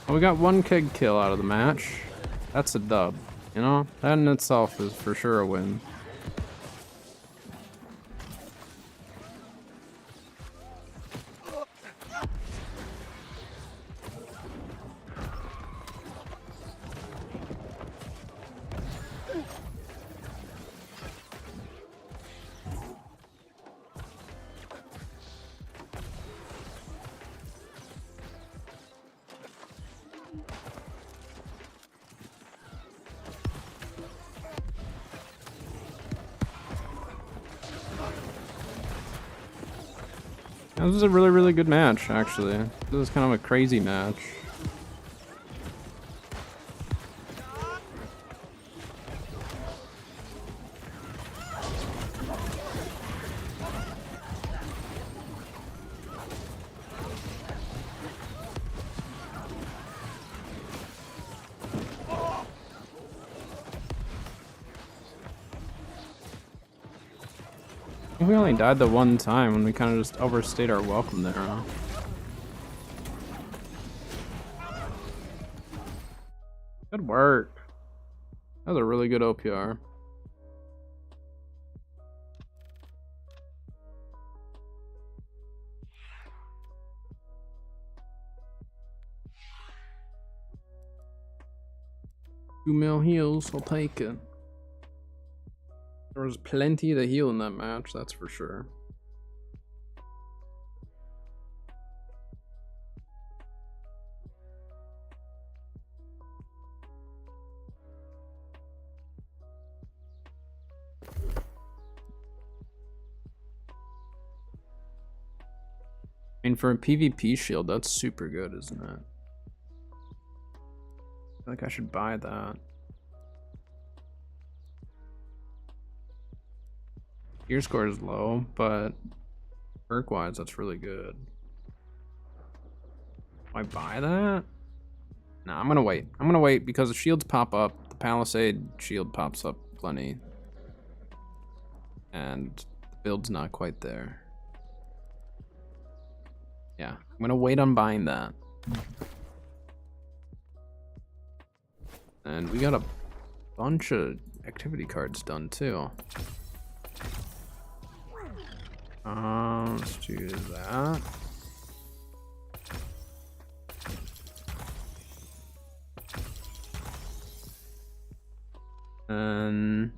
We got one keg kill out of the match. That's a dub, you know? That in itself is for sure a win. This was a really, really good match, actually. This was kind of a crazy match. We only died the one time when we kind of just overstayed our welcome there, huh? Good work. That was a really good OPR. Two mil heals, I'll take it. There was plenty to heal in that match, that's for sure. I mean, for a PvP shield, that's super good, isn't it? I feel like I should buy that. Gear score is low, but perk-wise, that's really good. Do I buy that? Nah, I'm gonna wait. I'm gonna wait because the shields pop up. The Palisade shield pops up plenty. And the build's not quite there. Yeah, I'm gonna wait on buying that. And we got a bunch of activity cards done too. Let's do that. And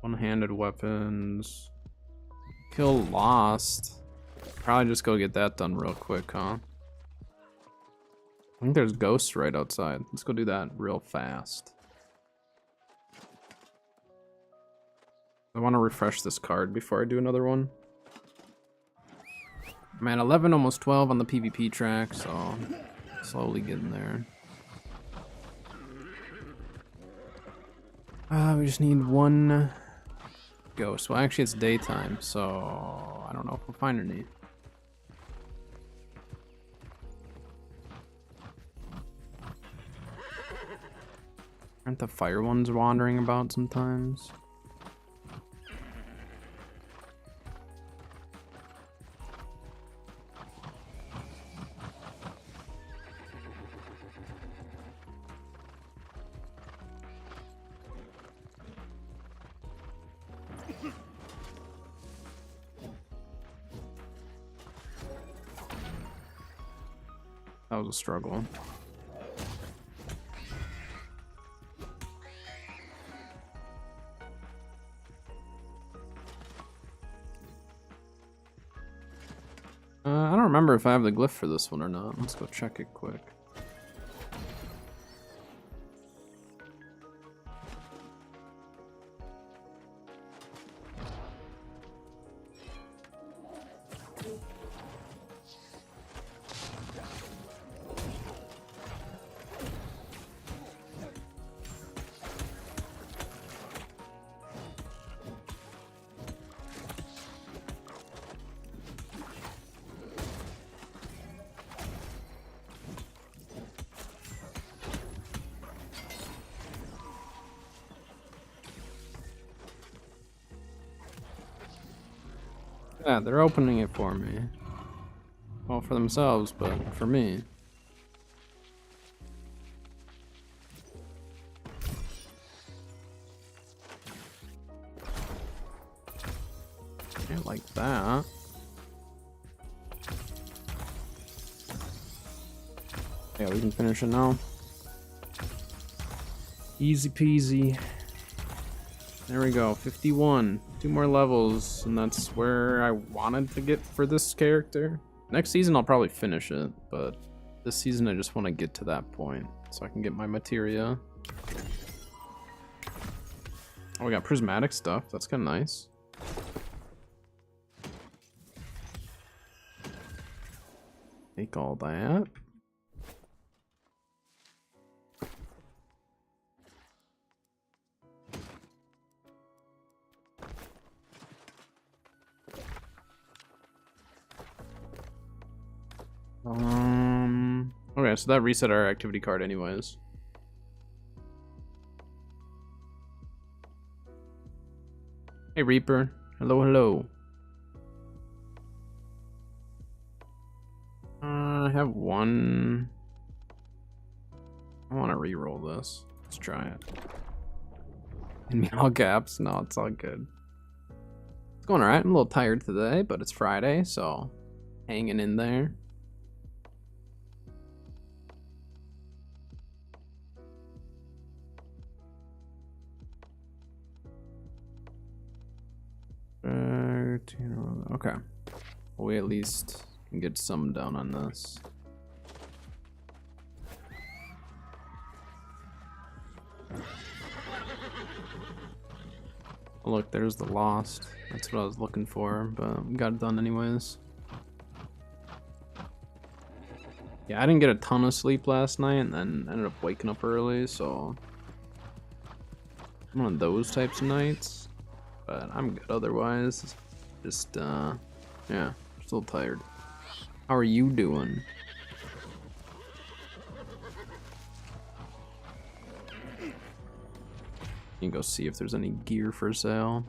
one-handed weapons. Kill Lost. Probably just go get that done real quick, huh? I think there's ghosts right outside. Let's go do that real fast. I want to refresh this card before I do another one. I'm at 11, almost 12 on the PvP track, so slowly getting there. We just need one ghost. Well, actually, it's daytime, so I don't know if we'll find any. Aren't the fire ones wandering about sometimes? That was a struggle. I don't remember if I have the glyph for this one or not. Let's go check it quick. Yeah, they're opening it for me. Well, for themselves, but for me. Can't like that. Yeah, we can finish it now. Easy peasy. There we go, 51. 2 more levels, and that's where I wanted to get for this character. Next season, I'll probably finish it, but this season, I just want to get to that point so I can get my materia. Oh, we got prismatic stuff. That's kind of nice. Take all that. Okay, so that reset our activity card anyways. Hey Reaper. Hello, hello. I have one. I want to re-roll this. Let's try it. In all caps? No, it's all good. It's going alright. I'm a little tired today, but it's Friday, so hanging in there. Okay. Well, we at least can get some down on this. Oh, look, there's the Lost. That's what I was looking for, but we got it done anyways. Yeah, I didn't get a ton of sleep last night and then ended up waking up early, so one of those types of nights. But I'm good otherwise. Just, yeah, still tired. How are you doing? You can go see if there's any gear for sale.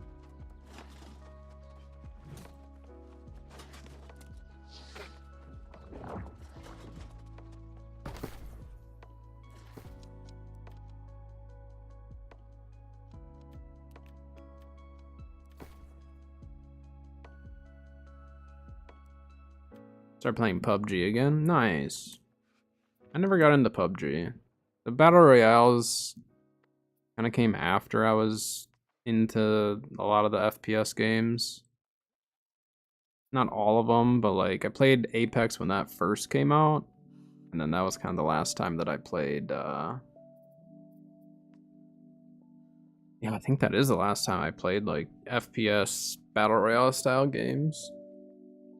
Start playing PUBG again. Nice. I never got into PUBG. The battle royales kind of came after I was into a lot of the FPS games. Not all of them, but like I played Apex when that first came out, and then that was kind of the last time that I played. Yeah, I think that is the last time I played like FPS battle royale style games.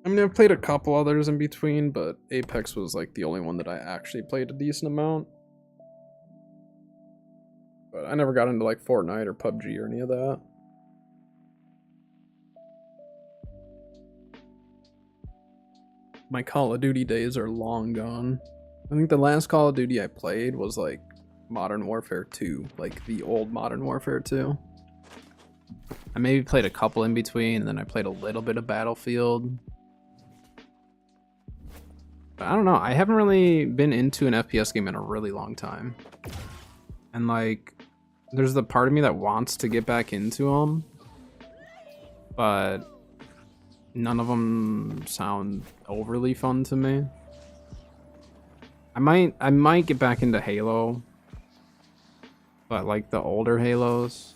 I mean, I've played a couple others in between, but Apex was like the only one that I actually played a decent amount. But I never got into like Fortnite or PUBG or any of that. My Call of Duty days are long gone. I think the last Call of Duty I played was like Modern Warfare 2, like the old Modern Warfare 2. I maybe played a couple in between, and then I played a little bit of Battlefield. But I don't know, I haven't really been into an FPS game in a really long time. And like, there's the part of me that wants to get back into them, but none of them sound overly fun to me. I might get back into Halo, but like the older Halos.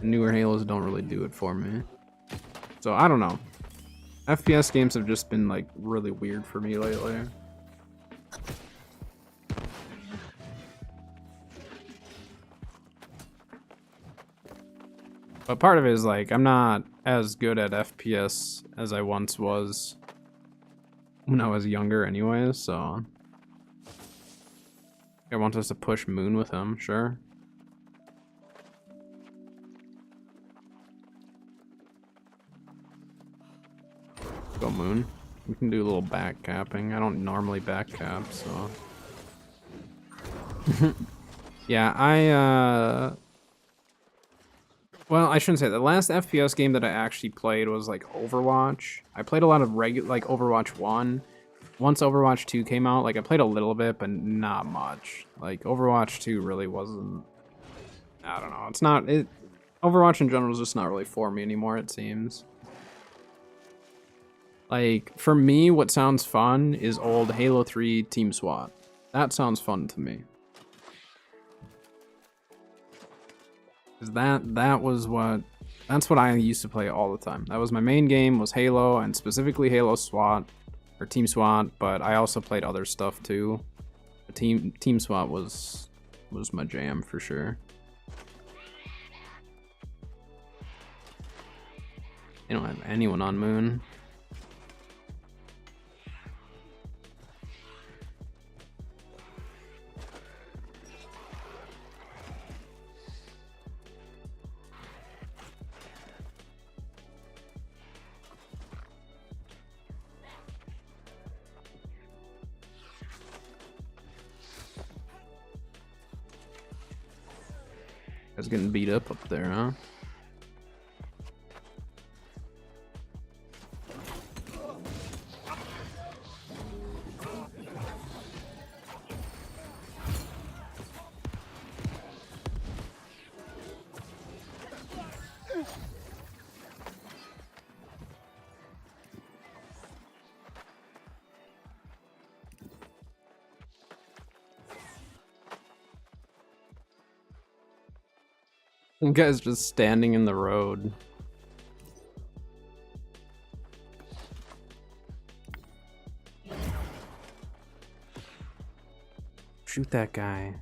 The newer Halos don't really do it for me. So I don't know. FPS games have just been like really weird for me lately. But part of it is like I'm not as good at FPS as I once was when I was younger anyways, so I want us to push Moon with him, sure. Go Moon. We can do a little back capping. I don't normally back cap, so. Yeah, well, I shouldn't say that. The last FPS game that I actually played was like Overwatch. I played a lot of like Overwatch 1. Once Overwatch 2 came out, like I played a little bit, but not much. Like Overwatch 2 really wasn't, I don't know. It's not, Overwatch in general is just not really for me anymore, it seems. Like, for me, what sounds fun is old Halo 3 Team SWAT. That sounds fun to me. Cause that's what I used to play all the time. That was my main game, was Halo, and specifically Halo SWAT, or Team SWAT, but I also played other stuff too. Team SWAT was my jam for sure. They don't have anyone on Moon. Guys getting beat up there, huh? You guys just standing in the road. Shoot that guy.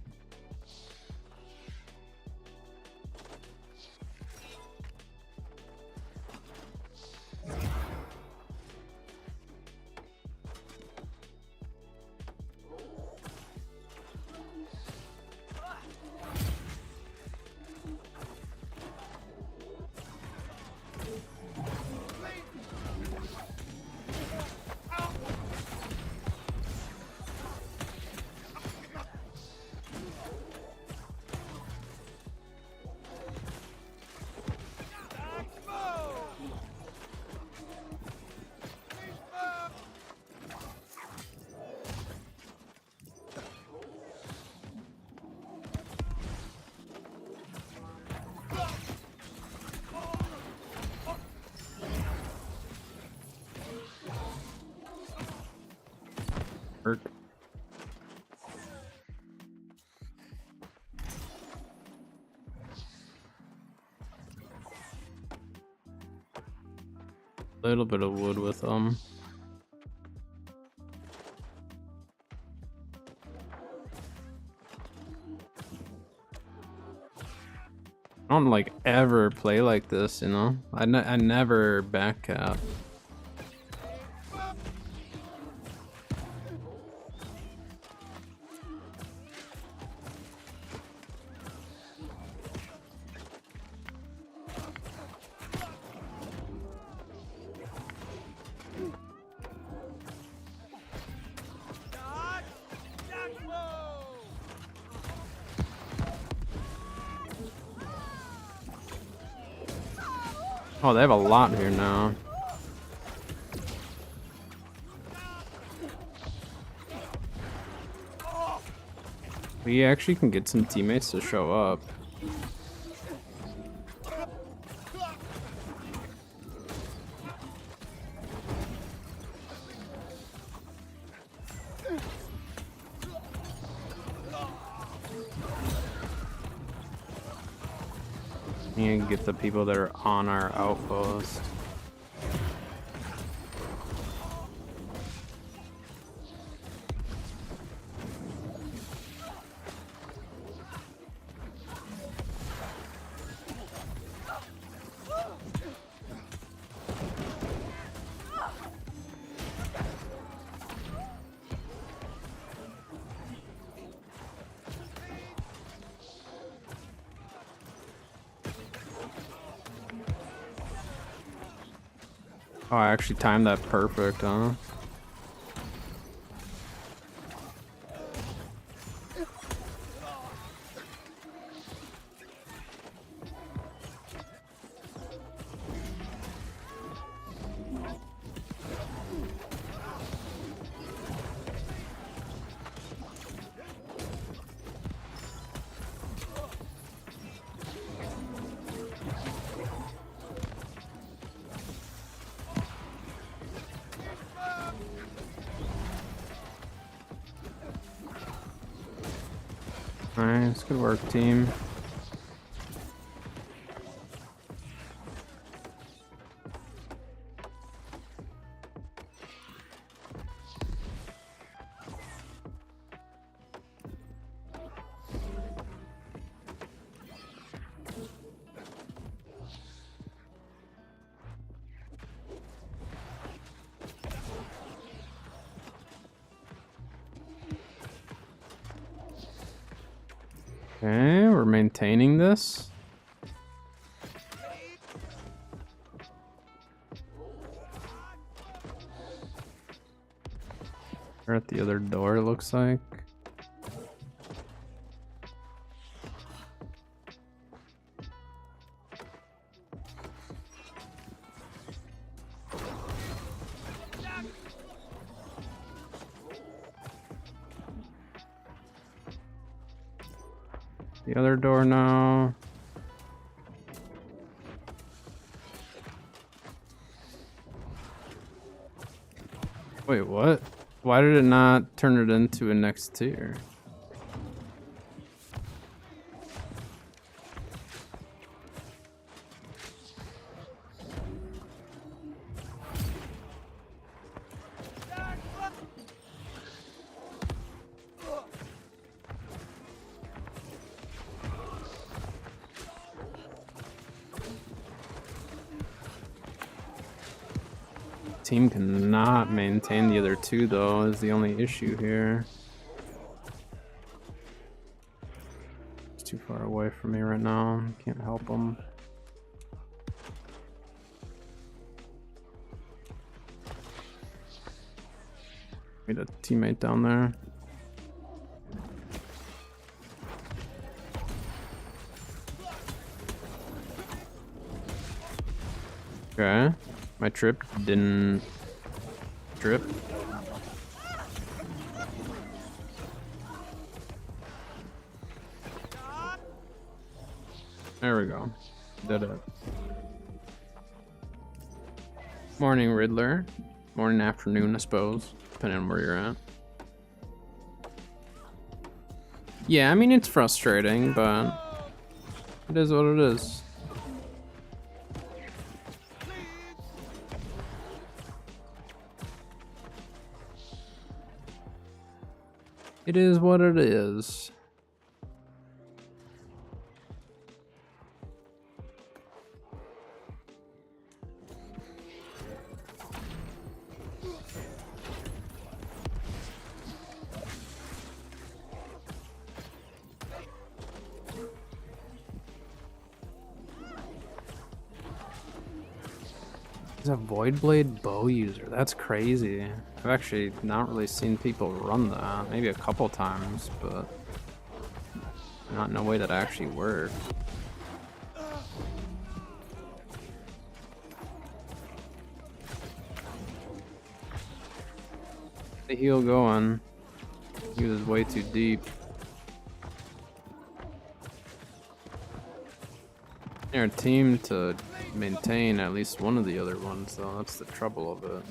Hurt. Little bit of wood with them. I don't like ever play like this, you know. I never back cap. Oh, they have a lot here now. We actually can get some teammates to show up. You can get the people that are on our outpost. Oh, I actually timed that perfect, huh? Nice, good work, team. Okay, we're maintaining this. We're at the other door, it looks like. The other door now. Wait, what? Why did it not turn it into a next tier? Team cannot maintain the other two, though, is the only issue here. It's too far away from me right now. Can't help them. Need a teammate down there. Okay. My trip didn't trip. There we go. Did it. Morning, Riddler. Morning, afternoon, I suppose, depending on where you're at. Yeah, I mean, it's frustrating, but it is what it is. It is what it is. He's a Void Blade bow user. That's crazy. I've actually not really seen people run that. Maybe a couple times, but not in a way that actually worked. The heal going. He was way too deep. They're a team to maintain at least one of the other ones, though. That's the trouble of it.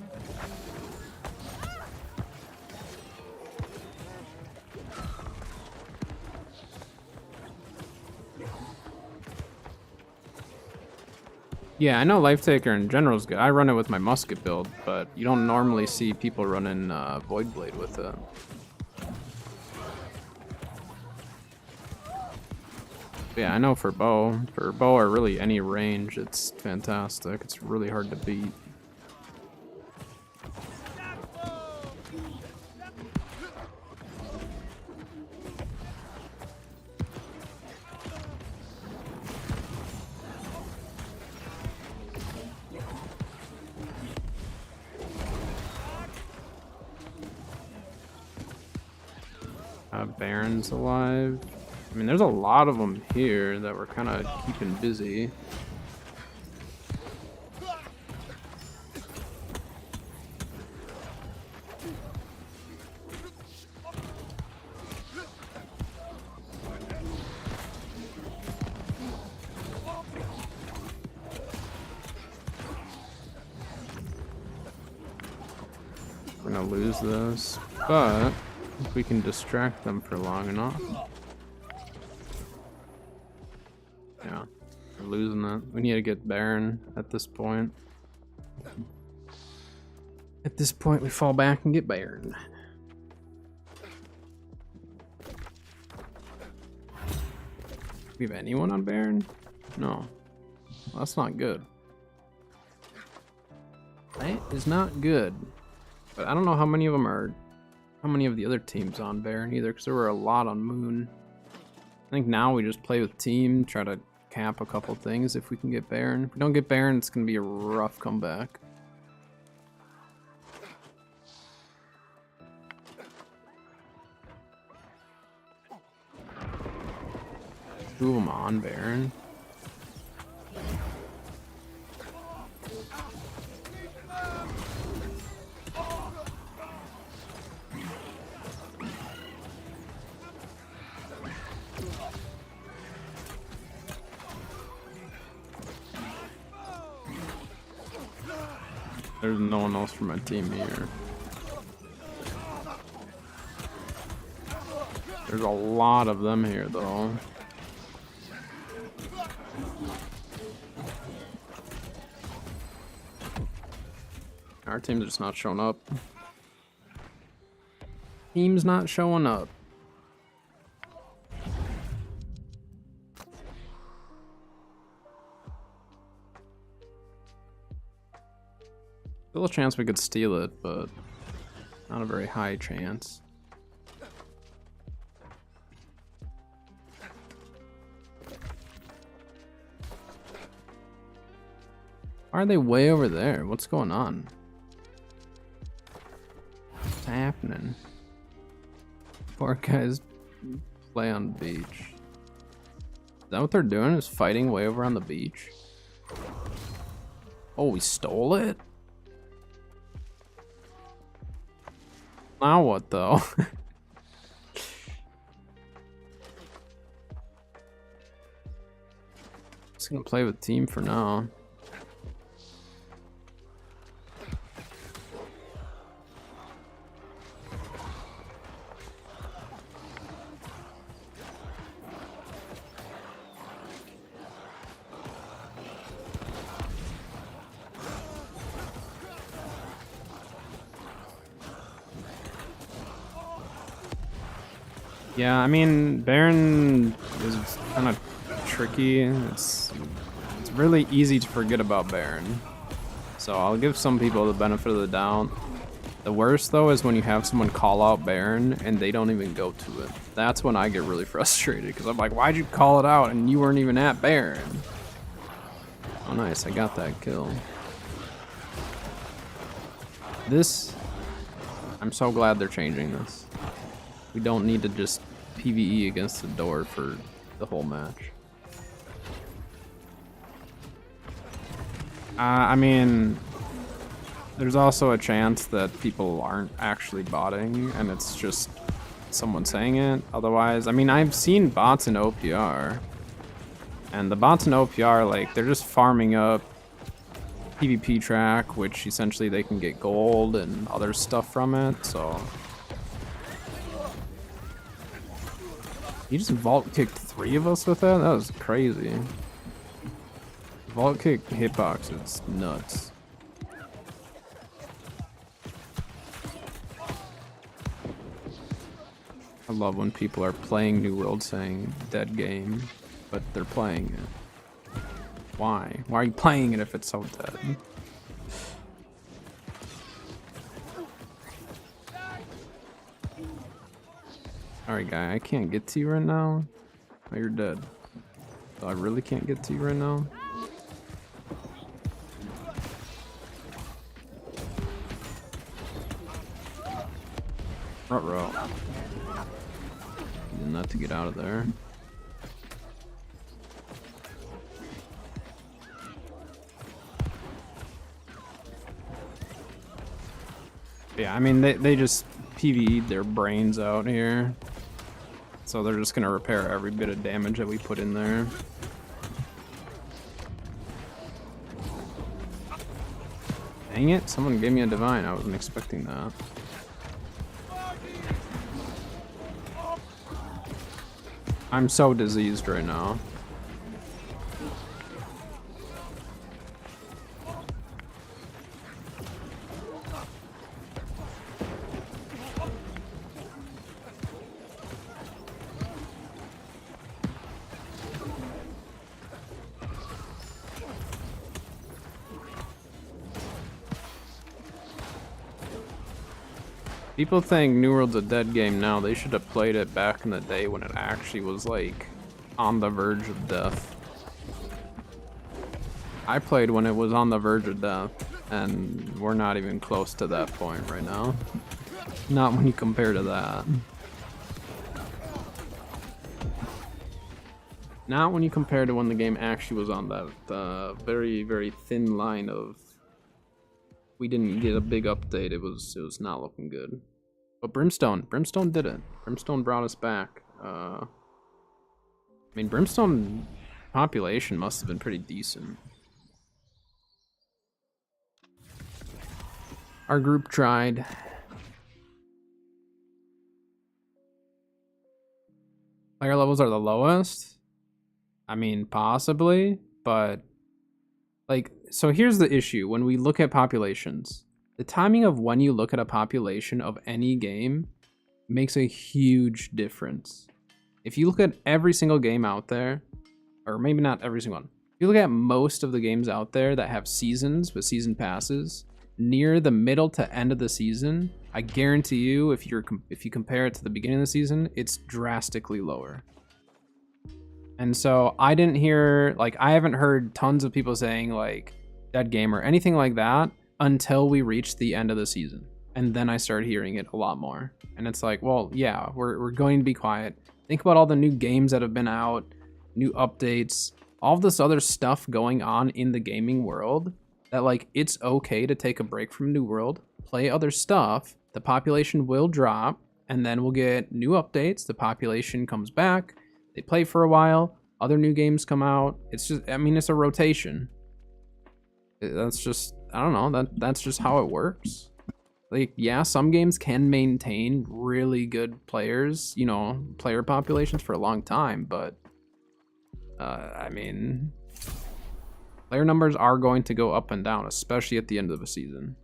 Yeah, I know Life Taker in general is good. I run it with my musket build, but you don't normally see people running Void Blade with it. Yeah, I know for bow or really any range, it's fantastic. It's really hard to beat. Baron's alive. I mean, there's a lot of them here that we're kind of keeping busy. We're gonna lose this, but if we can distract them for long enough. Yeah, we're losing that. We need to get Baron at this point. At this point, we fall back and get Baron. We have anyone on Baron? No. Well, that's not good. That is not good. But I don't know how many of them are, how many of the other teams on Baron either, because there were a lot on Moon. I think now we just play with team, try to cap a couple things if we can get Baron. If we don't get Baron, it's going to be a rough comeback. Two of them on Baron. There's no one else from my team here. There's a lot of them here, though. Our team's just not showing up. Team's not showing up. Still a chance we could steal it, but not a very high chance. Why are they way over there? What's going on? What's happening? Poor guys play on the beach. Is that what they're doing? Is fighting way over on the beach? Oh, we stole it? Now what though? Just gonna play with team for now. Yeah, I mean, Baron is kind of tricky. It's really easy to forget about Baron. So I'll give some people the benefit of the doubt. The worst, though, is when you have someone call out Baron and they don't even go to it. That's when I get really frustrated, because I'm like, why'd you call it out and you weren't even at Baron? Oh, nice. I got that kill. This... I'm so glad they're changing this. We don't need to just PvE against the door for the whole match. I mean, there's also a chance that people aren't actually botting and it's just someone saying it. Otherwise, I mean, I've seen bots in OPR, and the bots in OPR, like, they're just farming up PvP track, which essentially they can get gold and other stuff from it, so... You just vault kicked 3 of us with that? That was crazy. Vault kick hitbox is nuts. I love when people are playing New World saying dead game, but they're playing it. Why? Why are you playing it if it's so dead? Alright, guy, I can't get to you right now. Oh, you're dead. So I really can't get to you right now. Ruh-roh. Not to get out of there. Yeah, I mean, they just PvE'd their brains out here. So they're just gonna repair every bit of damage that we put in there. Dang it, someone gave me a divine. I wasn't expecting that. I'm so diseased right now. People think New World's a dead game now. They should have played it back in the day when it actually was like on the verge of death. I played when it was on the verge of death, and we're not even close to that point right now. Not when you compare to that. Not when you compare to when the game actually was on that very, very thin line of we didn't get a big update. It was not looking good. But Brimstone did it. Brimstone brought us back. I mean, Brimstone population must have been pretty decent. Our group tried. Player levels are the lowest? I mean, possibly, but like, so here's the issue. When we look at populations, the timing of when you look at a population of any game makes a huge difference. If you look at every single game out there, or maybe not every single one, if you look at most of the games out there that have seasons with season passes, near the middle to end of the season, I guarantee you, if you compare it to the beginning of the season, it's drastically lower. And so I didn't hear, like, I haven't heard tons of people saying like dead game or anything like that until we reached the end of the season. And then I started hearing it a lot more. And it's like, well, yeah, we're going to be quiet. Think about all the new games that have been out, new updates, all this other stuff going on in the gaming world, that like it's okay to take a break from New World, play other stuff, the population will drop, and then we'll get new updates, the population comes back, they play for a while, other new games come out. It's just, I mean, it's a rotation. That's just, I don't know, that's just how it works. Like, yeah, some games can maintain really good players, you know, player populations for a long time, but I mean, player numbers are going to go up and down, especially at the end of a season.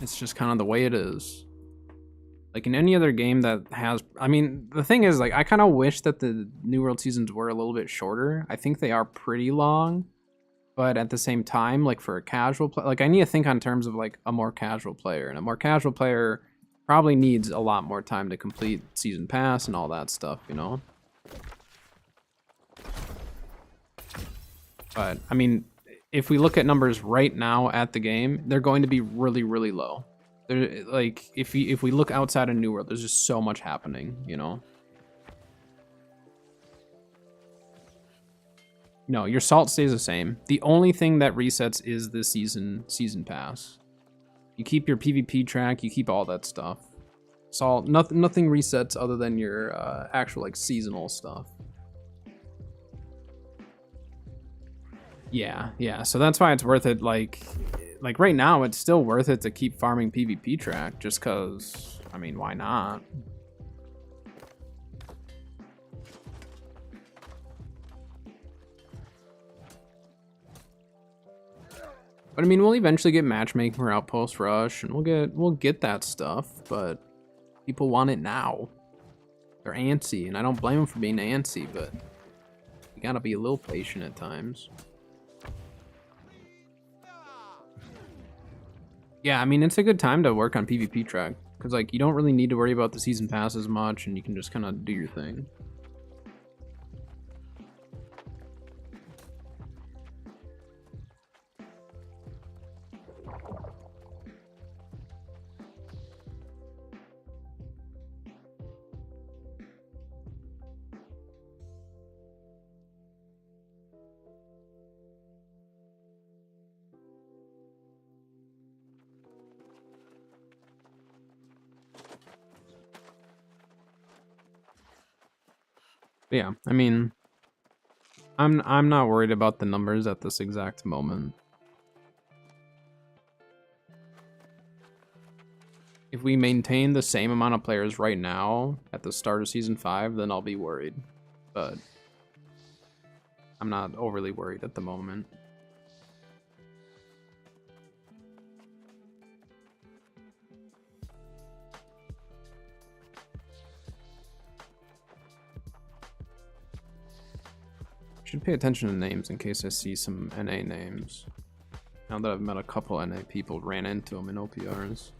It's just kind of the way it is. Like in any other game that has, I mean, the thing is, like, I kind of wish that the New World seasons were a little bit shorter. I think they are pretty long, but at the same time, like for a casual player, like I need to think on terms of like a more casual player, and a more casual player probably needs a lot more time to complete season pass and all that stuff, you know? But I mean, if we look at numbers right now at the game, they're going to be really, really low. They're, like, if we look outside of New World, there's just so much happening, you know? No, your salt stays the same. The only thing that resets is the season pass. You keep your PvP track, you keep all that stuff. Salt, nothing resets other than your actual like seasonal stuff. Yeah, so that's why it's worth it. Like right now, it's still worth it to keep farming PvP track, just cause, I mean, why not? But I mean, we'll eventually get matchmaking for Outpost Rush, and we'll get that stuff. But people want it now. They're antsy, and I don't blame them for being antsy, but you gotta be a little patient at times. Yeah, I mean, it's a good time to work on PvP track, because like you don't really need to worry about the season pass as much, and you can just kind of do your thing. Yeah, I mean, I'm not worried about the numbers at this exact moment. If we maintain the same amount of players right now at the start of Season 5, then I'll be worried. But I'm not overly worried at the moment. Should pay attention to names in case I see some NA names. Now that I've met a couple NA people, ran into them in OPRs.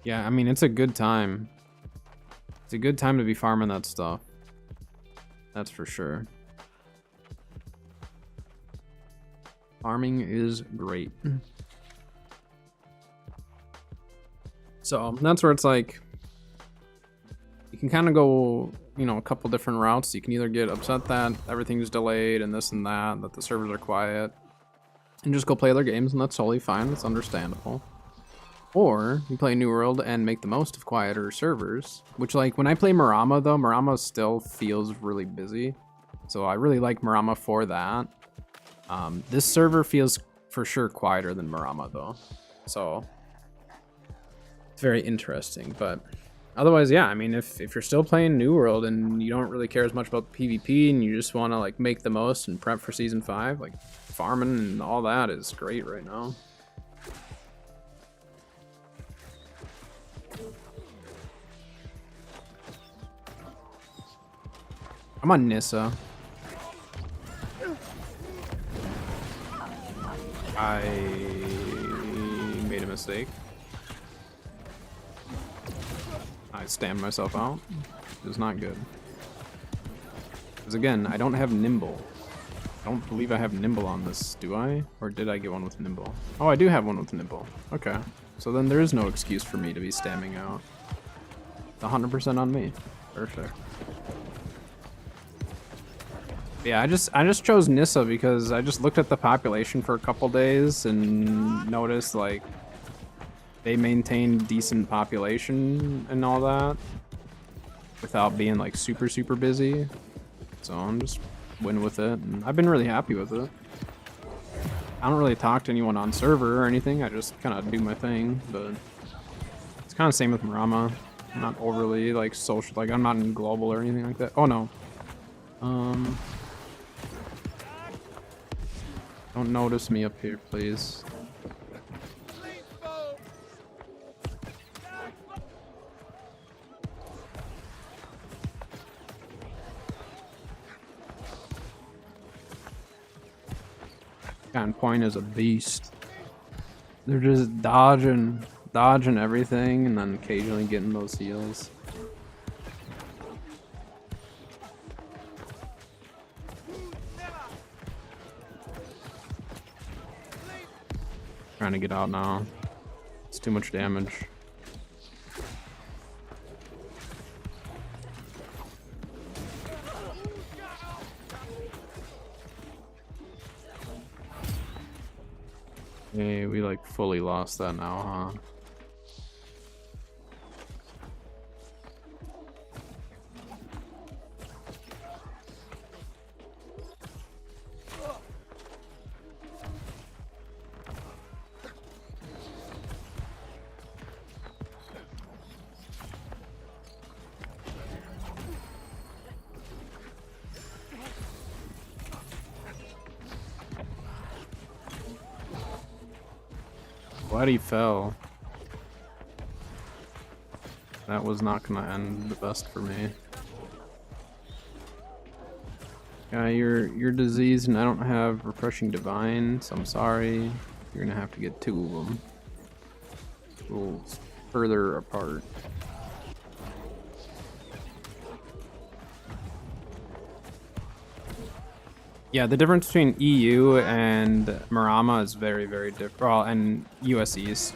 Yeah, I mean, it's a good time. It's a good time to be farming that stuff. That's for sure. Farming is great. So that's where it's like, you can kind of go, you know, a couple different routes. You can either get upset that everything's delayed and this and that the servers are quiet, and just go play other games, and that's totally fine. That's understandable. Or you play New World and make the most of quieter servers, which, like, when I play Marama, though, Marama still feels really busy. So I really like Marama for that. This server feels for sure quieter than Marama, though. So it's very interesting. But otherwise, yeah, I mean, if you're still playing New World and you don't really care as much about PvP and you just want to, like, make the most and prep for Season 5, like, farming and all that is great right now. I'm on Nissa. I made a mistake. I stamped myself out. It was not good. Because again, I don't have Nimble. I don't believe I have Nimble on this, do I? Or did I get one with Nimble? Oh, I do have one with Nimble. Okay. So then there is no excuse for me to be stamping out. It's 100% on me. Perfect. Yeah, I just chose Nissa because I just looked at the population for a couple days and noticed, like, they maintain decent population and all that without being, like, super busy. So I'm just went with it, and I've been really happy with it. I don't really talk to anyone on server or anything. I just kind of do my thing, but it's kind of same with Marama. I'm not overly, like, social. Like, I'm not in global or anything like that. Oh no. Don't notice me up here, please. Gun Point is a beast. They're just dodging everything, and then occasionally getting those heals. Trying to get out now. It's too much damage. Hey, we like fully lost that now, huh? Glad he fell. That was not gonna end the best for me. Yeah, you're diseased and I don't have Refreshing Divine, so I'm sorry. You're gonna have to get 2 of them. A little further apart. Yeah, the difference between EU and Marama is very, very different. Well, and US East.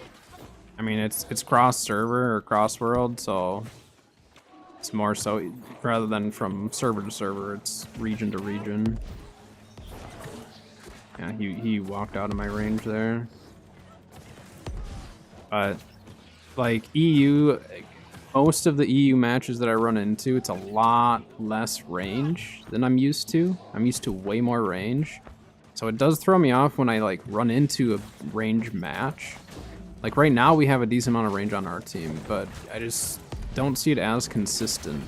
I mean, it's cross server or cross world, so it's more so rather than from server to server, it's region to region. Yeah, he walked out of my range there. But like EU, most of the EU matches that I run into, it's a lot less range than I'm used to. I'm used to way more range. So it does throw me off when I like run into a range match. Like right now we have a decent amount of range on our team, but I just don't see it as consistent.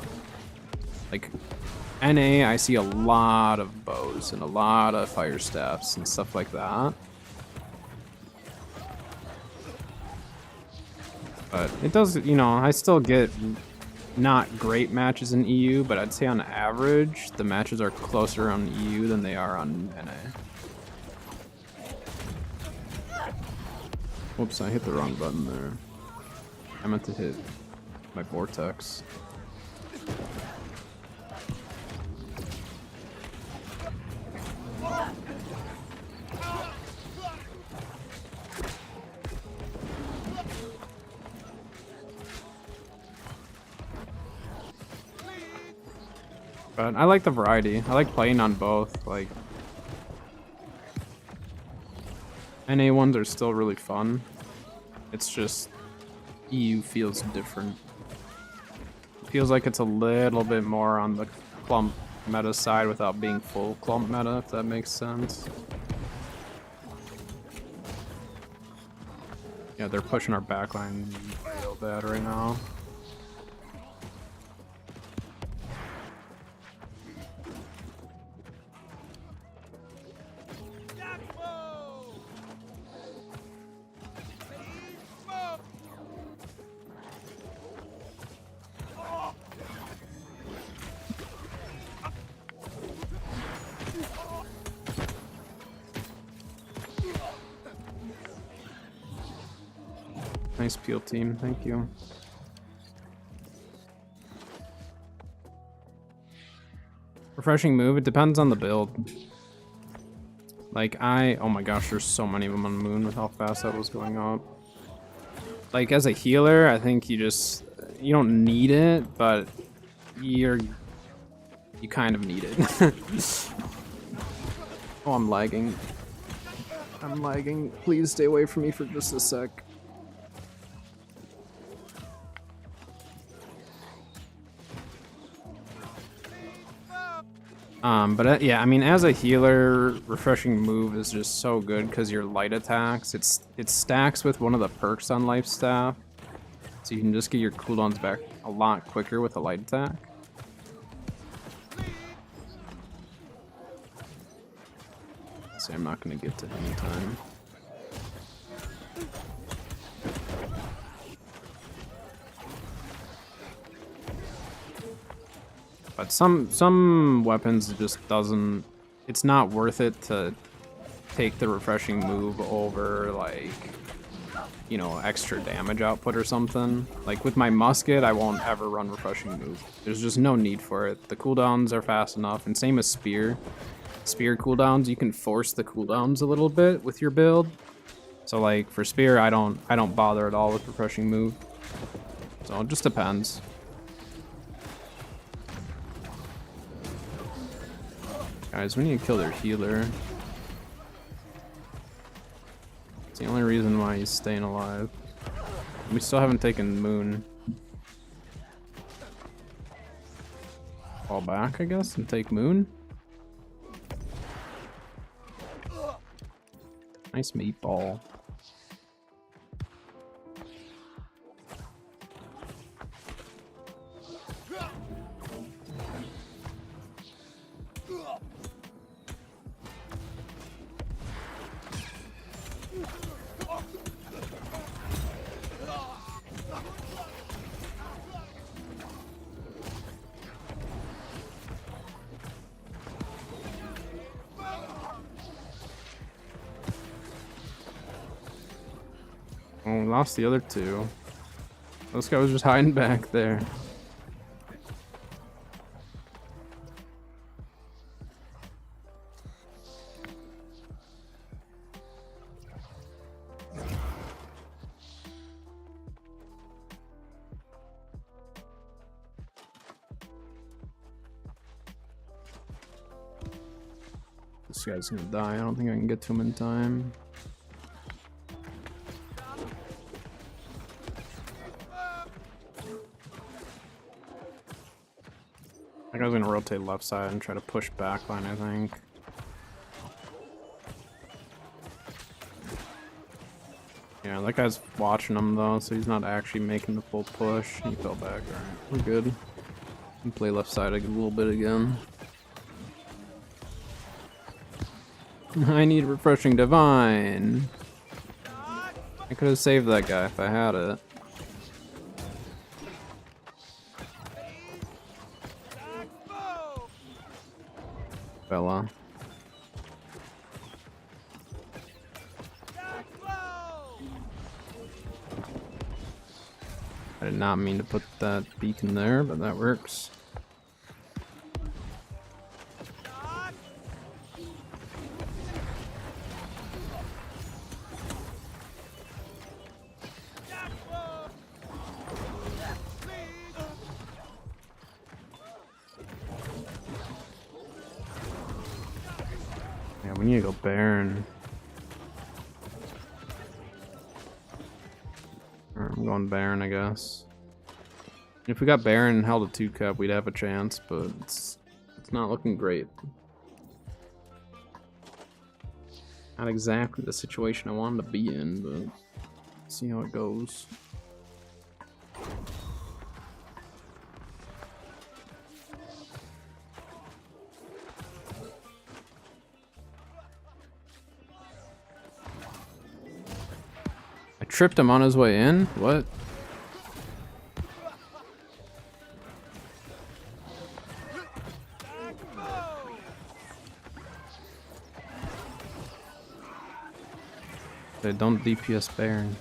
Like NA, I see a lot of bows and a lot of fire staffs and stuff like that. But it does, you know, I still get not great matches in EU, but I'd say on average, the matches are closer on EU than they are on NA. Whoops, I hit the wrong button there. I meant to hit my vortex. But I like the variety. I like playing on both. Like NA ones are still really fun. It's just EU feels different. It feels like it's a little bit more on the clump meta side without being full clump meta, if that makes sense. Yeah, they're pushing our backline real bad right now. Nice peel team, thank you. Refreshing move, it depends on the build. Like oh my gosh, there's so many of them on the moon with how fast that was going up. Like as a healer, I think you don't need it, but you kind of need it. Oh, I'm lagging. I'm lagging. Please stay away from me for just a sec. But yeah, I mean, as a healer, Refreshing Move is just so good because your light attacks, it stacks with one of the perks on Life Staff, so you can just get your cooldowns back a lot quicker with a light attack. So I'm not gonna get to him in time. But some weapons just doesn't, it's not worth it to take the Refreshing Move over, like, you know, extra damage output or something. Like with my musket, I won't ever run Refreshing Move. There's just no need for it. The cooldowns are fast enough, and same as Spear. Spear cooldowns, you can force the cooldowns a little bit with your build. So like for Spear, I don't bother at all with Refreshing Move. So it just depends. Guys, we need to kill their healer. It's the only reason why he's staying alive. We still haven't taken Moon. Fall back, I guess, and take Moon. Nice meatball. lost the other two. This guy was just hiding back there. This guy's gonna die. I don't think I can get to him in time. That guy's gonna rotate left side and try to push backline, I think. Yeah, that guy's watching him though, so he's not actually making the full push. He fell back. Alright, we're good. Can play left side a little bit again. I need refreshing divine. I could have saved that guy if I had it. Bella. I did not mean to put that beacon there, but that works. Yeah, we need to go Baron. Alright, I'm going Baron, I guess. If we got Baron and held a 2-cup, we'd have a chance, but it's not looking great. Not exactly the situation I wanted to be in, but see how it goes. I tripped him on his way in? What? They don't DPS Baron.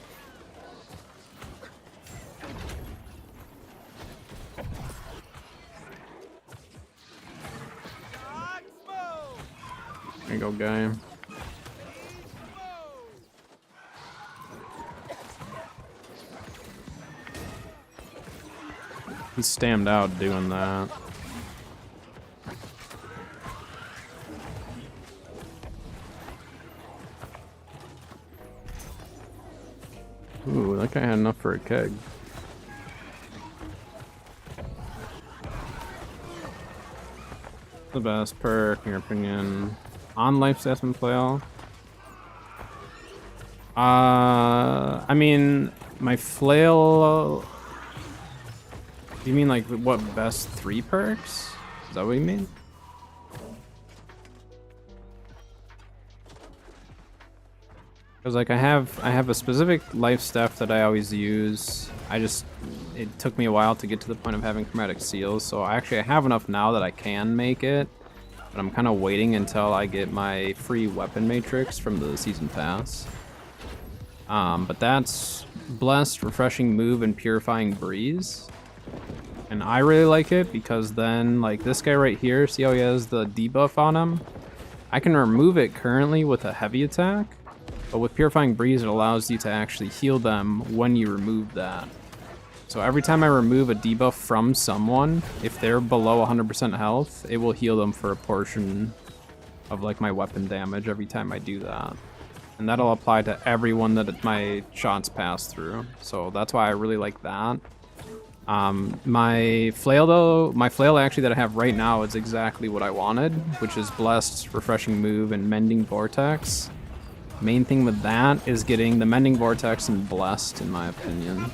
There you go, guy. He stammed out doing that. Ooh, that guy had enough for a keg. The best perk, in your opinion, on life stats and flail? I mean, my flail. You mean like what best 3 perks? Is that what you mean? Because like I have a specific life stuff that I always use. It took me a while to get to the point of having chromatic seals, so I have enough now that I can make it. But I'm kind of waiting until I get my free weapon matrix from the season pass. But that's Blessed, Refreshing Move, and Purifying Breeze. And I really like it because then, like this guy right here, see how he has the debuff on him? I can remove it currently with a heavy attack, but with Purifying Breeze, it allows you to actually heal them when you remove that. So every time I remove a debuff from someone, if they're below 100% health, it will heal them for a portion of like my weapon damage every time I do that. And that'll apply to everyone that my shots pass through. So that's why I really like that. My flail actually that I have right now is exactly what I wanted, which is Blessed, Refreshing Move, and Mending Vortex. Main thing with that is getting the Mending Vortex and Blessed, in my opinion.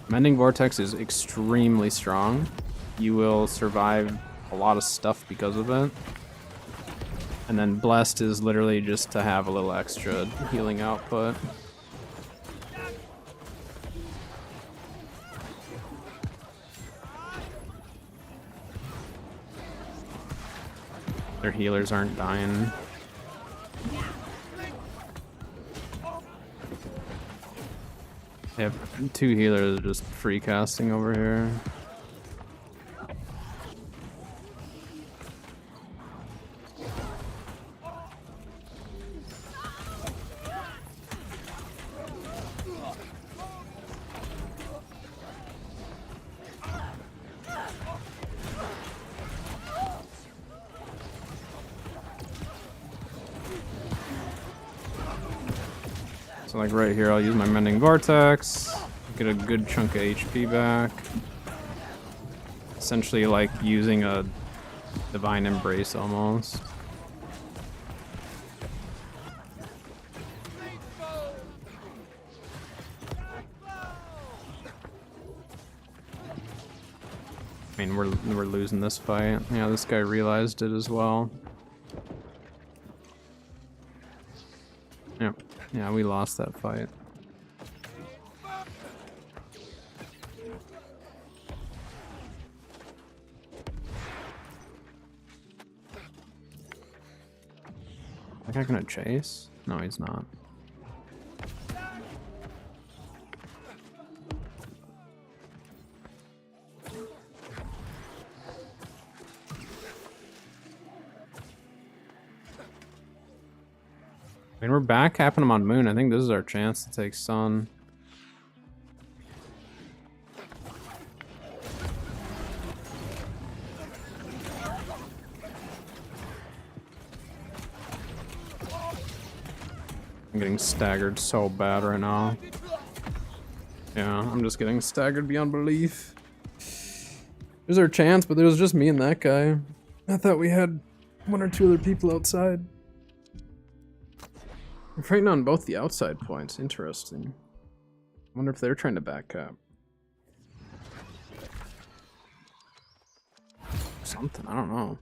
Mending Vortex is extremely strong. You will survive a lot of stuff because of it. And then Blessed is literally just to have a little extra healing output. Their healers aren't dying. They have 2 healers just free casting over here. So like right here, I'll use my Mending Vortex, get a good chunk of HP back. Essentially like using a Divine Embrace almost. I mean, we're losing this fight. Yeah, this guy realized it as well. Yep. Yeah, we lost that fight. That guy gonna chase? No, he's not. I mean, we're back capping him on Moon. I think this is our chance to take Sun. I'm getting staggered so bad right now. Yeah, I'm just getting staggered beyond belief. There's our chance, but there was just me and that guy. I thought we had 1 or 2 other people outside. We're fighting on both the outside points. Interesting. I wonder if they're trying to back cap. Something, I don't know.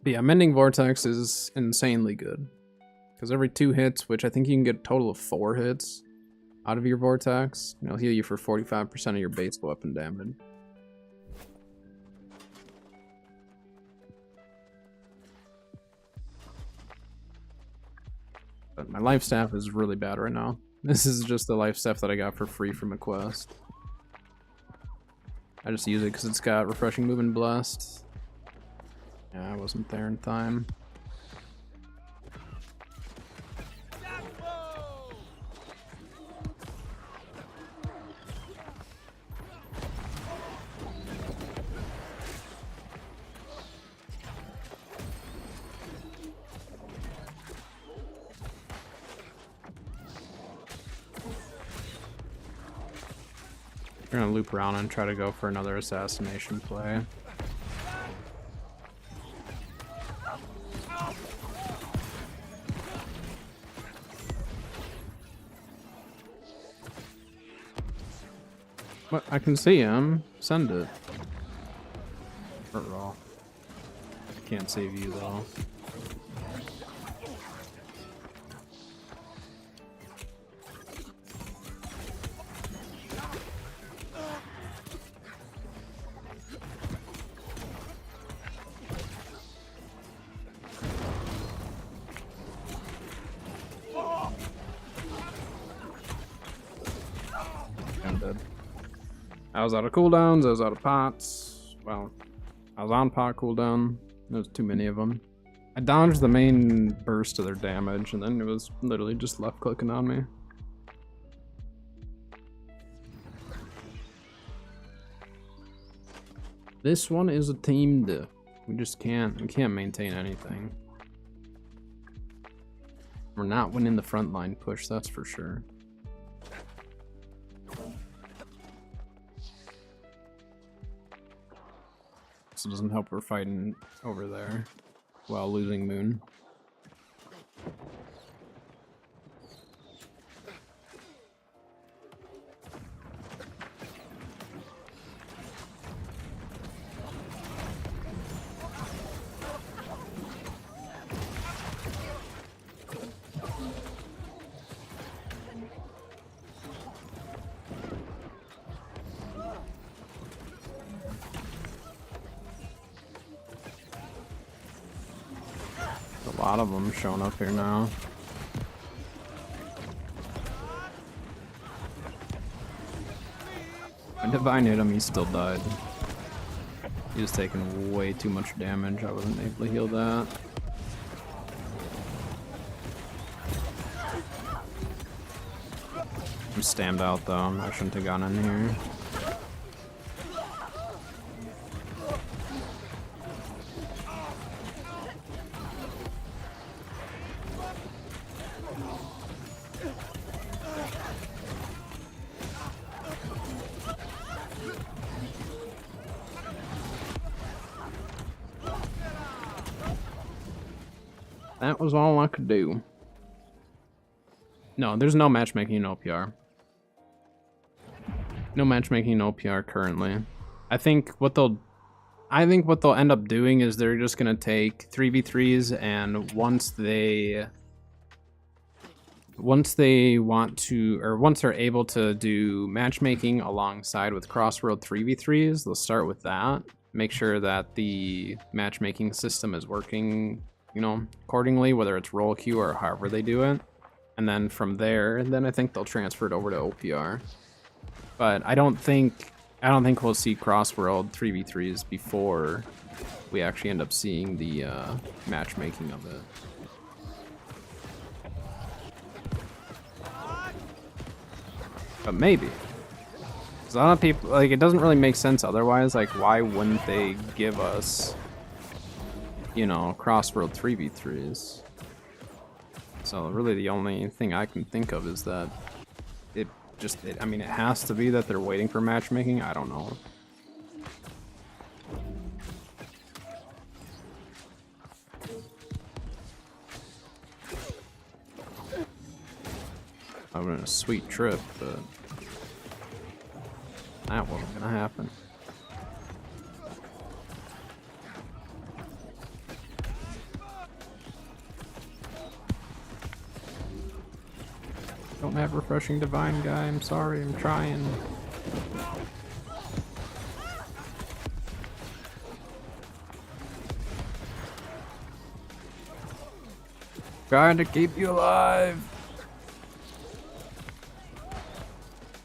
But yeah, Mending Vortex is insanely good. Because every 2 hits, which I think you can get a total of 4 hits out of your Vortex, it'll heal you for 45% of your base weapon damage. But my life staff is really bad right now. This is just the life staff that I got for free from a quest. I just use it because it's got Refreshing Move and Blessed. Yeah, I wasn't there in time. We're gonna loop around and try to go for another assassination play. What? I can see him. Send it. Raw. Can't save you though. I'm dead. I was out of cooldowns, I was out of pots. Well, I was on pot cooldown. There's too many of them. I dodged the main burst of their damage, and then it was literally just left clicking on me. This one is a team diff. We can't maintain anything. We're not winning the frontline push, that's for sure. So it doesn't help we're fighting over there while losing Moon. A lot of them showing up here now. When Divine hit him, he still died. He was taking way too much damage. I wasn't able to heal that. I'm stammed out though. I shouldn't have gone in here. That was all I could do. No, there's no matchmaking in OPR. No matchmaking in OPR currently. I think what they'll end up doing is they're just gonna take 3v3s, and once they're able to do matchmaking alongside with Crossworld 3v3s, they'll start with that. Make sure that the matchmaking system is working, you know, accordingly, whether it's roll queue or however they do it. And then from there, I think they'll transfer it over to OPR. But I don't think we'll see Crossworld 3v3s before we actually end up seeing the matchmaking of it. But maybe. 'Cause a lot of people, like, it doesn't really make sense otherwise. Like, why wouldn't they give us, you know, Crossworld 3v3s? So really the only thing I can think of is that I mean, it has to be that they're waiting for matchmaking. I don't know. I've been a sweet trip, but that wasn't gonna happen. Don't have refreshing divine, guy. I'm sorry, I'm trying. Trying to keep you alive.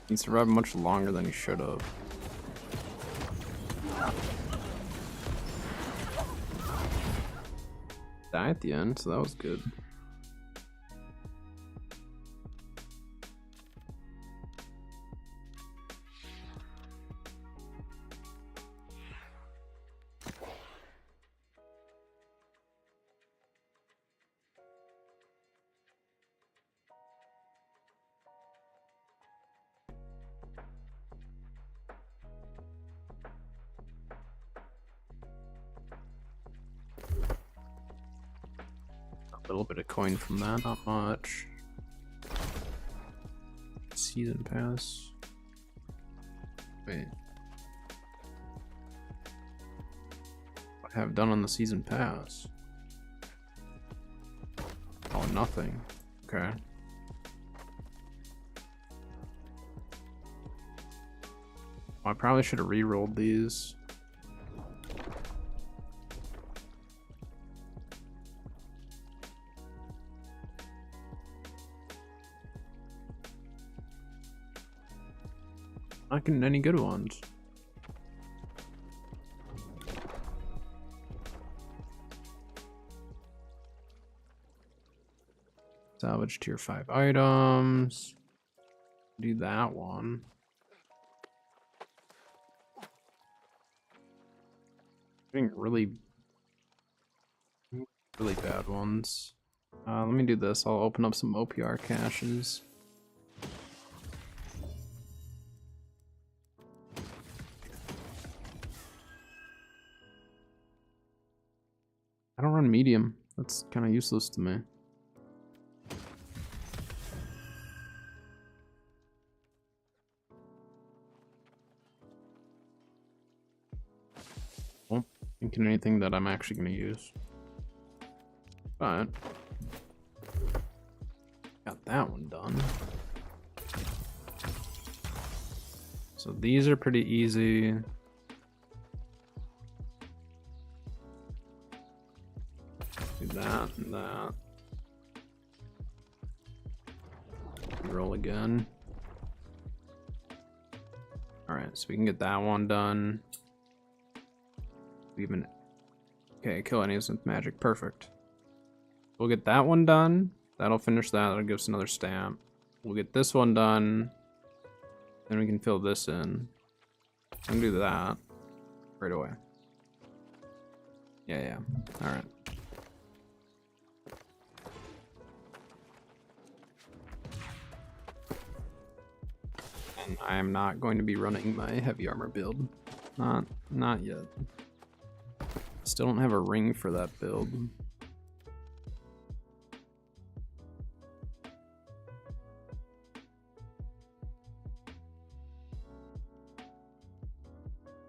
He survived much longer than he should have. Died at the end, so that was good. A little bit of coin from that, not much. Season pass. Wait. What have I done on the season pass? Oh, nothing. Okay. I probably should have re-rolled these. Not getting any good ones. Salvage tier 5 items. Do that one. Getting really bad ones. Let me do this. I'll open up some OPR caches. I don't run medium. That's kind of useless to me. Well, thinking anything that I'm actually going to use. But got that one done. So these are pretty easy. Do that and that. Roll again. Alright, so we can get that one done. Okay, kill enemies with magic. Perfect. We'll get that one done. That'll finish that. That'll give us another stamp. We'll get this one done. Then we can fill this in. I can do that right away. Yeah. Alright. And I am not going to be running my heavy armor build. Not yet. Still don't have a ring for that build.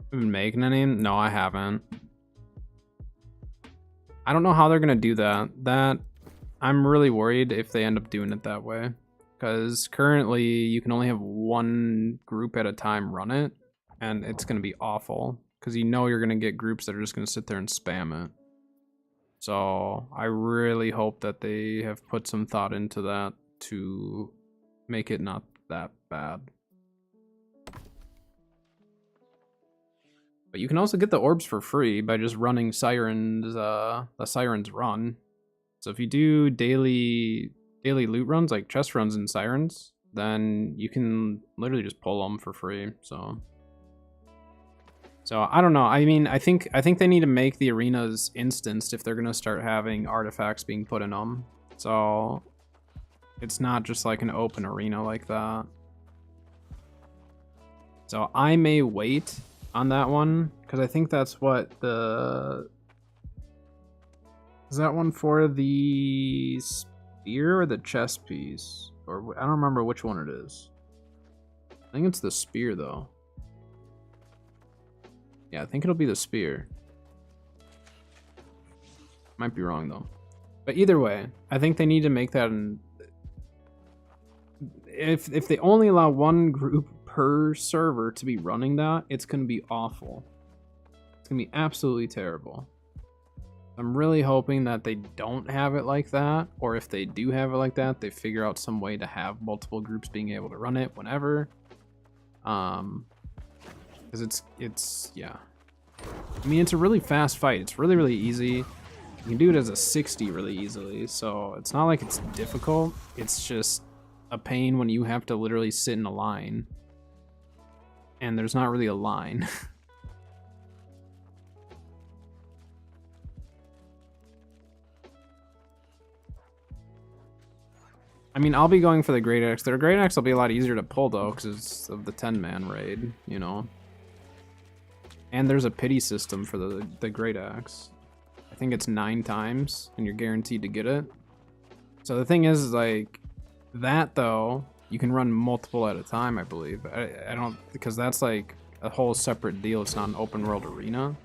Been making any? No, I haven't. I don't know how they're gonna do that. I'm really worried if they end up doing it that way. Because currently you can only have one group at a time run it, and it's gonna be awful. Because you know you're gonna get groups that are just gonna sit there and spam it. So I really hope that they have put some thought into that to make it not that bad. But you can also get the orbs for free by just running Sirens, the Sirens run. So if you do daily loot runs, like chest runs and Sirens, then you can literally just pull them for free, so I don't know. I mean, I think they need to make the arenas instanced if they're gonna start having artifacts being put in them. So it's not just like an open arena like that. So I may wait on that one, because I think that's what is that one for the spear or the chest piece? Or I don't remember which one it is. I think it's the spear though. Yeah, I think it'll be the spear. Might be wrong though. But either way, I think they need to make that if they only allow one group per server to be running that, it's going to be awful. It's going to be absolutely terrible. I'm really hoping that they don't have it like that, or if they do have it like that, they figure out some way to have multiple groups being able to run it whenever. Because yeah. I mean, it's a really fast fight. It's really, really easy. You can do it as a 60 really easily, so it's not like it's difficult. It's just a pain when you have to literally sit in a line. And there's not really a line. I mean, I'll be going for the Great Axe. Their Great Axe will be a lot easier to pull though, because it's of the 10-man raid, you know. And there's a pity system for the Great Axe. I think it's 9 times, and you're guaranteed to get it. So the thing is like, that though, you can run multiple at a time, I believe. I don't, because that's like a whole separate deal. It's not an open world arena.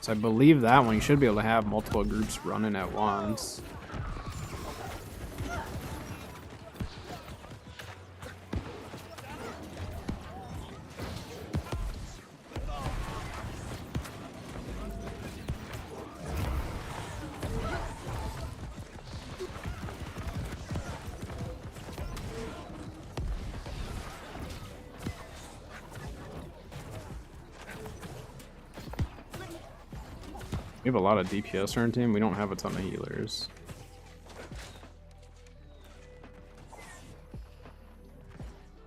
So I believe that one you should be able to have multiple groups running at once. We have a lot of DPS on our team. We don't have a ton of healers.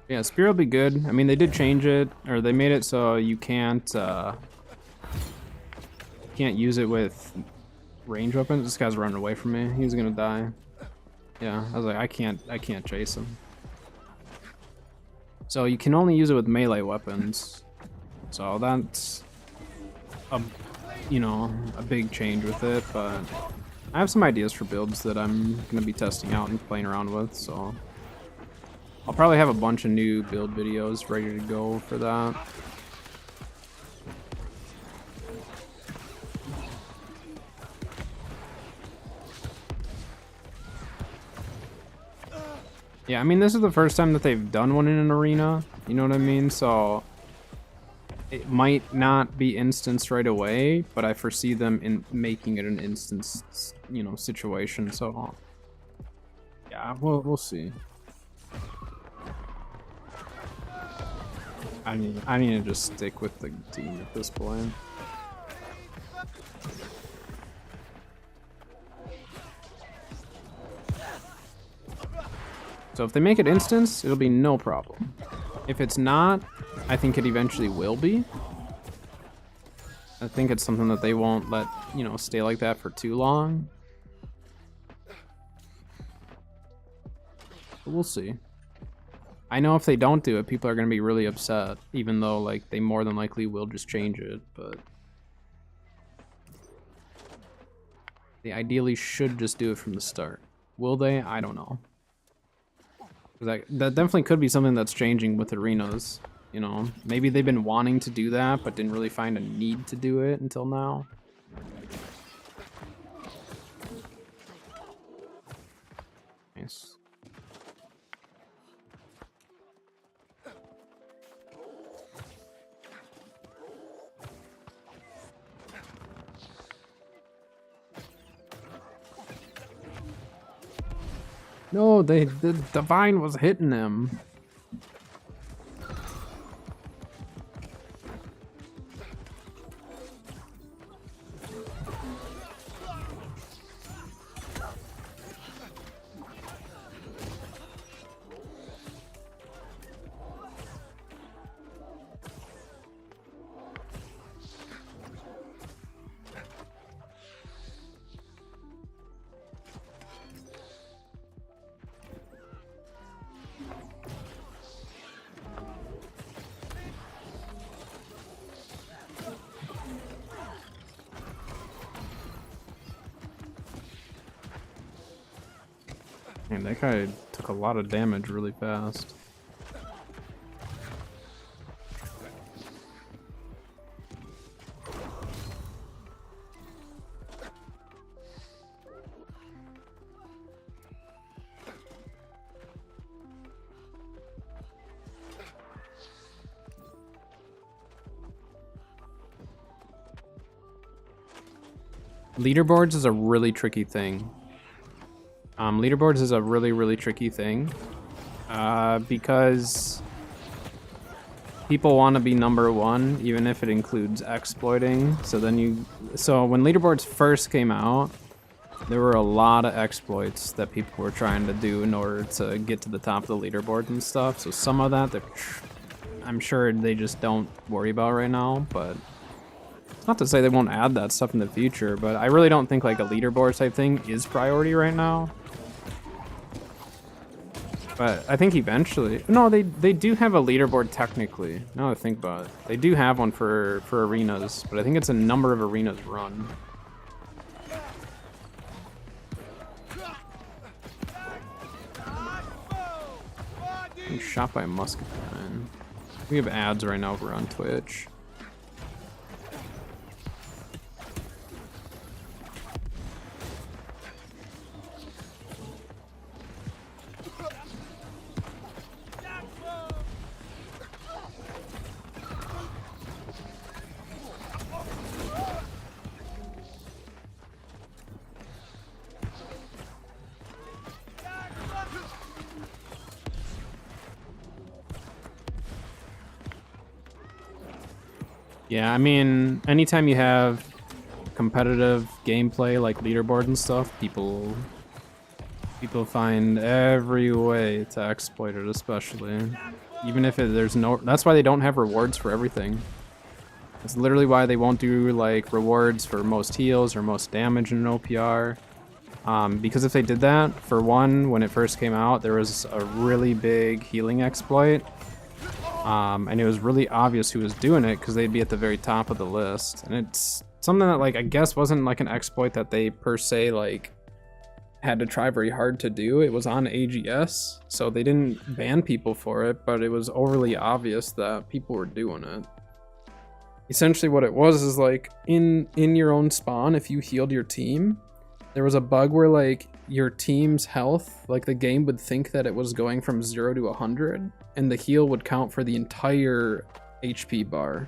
Yeah, Spear will be good. I mean, they did change it, or they made it so you can't use it with range weapons. This guy's running away from me. He's gonna die. Yeah, I was like, I can't chase him. So you can only use it with melee weapons. So that's you know, a big change with it, but I have some ideas for builds that I'm gonna be testing out and playing around with, so I'll probably have a bunch of new build videos ready to go for that. Yeah, I mean, this is the first time that they've done one in an arena, you know what I mean? So it might not be instanced right away, but I foresee them in making it an instance, you know, situation. So yeah, we'll see. I need to just stick with the team at this point. So if they make it instance, it'll be no problem. If it's not, I think it eventually will be. I think it's something that they won't let, you know, stay like that for too long. But we'll see. I know if they don't do it, people are going to be really upset, even though, like, they more than likely will just change it, but they ideally should just do it from the start. Will they? I don't know. That definitely could be something that's changing with arenas, you know? Maybe they've been wanting to do that, but didn't really find a need to do it until now. Nice. No, the divine was hitting them. Man, that guy took a lot of damage really fast. Leaderboards is a really tricky thing. Leaderboards is a really tricky thing because people want to be #1, even if it includes exploiting. So when leaderboards first came out, there were a lot of exploits that people were trying to do in order to get to the top of the leaderboard and stuff. So some of that I'm sure they just don't worry about right now, but it's not to say they won't add that stuff in the future, but I really don't think like a leaderboard type thing is priority right now. But I think eventually... No, they do have a leaderboard technically. Now that I think about it. They do have one for arenas, but I think it's a number of arenas run. I'm shot by a musket cannon. We have ads right now over on Twitch. Yeah, I mean, anytime you have competitive gameplay like leaderboard and stuff, people find every way to exploit it, especially. Even if there's no... That's why they don't have rewards for everything. That's literally why they won't do, like, rewards for most heals or most damage in an OPR. Because if they did that, for one, when it first came out, there was a really big healing exploit. And it was really obvious who was doing it because they'd be at the very top of the list. And it's something that, like, I guess wasn't like an exploit that they per se, like, had to try very hard to do. It was on AGS, so they didn't ban people for it, but it was overly obvious that people were doing it. Essentially what it was is, like, in your own spawn, if you healed your team, there was a bug where, like, your team's health, like, the game would think that it was going from 0 to 100, and the heal would count for the entire HP bar.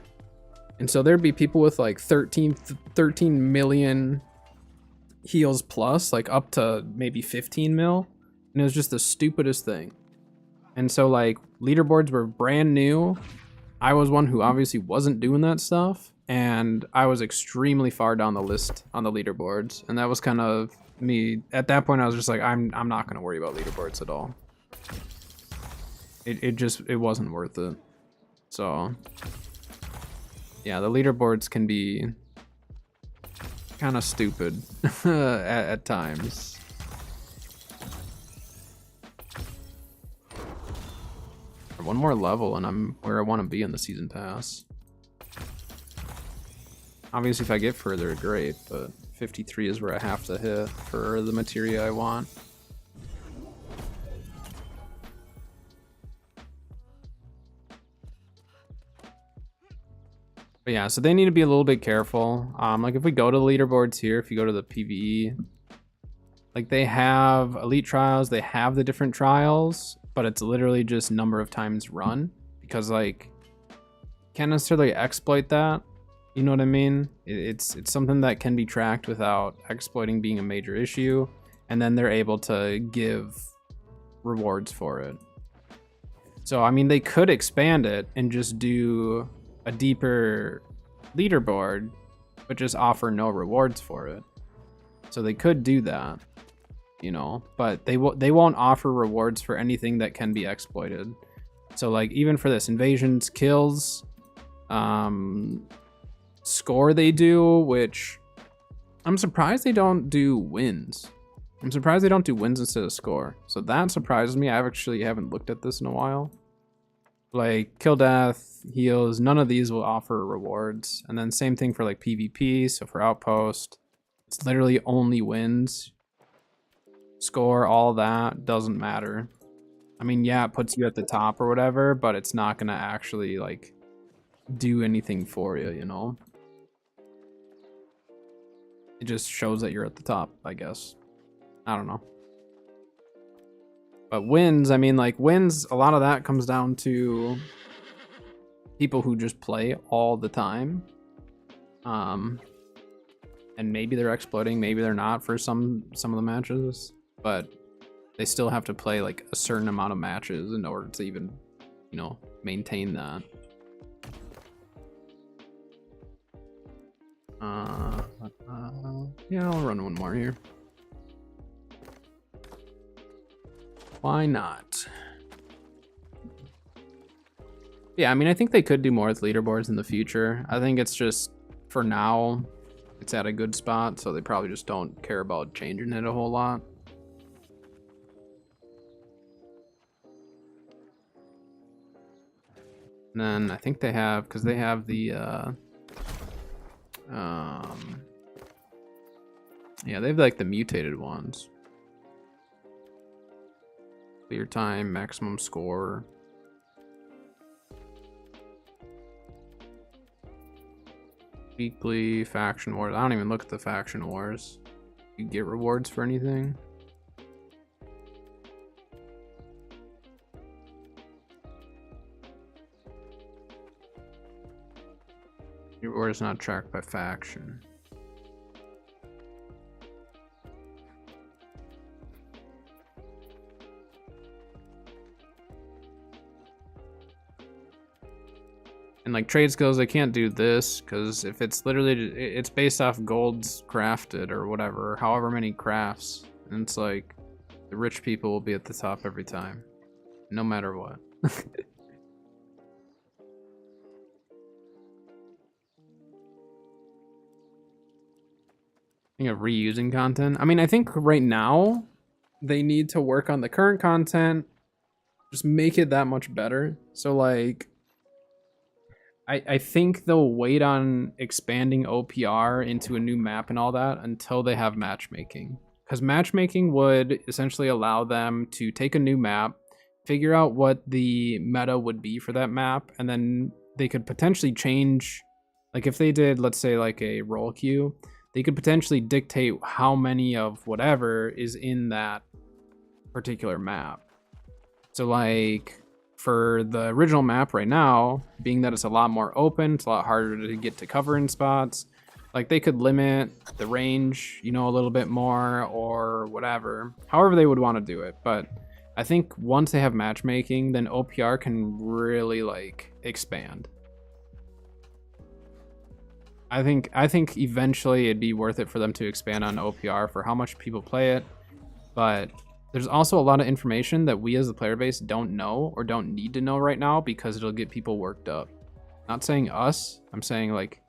And so there'd be people with, like, 13 million heals plus, like, up to maybe 15 mil, and it was just the stupidest thing. And so, like, leaderboards were brand new. I was one who obviously wasn't doing that stuff, and I was extremely far down the list on the leaderboards, and that was kind of me. At that point, I was just like, I'm not gonna worry about leaderboards at all. It wasn't worth it. So yeah, the leaderboards can be kind of stupid at times. One more level and I'm where I want to be in the season pass. Obviously if I get further, great, but 53 is where I have to hit for the materia I want. But yeah, so they need to be a little bit careful. Like if we go to the leaderboards here, if you go to the PvE, like they have elite trials, they have the different trials, but it's literally just number of times run, because like can't necessarily exploit that. You know what I mean? It's something that can be tracked without exploiting being a major issue, and then they're able to give rewards for it. So I mean, they could expand it and just do a deeper leaderboard, but just offer no rewards for it. So they could do that, you know, but they won't offer rewards for anything that can be exploited. So like even for this invasions, kills, score they do, which I'm surprised they don't do wins. I'm surprised they don't do wins instead of score. So that surprises me. I actually haven't looked at this in a while. Like kill death, heals, none of these will offer rewards. And then same thing for like PvP. So for outpost, it's literally only wins. Score, all that doesn't matter. I mean, yeah, it puts you at the top or whatever, but it's not gonna actually like do anything for you, you know? It just shows that you're at the top, I guess. I don't know. But wins, I mean, like wins, a lot of that comes down to people who just play all the time. And maybe they're exploiting, maybe they're not for some of the matches, but they still have to play like a certain amount of matches in order to even, you know, maintain that. Yeah, I'll run one more here. Why not? Yeah, I mean, I think they could do more with leaderboards in the future. I think it's just, for now, it's at a good spot, so they probably just don't care about changing it a whole lot. And then I think they have, because they have the, yeah, they have like the mutated ones. Clear time, maximum score. Weekly faction wars. I don't even look at the faction wars. You get rewards for anything? Your reward is not tracked by faction. And like trade skills, they can't do this because if it's literally, it's based off golds crafted or whatever, however many crafts, and it's like the rich people will be at the top every time, no matter what. Think of reusing content. I mean, I think right now they need to work on the current content, just make it that much better. So like, I think they'll wait on expanding OPR into a new map and all that until they have matchmaking. Because matchmaking would essentially allow them to take a new map, figure out what the meta would be for that map, and then they could potentially change, like if they did, let's say like a roll queue, they could potentially dictate how many of whatever is in that particular map. So like, for the original map right now, being that it's a lot more open, it's a lot harder to get to cover in spots, like they could limit the range, you know, a little bit more or whatever, however they would want to do it. But I think once they have matchmaking, then OPR can really like expand. I think eventually it'd be worth it for them to expand on OPR for how much people play it, but there's also a lot of information that we as the player base don't know or don't need to know right now because it'll get people worked up. Not saying us, I'm saying like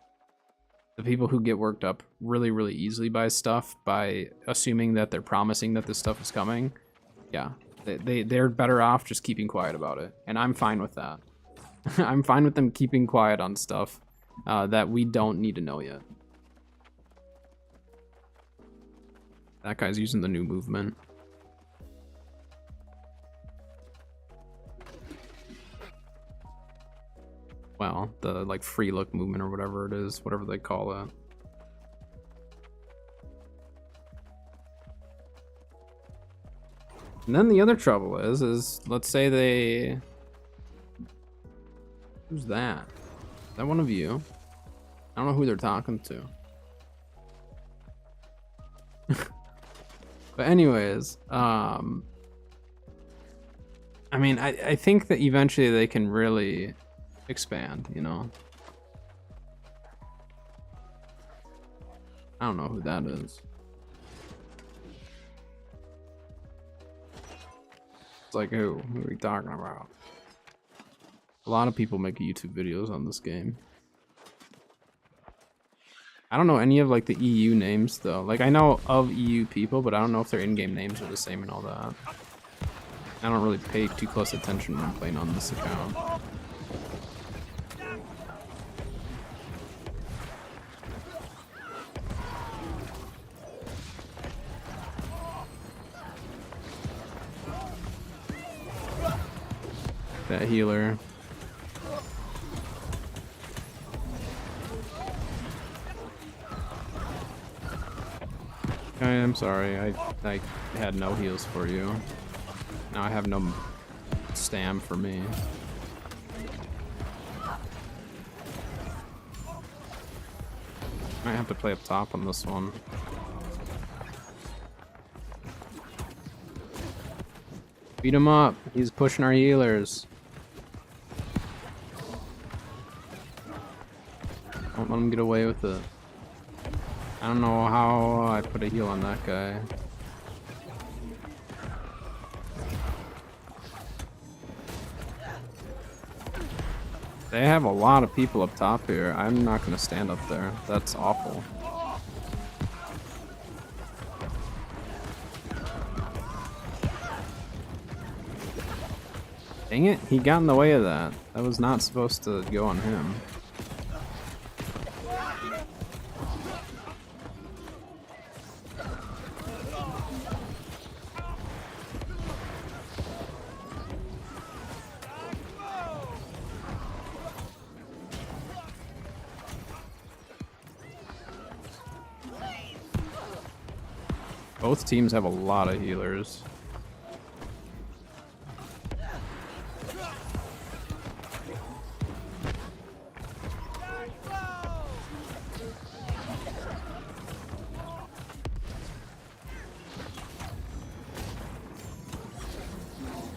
the people who get worked up really, really easily by stuff by assuming that they're promising that this stuff is coming. Yeah, they're better off just keeping quiet about it, and I'm fine with that. I'm fine with them keeping quiet on stuff that we don't need to know yet. That guy's using the new movement. Well, the like free look movement or whatever it is, whatever they call it. And then the other trouble is let's say they... Who's that? Is that one of you? I don't know who they're talking to. But anyways, I mean, I think that eventually they can really expand, you know? I don't know who that is. It's like, who are we talking about? A lot of people make YouTube videos on this game. I don't know any of like the EU names though. Like I know of EU people, but I don't know if their in-game names are the same and all that. I don't really pay too close attention when playing on this account. That healer. I'm sorry, I had no heals for you. Now I have no stam for me. Might have to play up top on this one. Beat him up, he's pushing our healers. Don't let him get away with it. I don't know how I put a heal on that guy. They have a lot of people up top here. I'm not going to stand up there. That's awful. Dang it, he got in the way of that. That was not supposed to go on him. Both teams have a lot of healers.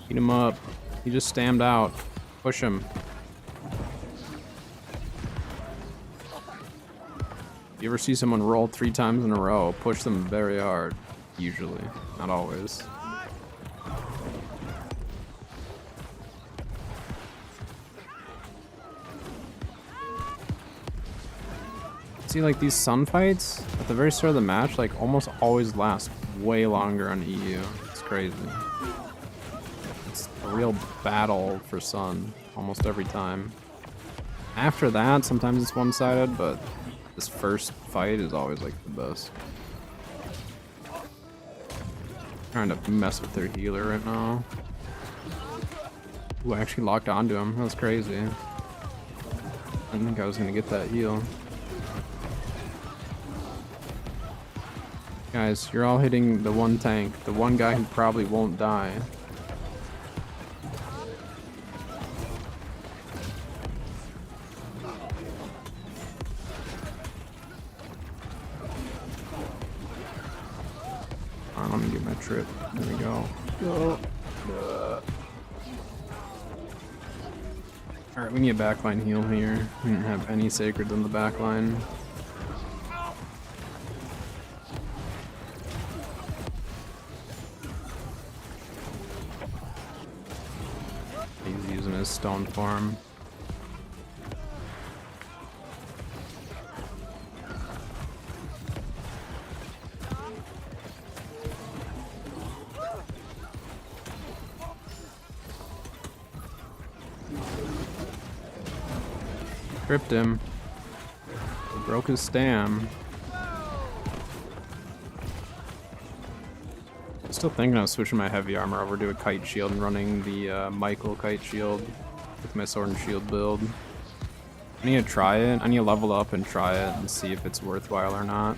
Beat him up. He just stammed out. Push him. You ever see someone roll 3 times in a row? Push them very hard. Usually, not always. See, like these sun fights at the very start of the match, like almost always last way longer on EU. It's crazy. It's a real battle for sun almost every time. After that, sometimes it's one-sided, but this first fight is always like the best. Trying to mess with their healer right now. Ooh, I actually locked onto him. That was crazy. I didn't think I was gonna get that heal. Guys, you're all hitting the one tank, the one guy who probably won't die. Alright, let me get my trip. There we go. Go. Alright, we need a backline heal here. We didn't have any sacreds in the backline. He's using his stone form. Tripped him. Broke his stam. Still thinking of switching my heavy armor over to a kite shield and running the Michael kite shield with my sword and shield build. I need to try it. I need to level up and try it and see if it's worthwhile or not.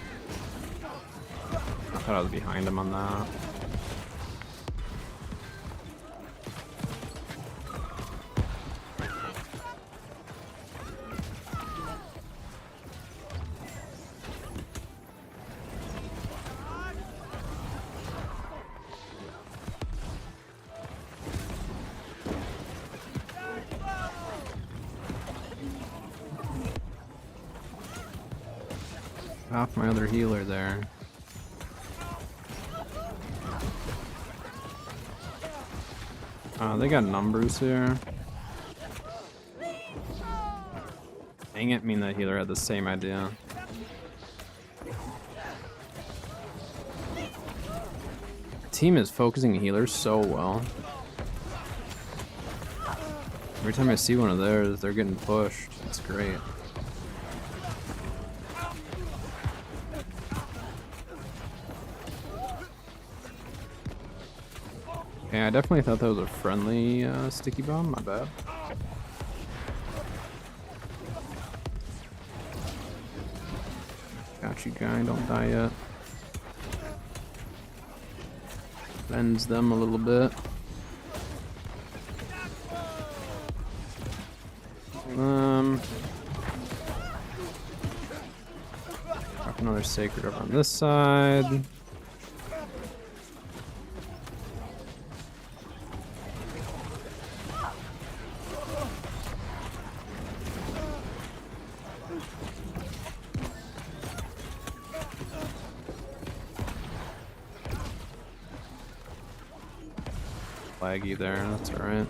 I thought I was behind him on that. Off my other healer there. They got numbers here. Dang it, me and that healer had the same idea. The team is focusing healers so well. Every time I see one of theirs, they're getting pushed. It's great. Yeah, I definitely thought that was a friendly sticky bomb, my bad. Got you, guy, don't die yet. Bends them a little bit. Drop another sacred over on this side. Laggy there, that's alright.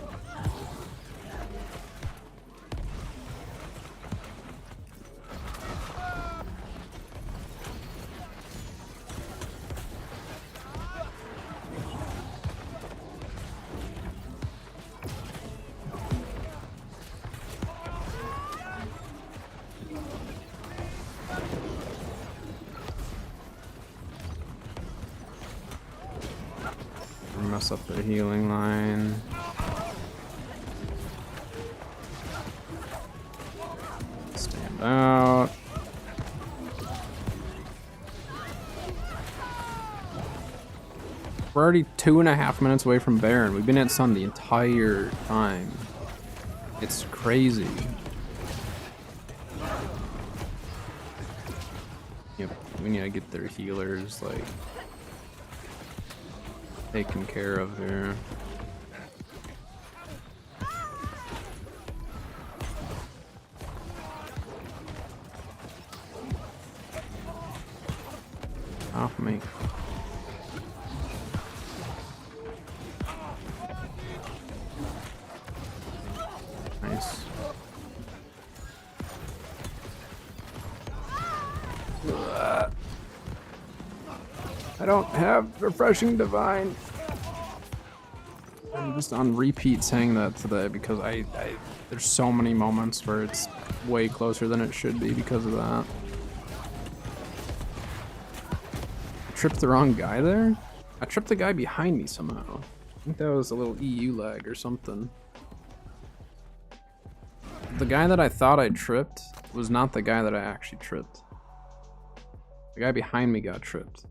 Mess up the healing line. Stand out. We're already 2.5 minutes away from Baron. We've been at Sun the entire time. It's crazy. Yep, we need to get their healers like taken care of here. Off me. Nice. I don't have Refreshing Divine. I'm just on repeat saying that today because there's so many moments where it's way closer than it should be because of that. I tripped the wrong guy there? I tripped the guy behind me somehow. I think that was a little EU lag or something. The guy that I thought I tripped was not the guy that I actually tripped. The guy behind me got tripped.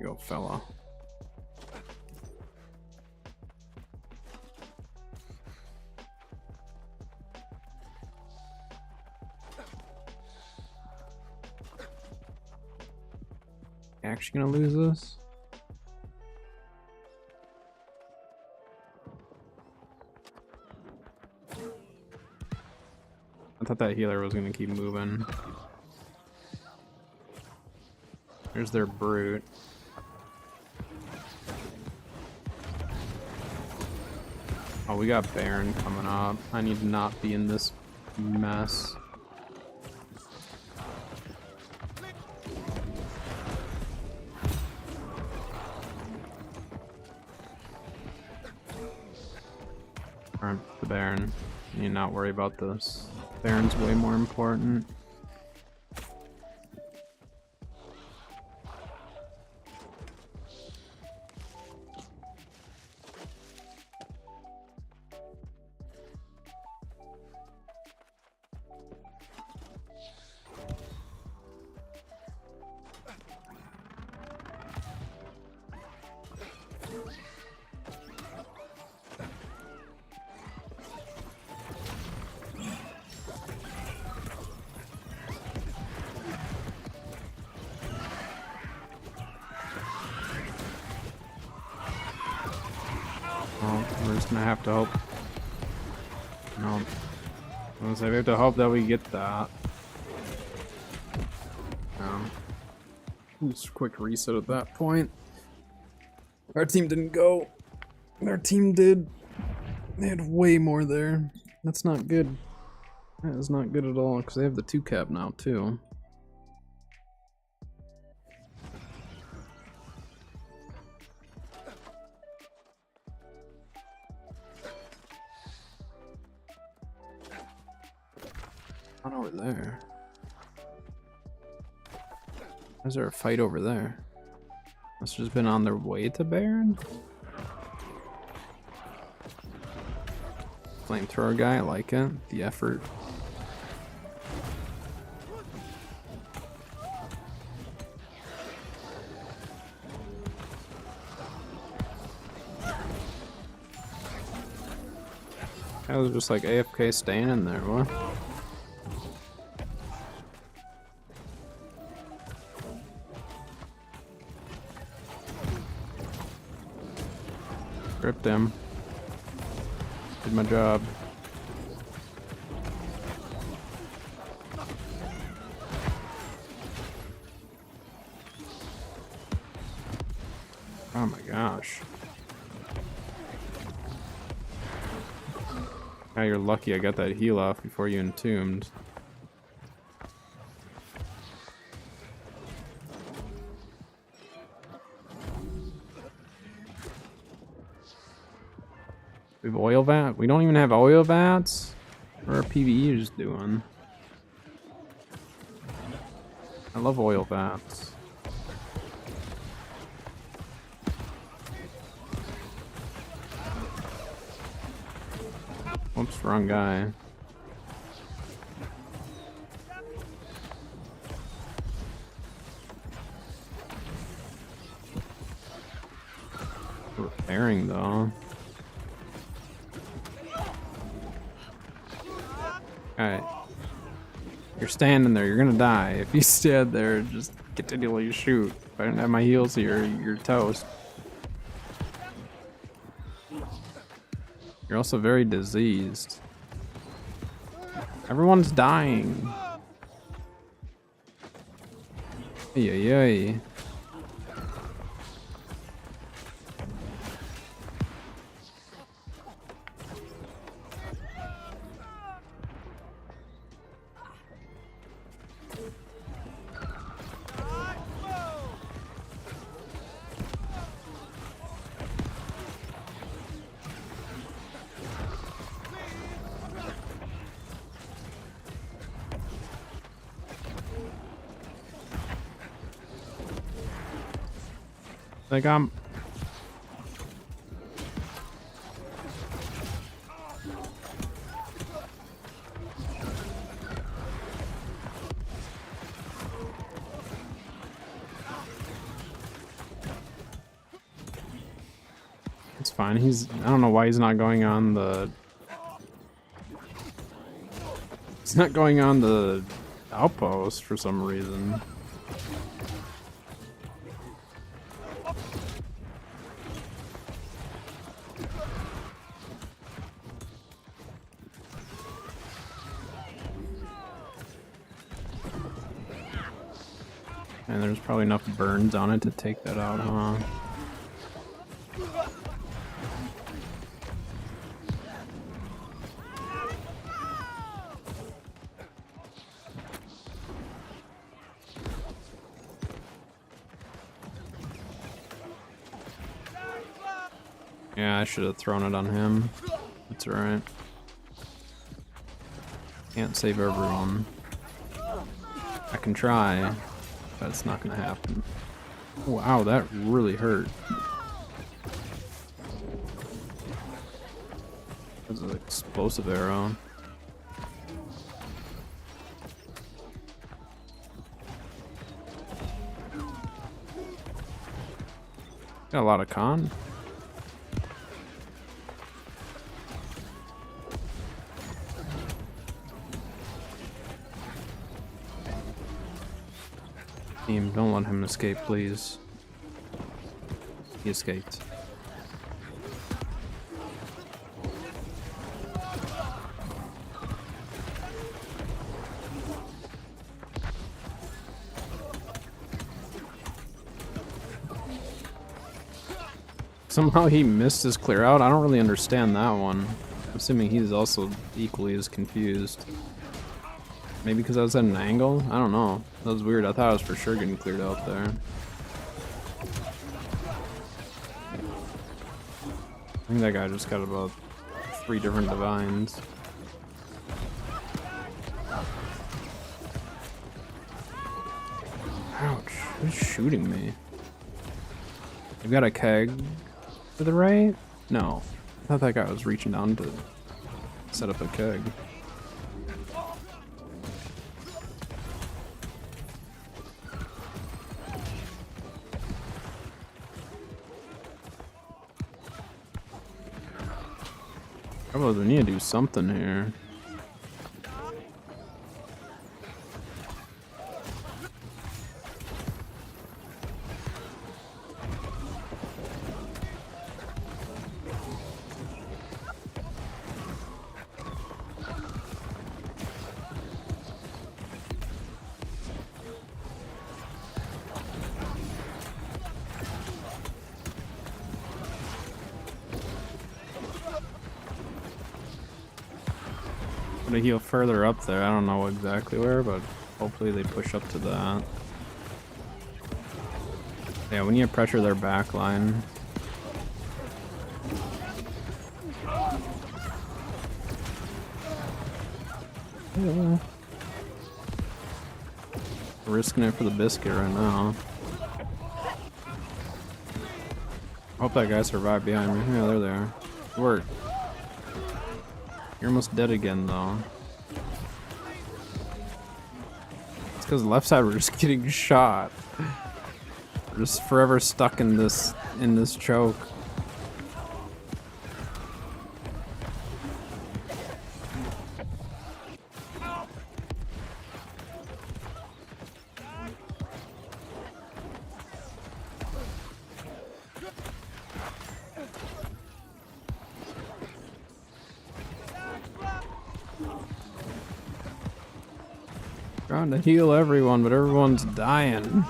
Go, fella. she gonna lose this? I thought that healer was gonna keep moving. There's their brute. Oh, we got Baron coming up. I need to not be in this mess. Alright, the Baron. You need not worry about this. Baron's way more important. We're just gonna have to hope. No. I was gonna say we have to hope that we get that. Just a quick reset at that point. Our team didn't go. Our team did. They had way more there. That's not good. That is not good at all, because they have the 2-cap now, too. Not over there. Why is there a fight over there? Must have just been on their way to Baron? Flamethrower guy, I like it. The effort. I was just like AFK staying in there, what? Ripped him. Did my job. Oh my gosh. Now you're lucky I got that heal off before you entombed. We have oil vat? We don't even have oil vats? What are PvEs doing? I love oil vats. Whoops, wrong guy. Repairing though. Alright. You're standing there, you're gonna die. If you stand there, just continually shoot. If I didn't have my heals here, you're toast. You're also very diseased. Everyone's dying. Ay, ay, ay. Like it's fine. I don't know why he's not going on the outpost for some reason. And there's probably enough burns on it to take that out, huh? Yeah, I should have thrown it on him. That's alright. Can't save everyone. I can try, but it's not gonna happen. Wow, that really hurt. That's an explosive arrow. Got a lot of con. Team, don't let him escape, please. He escaped. Somehow he missed his clear out. I don't really understand that one. I'm assuming he's also equally as confused. Maybe because I was at an angle? I don't know. That was weird. I thought I was for sure getting cleared out there. I think that guy just got about 3 different divines. Ouch. Who's shooting me? I've got a keg to the right? No. I thought that guy was reaching down to set up a keg. Probably we need to do something here. To heal further up there. I don't know exactly where, but hopefully they push up to that. Yeah, we need to pressure their back line. Yeah. Risking it for the biscuit right now. Hope that guy survived behind me. Yeah, they're there. Work. You're almost dead again, though. It's because the left side we're just getting shot. We're just forever stuck in this choke. Trying to heal everyone, but everyone's dying.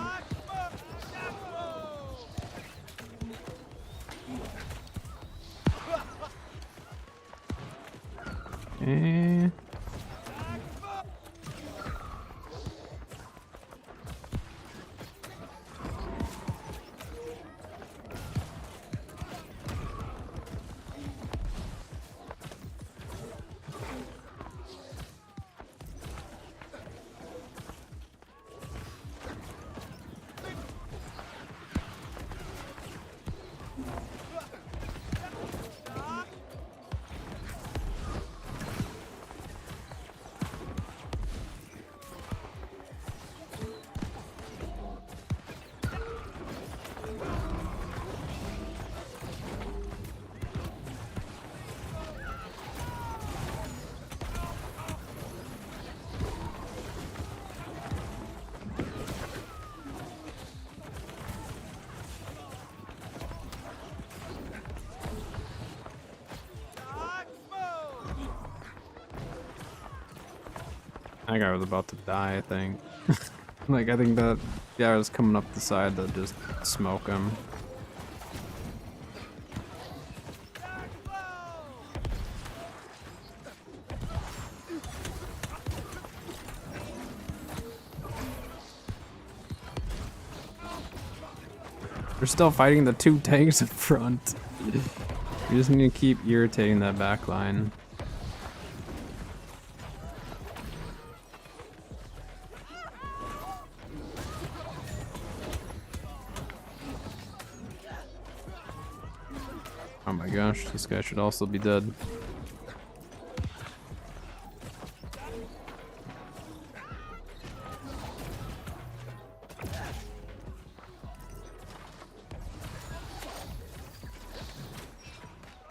Eh. That guy was about to die, I think. Like, I think that guy was coming up the side to just smoke him. We're still fighting the 2 tanks in front. You just need to keep irritating that back line. Oh my gosh, this guy should also be dead.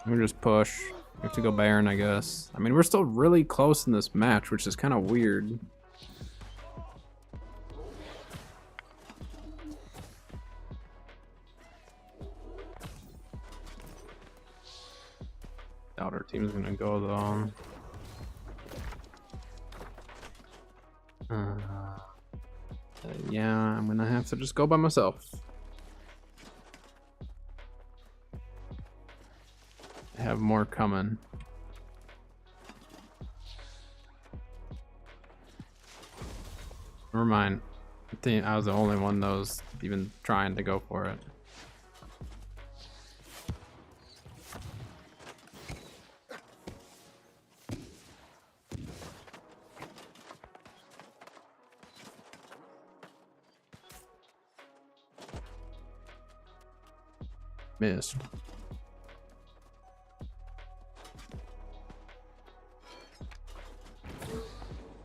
We just push. We have to go Baron, I guess. I mean, we're still really close in this match, which is kind of weird. Doubt our team's gonna go though. Yeah, I'm gonna have to just go by myself. I have more coming. Never mind. I think I was the only one that was even trying to go for it. Missed.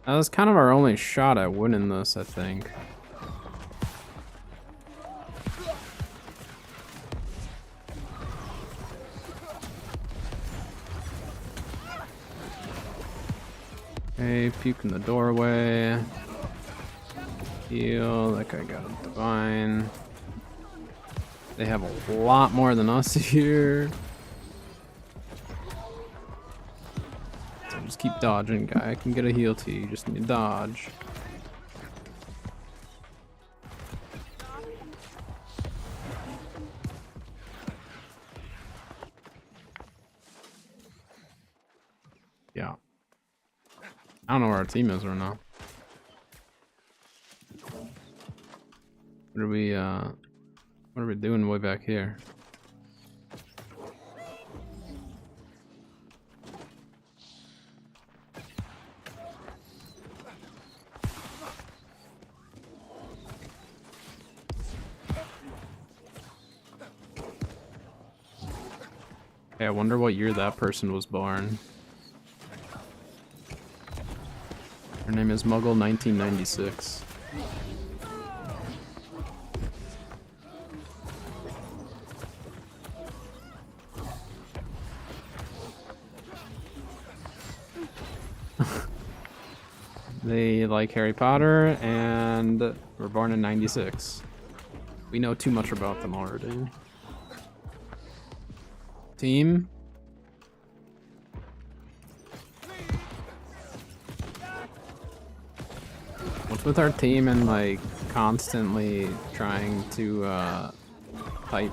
That was kind of our only shot at winning this, I think. Okay, puke in the doorway. Heal, that guy got a divine. They have a lot more than us here. So just keep dodging, guy. I can get a heal to you, just need to dodge. Yeah. I don't know where our team is right now. What are we doing way back here? Hey, I wonder what year that person was born. Her name is Muggle 1996. They like Harry Potter and were born in 96. We know too much about them already. Team? What's with our team and like constantly trying to fight?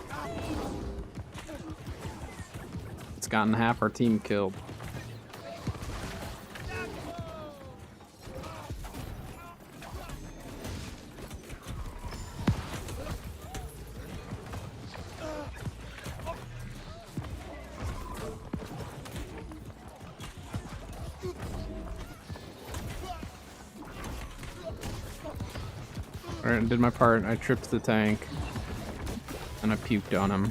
It's gotten half our team killed. Alright, I did my part. I tripped the tank. And I puked on him.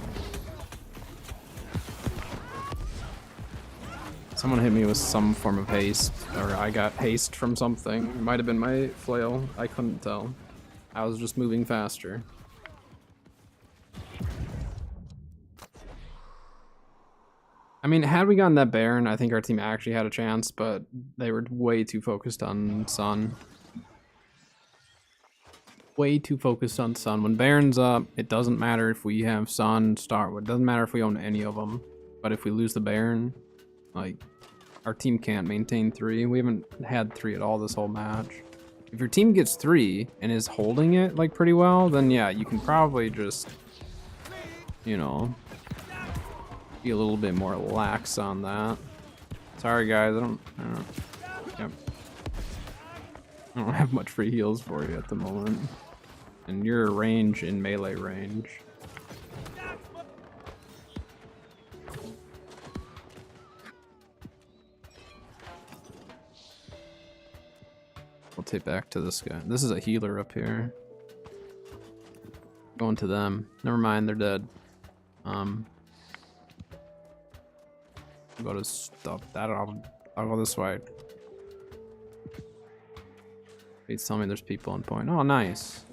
Someone hit me with some form of haste. Or I got haste from something. It might have been my flail. I couldn't tell. I was just moving faster. I mean, had we gotten that Baron, I think our team actually had a chance, but they were way too focused on Sun. Way too focused on Sun. When Baron's up, it doesn't matter if we have Sun, Starwood. It doesn't matter if we own any of them. But if we lose the Baron, like, our team can't maintain 3. We haven't had 3 at all this whole match. If your team gets 3 and is holding it like pretty well, then yeah, you can probably just, you know, be a little bit more lax on that. Sorry guys, I don't yep. I don't have much free heals for you at the moment. And you're range in melee range. We'll take back to this guy. This is a healer up here. Going to them. Never mind, they're dead. Go to stop that. I'll go this way. Please tell me there's people on point. Oh, nice.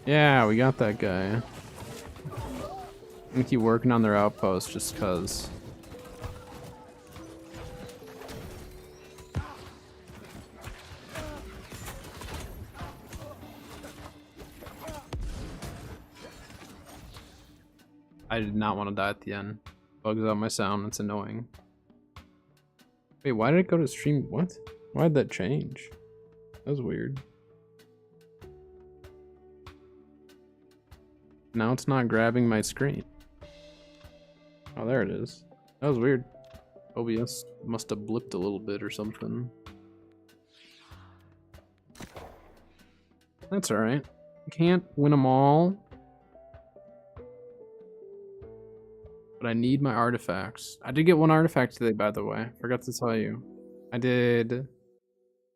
Yeah, we got that guy. I'm gonna keep working on their outpost just cause. I did not want to die at the end. Bugs out my sound, it's annoying. Wait, why did it go to stream? What? Why did that change? That was weird. Now it's not grabbing my screen. Oh, there it is. That was weird. OBS must have blipped a little bit or something. That's alright. Can't win them all. But I need my artifacts. I did get 1 artifact today, by the way. Forgot to tell you. I did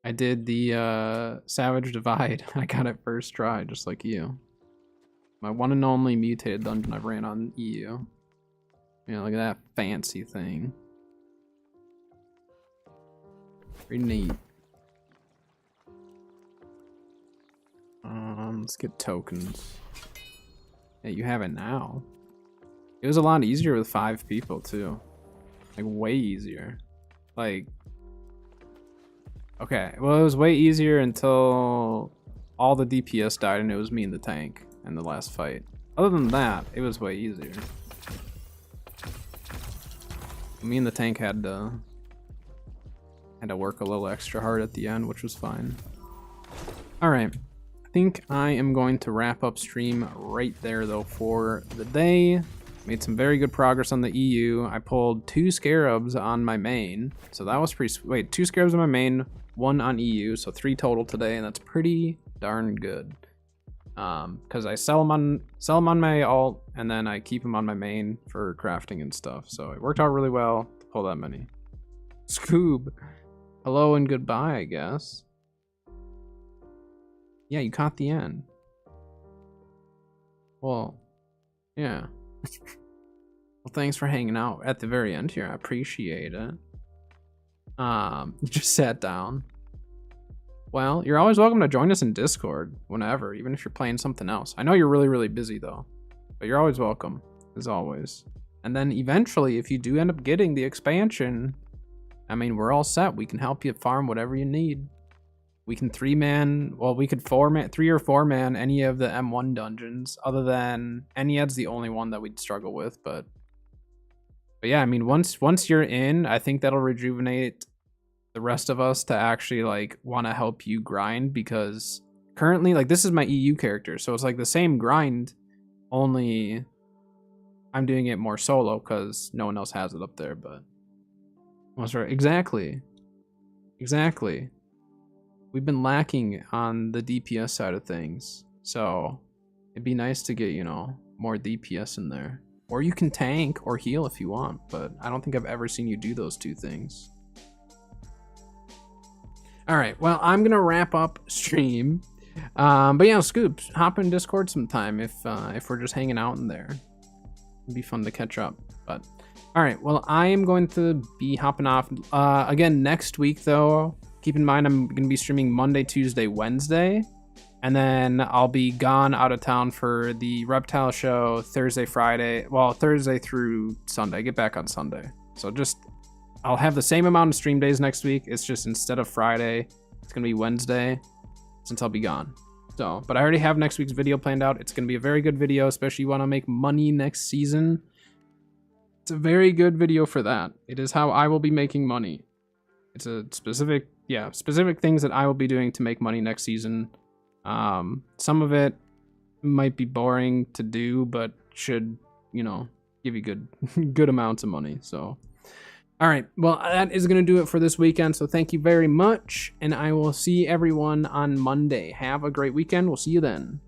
the Savage Divide. I got it first try, just like you. My one and only mutated dungeon I've ran on EU. Yeah, look at that fancy thing. Pretty neat. Let's get tokens. Yeah, you have it now. It was a lot easier with 5 people too. Like way easier. Like, okay, well it was way easier until all the DPS died and it was me and the tank in the last fight. Other than that, it was way easier. Me and the tank had to work a little extra hard at the end, which was fine. Alright, I think I am going to wrap up stream right there though for the day. Made some very good progress on the EU. I pulled 2 scarabs on my main, so that was pretty wait, 2 scarabs on my main, 1 on EU, so 3 total today, and that's pretty darn good. Because I sell them on my alt, and then I keep them on my main for crafting and stuff. So it worked out really well to pull that many. Scoob, hello and goodbye, I guess. Yeah, you caught the end. Well, yeah. Well, thanks for hanging out at the very end here. I appreciate it. You just sat down. Well, you're always welcome to join us in Discord whenever, even if you're playing something else. I know you're really, really busy though, but you're always welcome, as always. And then eventually, if you do end up getting the expansion, I mean, we're all set. We can help you farm whatever you need. We can 3-man, well, we could 4-man, 3 or 4-man any of the M1 dungeons, other than Ennead's the only one that we'd struggle with, but yeah, I mean, once you're in, I think that'll rejuvenate the rest of us to actually like want to help you grind, because currently, like, this is my EU character, so it's like the same grind, only I'm doing it more solo because no one else has it up there. But what's right? Exactly. We've been lacking on the DPS side of things, so it'd be nice to get, you know, more DPS in there. Or you can tank or heal if you want, but I don't think I've ever seen you do those 2 things. All right, well, I'm gonna wrap up stream. But yeah, Scoops, hop in Discord sometime if we're just hanging out in there. It'd be fun to catch up. But all right, well, I am going to be hopping off again next week though. Keep in mind, I'm gonna be streaming Monday, Tuesday, Wednesday, and then I'll be gone out of town for the Reptile show Thursday, Friday. Well, Thursday through Sunday. I get back on Sunday, so just I'll have the same amount of stream days next week. It's just instead of Friday, it's gonna be Wednesday, since I'll be gone. So, but I already have next week's video planned out. It's gonna be a very good video, especially if you want to make money next season. It's a very good video for that. It is how I will be making money. It's a specific things that I will be doing to make money next season. Some of it might be boring to do, but should, give you good amounts of money. So, all right. Well, that is going to do it for this weekend. So thank you very much. And I will see everyone on Monday. Have a great weekend. We'll see you then.